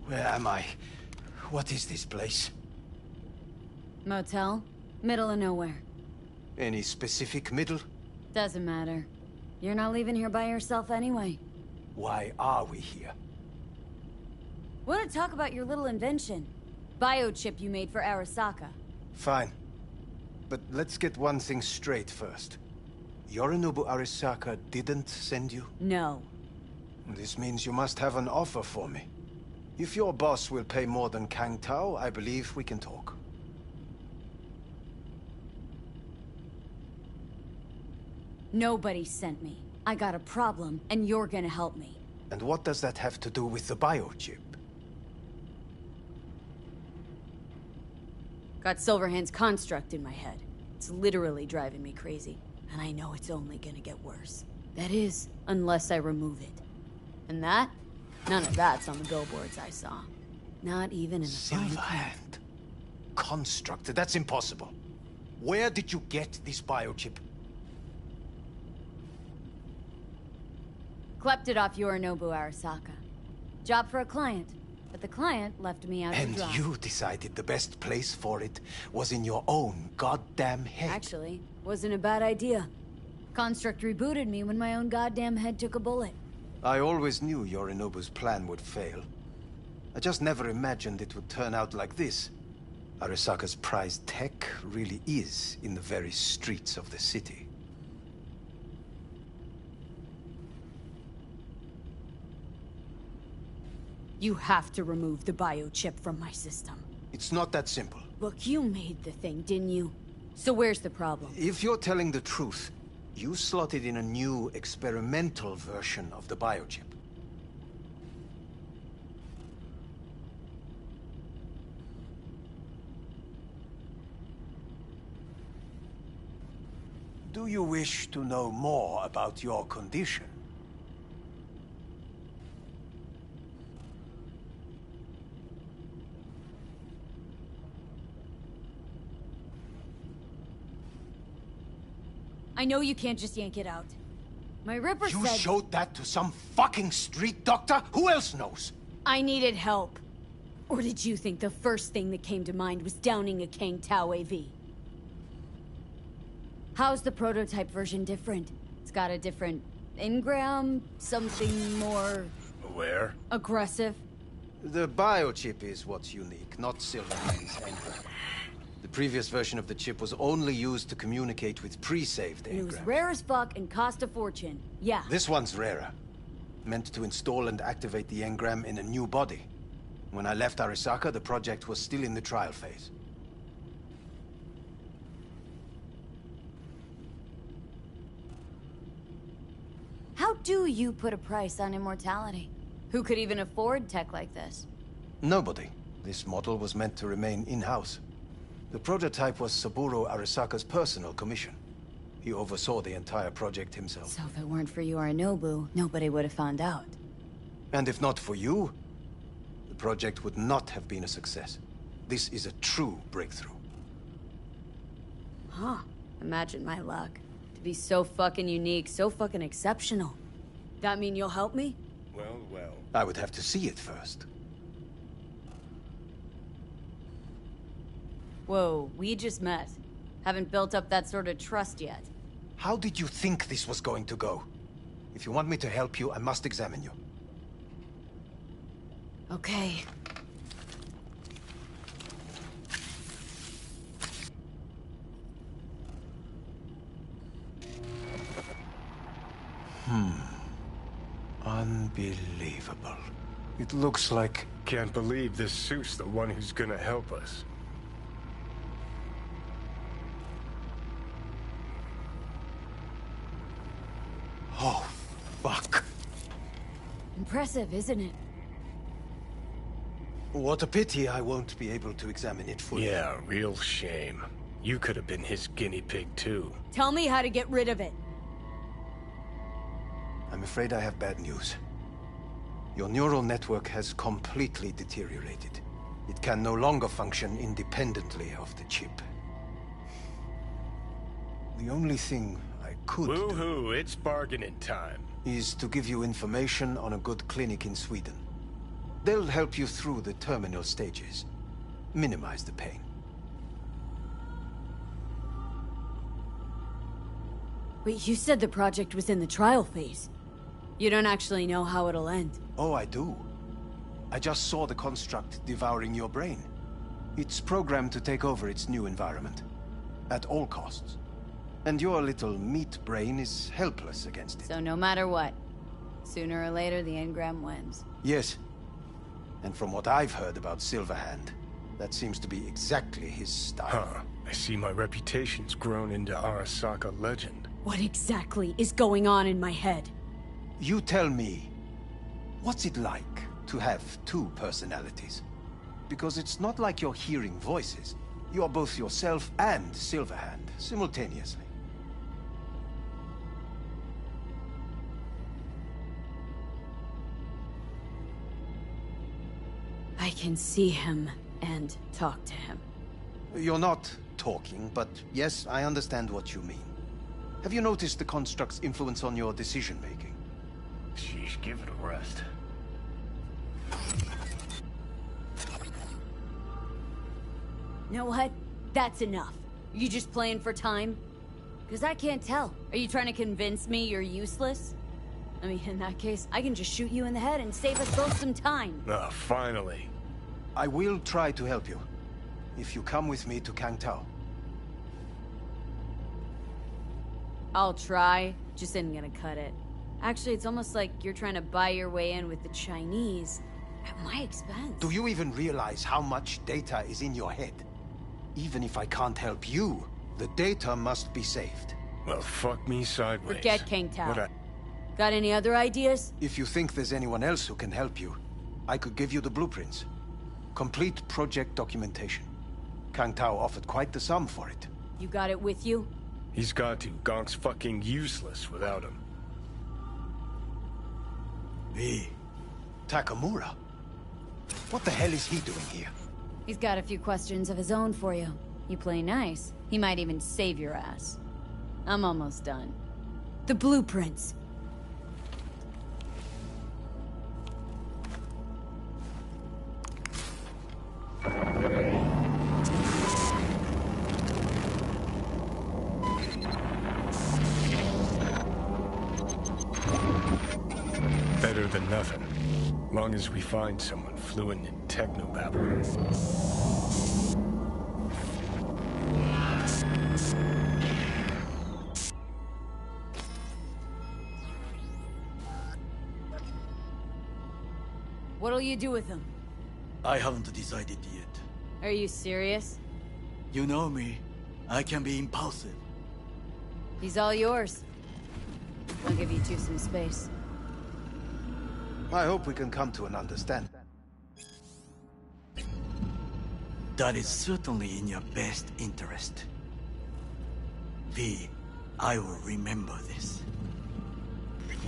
Where am I? What is this place? Motel? Middle of nowhere. Any specific middle? Doesn't matter. You're not leaving here by yourself anyway. Why are we here? Want to talk about your little invention? Biochip you made for Arasaka. Fine. But let's get one thing straight first. Yorinobu Arasaka didn't send you? No. This means you must have an offer for me. If your boss will pay more than Kang Tao, I believe we can talk. Nobody sent me. I got a problem, and you're gonna help me. And what does that have to do with the biochip? Got Silverhand's construct in my head. It's literally driving me crazy. And I know it's only gonna get worse. That is, unless I remove it. And that? None of that's on the billboards I saw. Not even in the fine Silverhand. Construct? That's impossible. Where did you get this biochip? Klept it off Yorinobu Arasaka. Job for a client. But the client left me out to And dry. you decided the best place for it was in your own goddamn head. Actually, wasn't a bad idea. Construct rebooted me when my own goddamn head took a bullet. I always knew Yorinobu's plan would fail. I just never imagined it would turn out like this. Arasaka's prized tech really is in the very streets of the city. You have to remove the biochip from my system. It's not that simple. Look, you made the thing, didn't you? So where's the problem? If you're telling the truth, you slotted in a new experimental version of the biochip. Do you wish to know more about your condition? I know you can't just yank it out. My Ripper You said... showed that to some fucking street doctor? Who else knows? I needed help. Or did you think the first thing that came to mind was downing a Kang Tao AV? How's the prototype version different? It's got a different engram, something more... Aware? aggressive? The biochip is what's unique, not Silverhand's engram. The previous version of the chip was only used to communicate with pre-saved And it was engrams. rare as fuck and cost a fortune. Yeah. This one's rarer. Meant to install and activate the engram in a new body. When I left Arasaka, the project was still in the trial phase. How do you put a price on immortality? Who could even afford tech like this? Nobody. This model was meant to remain in-house. The prototype was Saburo Arasaka's personal commission. He oversaw the entire project himself. So if it weren't for Yorinobu, nobody would have found out. And if not for you, the project would not have been a success. This is a true breakthrough. Huh. Imagine my luck. To be so fucking unique, so fucking exceptional. That mean you'll help me? Well, well. I would have to see it first. Whoa, we just met. Haven't built up that sort of trust yet. How did you think this was going to go? If you want me to help you, I must examine you. Okay. Unbelievable. It looks like... Can't believe this suit's the one who's gonna help us. Oh, fuck. Impressive, isn't it? What a pity I won't be able to examine it fully. Yeah, real shame. You could have been his guinea pig, too. Tell me how to get rid of it. I'm afraid I have bad news. Your neural network has completely deteriorated. It can no longer function independently of the chip. The only thing I could Woohoo, it's bargaining time. is to give you information on a good clinic in Sweden. They'll help you through the terminal stages. Minimize the pain. Wait, you said the project was in the trial phase. You don't actually know how it'll end. Oh, I do. I just saw the construct devouring your brain. It's programmed to take over its new environment. At all costs. And your little meat brain is helpless against it. So no matter what, sooner or later the engram wins. Yes. And from what I've heard about Silverhand, that seems to be exactly his style. Huh. I see my reputation's grown into Arasaka legend. What exactly is going on in my head? You tell me, what's it like to have two personalities? Because it's not like you're hearing voices. You are both yourself and Silverhand simultaneously. I can see him and talk to him. You're not talking, but yes, I understand what you mean. Have you noticed the construct's influence on your decision-making? Sheesh, give it a rest. You know what? That's enough. You just playing for time? Because I can't tell. Are you trying to convince me you're useless? I mean, in that case, I can just shoot you in the head and save us both some time. Ah, finally. I will try to help you, if you come with me to Kangtao. I'll try, just isn't gonna cut it. Actually, it's almost like you're trying to buy your way in with the Chinese at my expense. Do you even realize how much data is in your head? Even if I can't help you, the data must be saved. Well, fuck me sideways. Forget Kangtao. Got any other ideas? If you think there's anyone else who can help you, I could give you the blueprints. Complete project documentation. Kangtao offered quite the sum for it. You got it with you? He's got to. Gonk's fucking useless without him. V. Takamura? What the hell is he doing here? He's got a few questions of his own for you. You play nice, he might even save your ass. I'm almost done. The blueprints. Better than nothing. Long as we find someone fluent in technobabble. What'll you do with him? I haven't decided yet. Are you serious? You know me. I can be impulsive. He's all yours. I'll give you two some space. I hope we can come to an understanding. That is certainly in your best interest. V, I will remember this.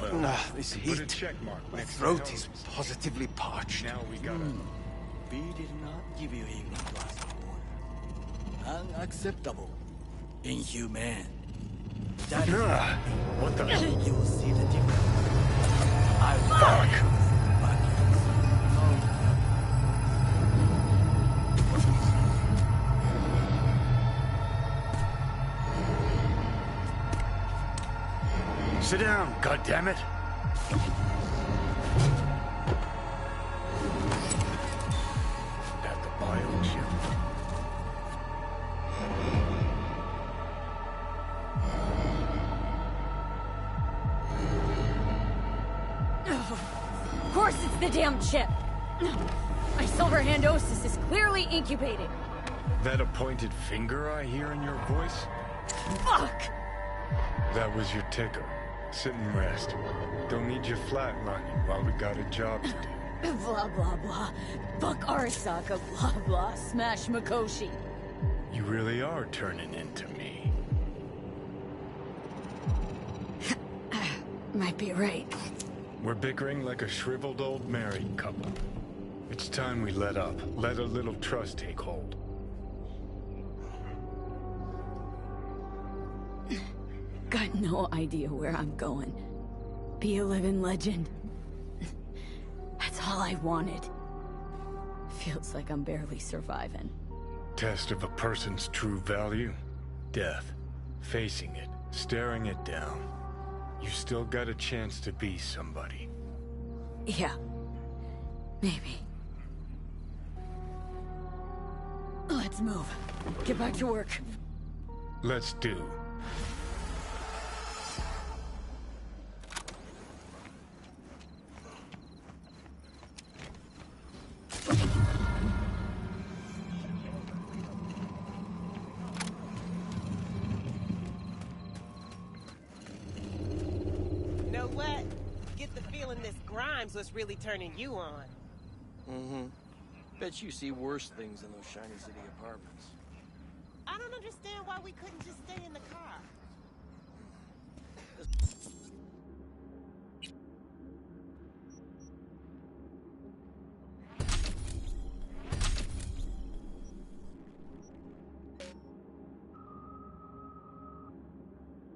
Well, this put a heat. check mark My next to throat the is host. positively parched. Now we gotta... V did not give you even a glass of water. Unacceptable. Inhumane. That is... What the... You will see the difference. I will... Fuck! Sit down, goddammit! At the biochip. Of course it's the damn chip! My Silverhandosis is clearly incubated. That a pointed finger I hear in your voice? Fuck! That was your ticker. Sit and rest. Don't need you flatlining while we got a job to do. Blah, blah, blah. Fuck Arasaka, blah, blah. Smash Mikoshi. You really are turning into me. Might be right. We're bickering like a shriveled old married couple. It's time we let up. Let a little trust take hold. Got no idea where I'm going. Be a living legend. That's all I wanted. Feels like I'm barely surviving. Test of a person's true value? Death. Facing it. Staring it down. You still got a chance to be somebody. Yeah. Maybe. Let's move. Get back to work. Let's do. Know what? Get the feeling this Grimes was really turning you on. Mm-hmm. Bet you see worse things in those shiny city apartments. I don't understand why we couldn't just stay in the car.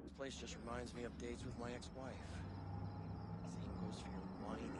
This place just reminds me of dates with my ex-wife. Same goes for your whining.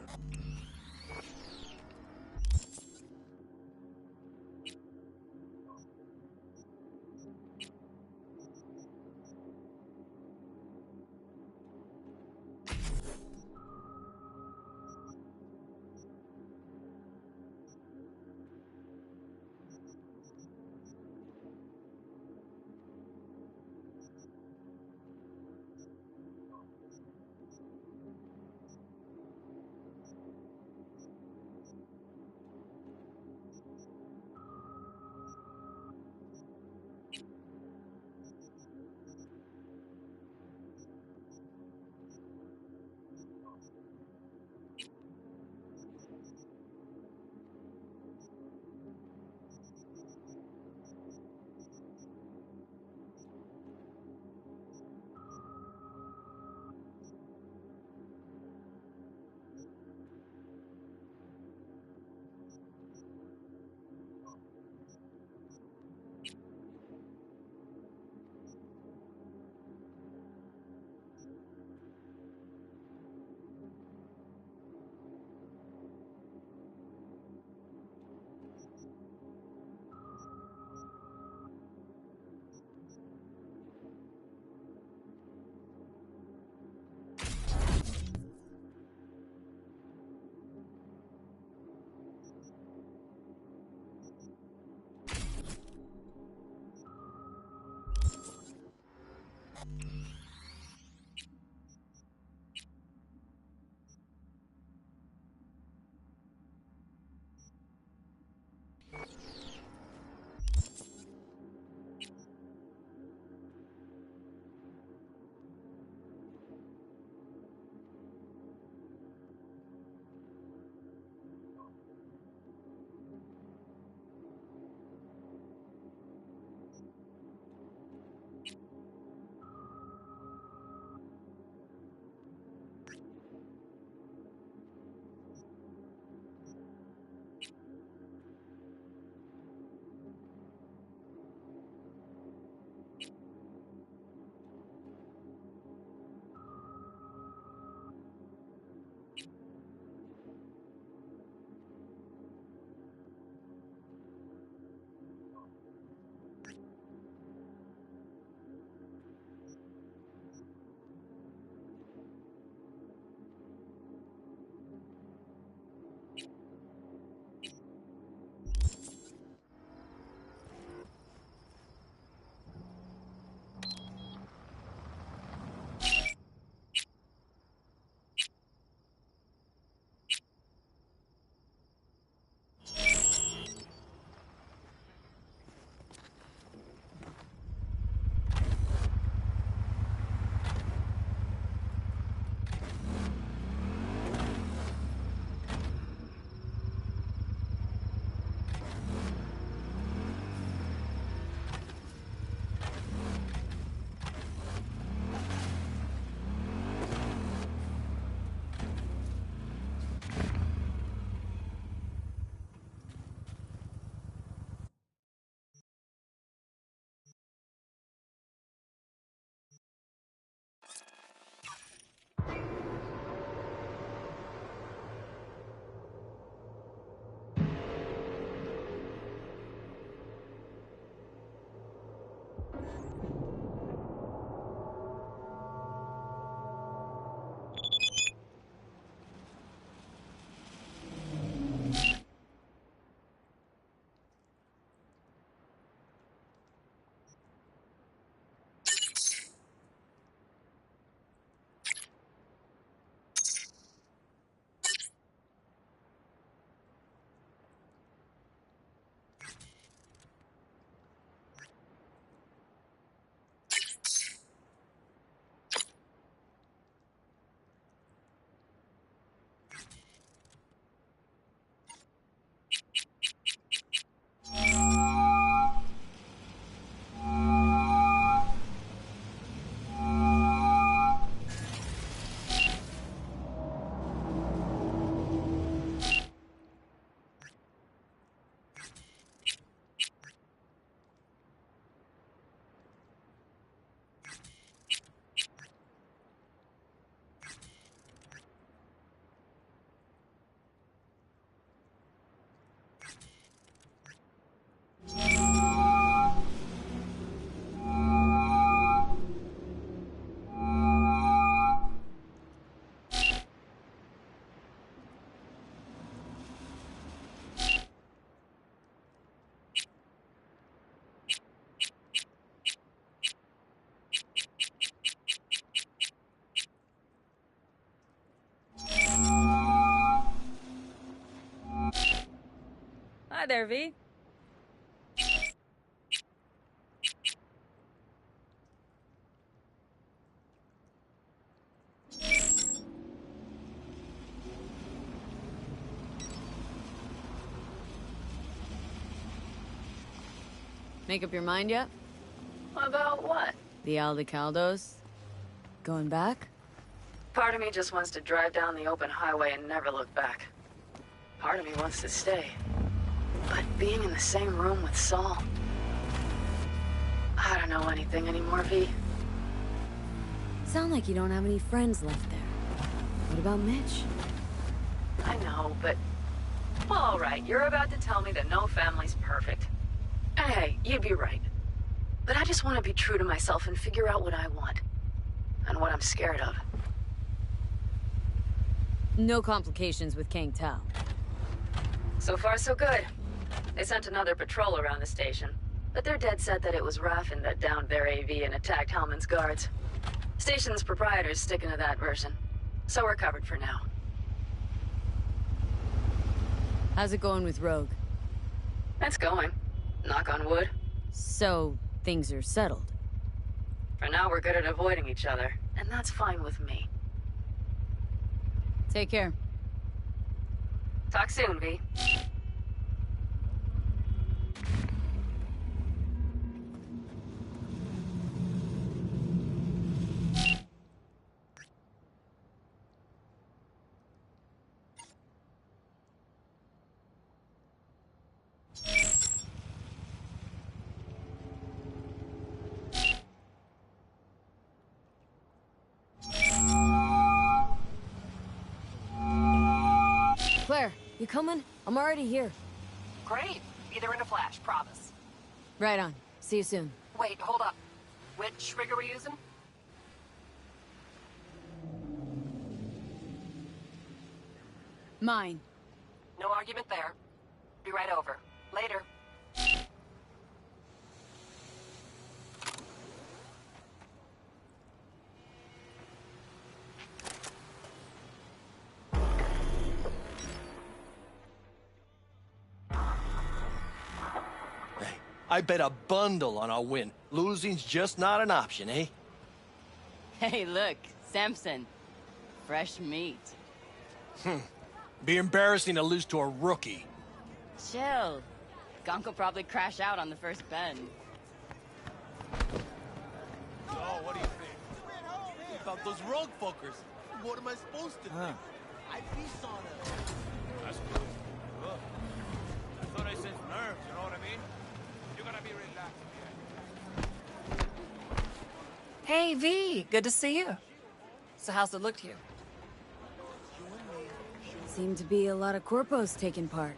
Hi there, V. Make up your mind yet? About what? The Aldecaldos? Going back? Part of me just wants to drive down the open highway and never look back. Part of me wants to stay. But being in the same room with Saul... I don't know anything anymore, V. Sound like you don't have any friends left there. What about Mitch? I know, but... Well, all right, you're about to tell me that no family's perfect. And hey, you'd be right. But I just want to be true to myself and figure out what I want. And what I'm scared of. No complications with Kang Tao. So far, so good. They sent another patrol around the station. But they're dead set that it was Raffen that downed their AV and attacked Hellman's guards. Station's proprietor's sticking to that version. So we're covered for now. How's it going with Rogue? It's going. Knock on wood. So, things are settled. For now, we're good at avoiding each other. And that's fine with me. Take care. Talk soon, V. Claire, you coming? I'm already here. Great. Be there in a flash, promise. Right on. See you soon. Wait, hold up. Which rig are we using? Mine. No argument there. Be right over. Later. I bet a bundle on our win. Losing's just not an option, eh? Hey, look, Samson. Fresh meat. Be embarrassing to lose to a rookie. Chill. Gonk will probably crash out on the first bend. So, what do you think? About those rogue fuckers. What am I supposed to think? I feast on them. That's good. Good. I thought I sensed nerves, you know what I mean? You gotta be relaxed. Hey, V. Good to see you. So how's it look to you? Seemed to be a lot of corpos taking part.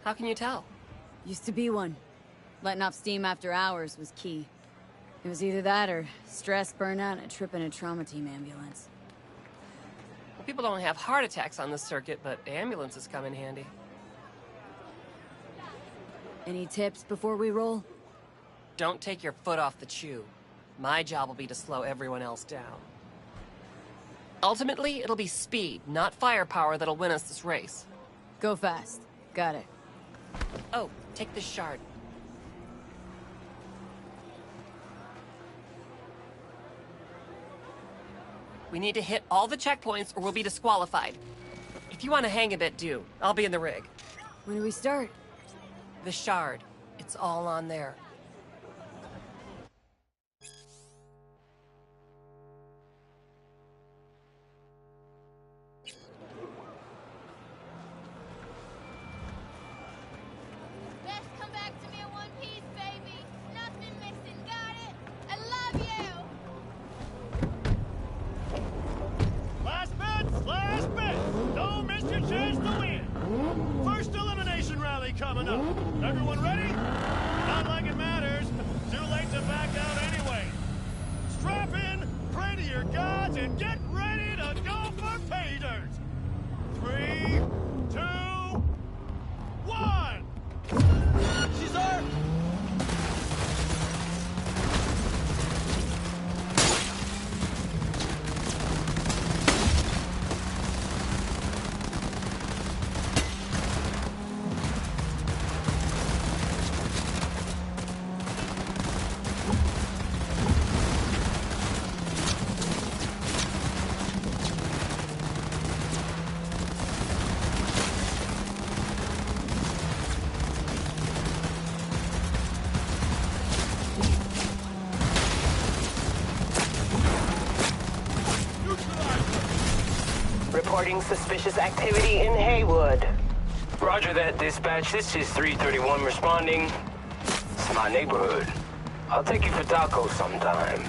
How can you tell? Used to be one. Letting off steam after hours was key. It was either that or stress, burnout, and a trip in a trauma team ambulance. Well, people don't have heart attacks on this circuit, but ambulances come in handy. Any tips before we roll? Don't take your foot off the chew. My job will be to slow everyone else down. Ultimately, it'll be speed, not firepower, that'll win us this race. Go fast. Got it. Oh, take this shard. We need to hit all the checkpoints or we'll be disqualified. If you want to hang a bit, do. I'll be in the rig. When do we start? The shard. It's all on there. Last bets, last bets. Don't miss your chance to win. First elimination rally coming up. Everyone ready? Not like it matters. Too late to back out anyway. Strap in, pray to your gods, and get ready to go for pay dirt. 3, 2, 1. She's our... reporting suspicious activity in Haywood. Roger that, dispatch. This is 331 responding. It's my neighborhood. I'll take you for tacos sometime.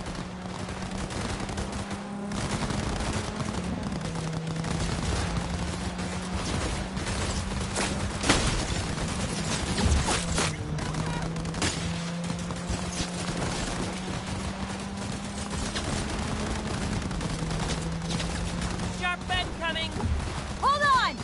Sharp bend coming. Hold on!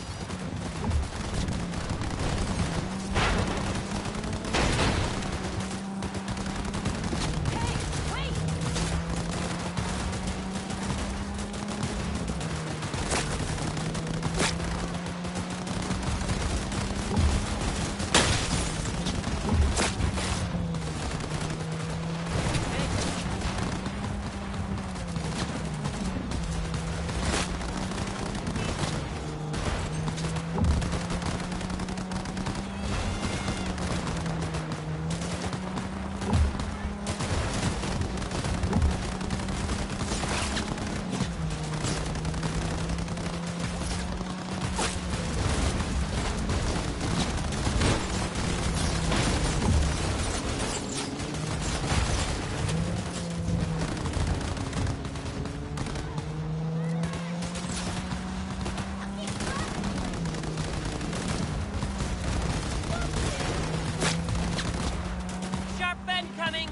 Sharp bend coming.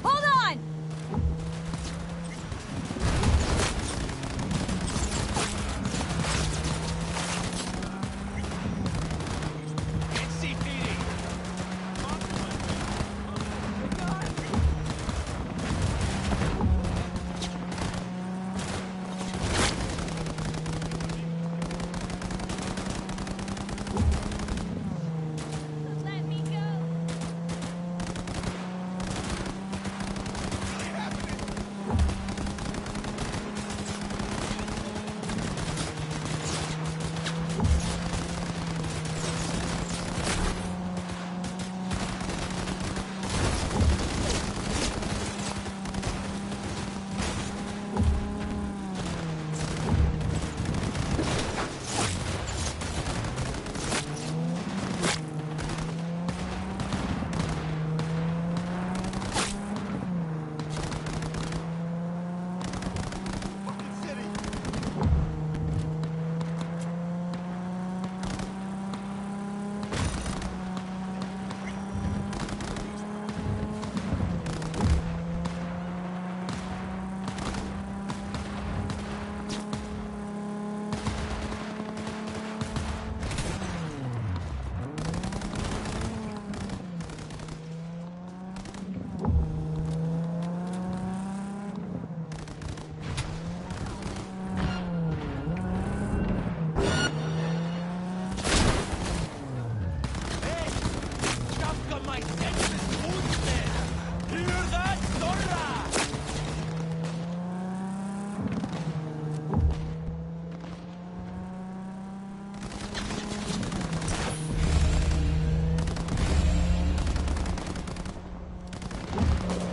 Hold on!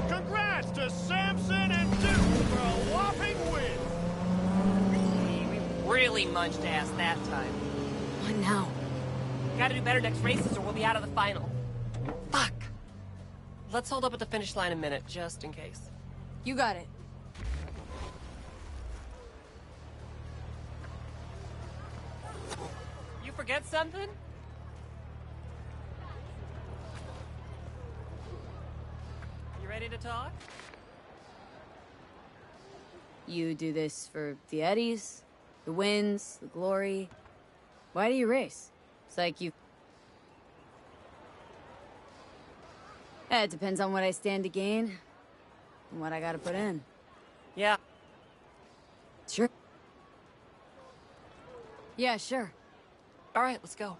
Congrats to Samson and Duke for a whopping win! We really munched ass that time. What now? Gotta do better next races or we'll be out of the final. Fuck! Let's hold up at the finish line a minute, just in case. You got it. You forget something? You ready to talk? You do this for the eddies, the wins, the glory. Why do you race? It's like you... It depends on what I stand to gain and what I gotta put in. Yeah. Sure. Yeah, sure. All right, let's go.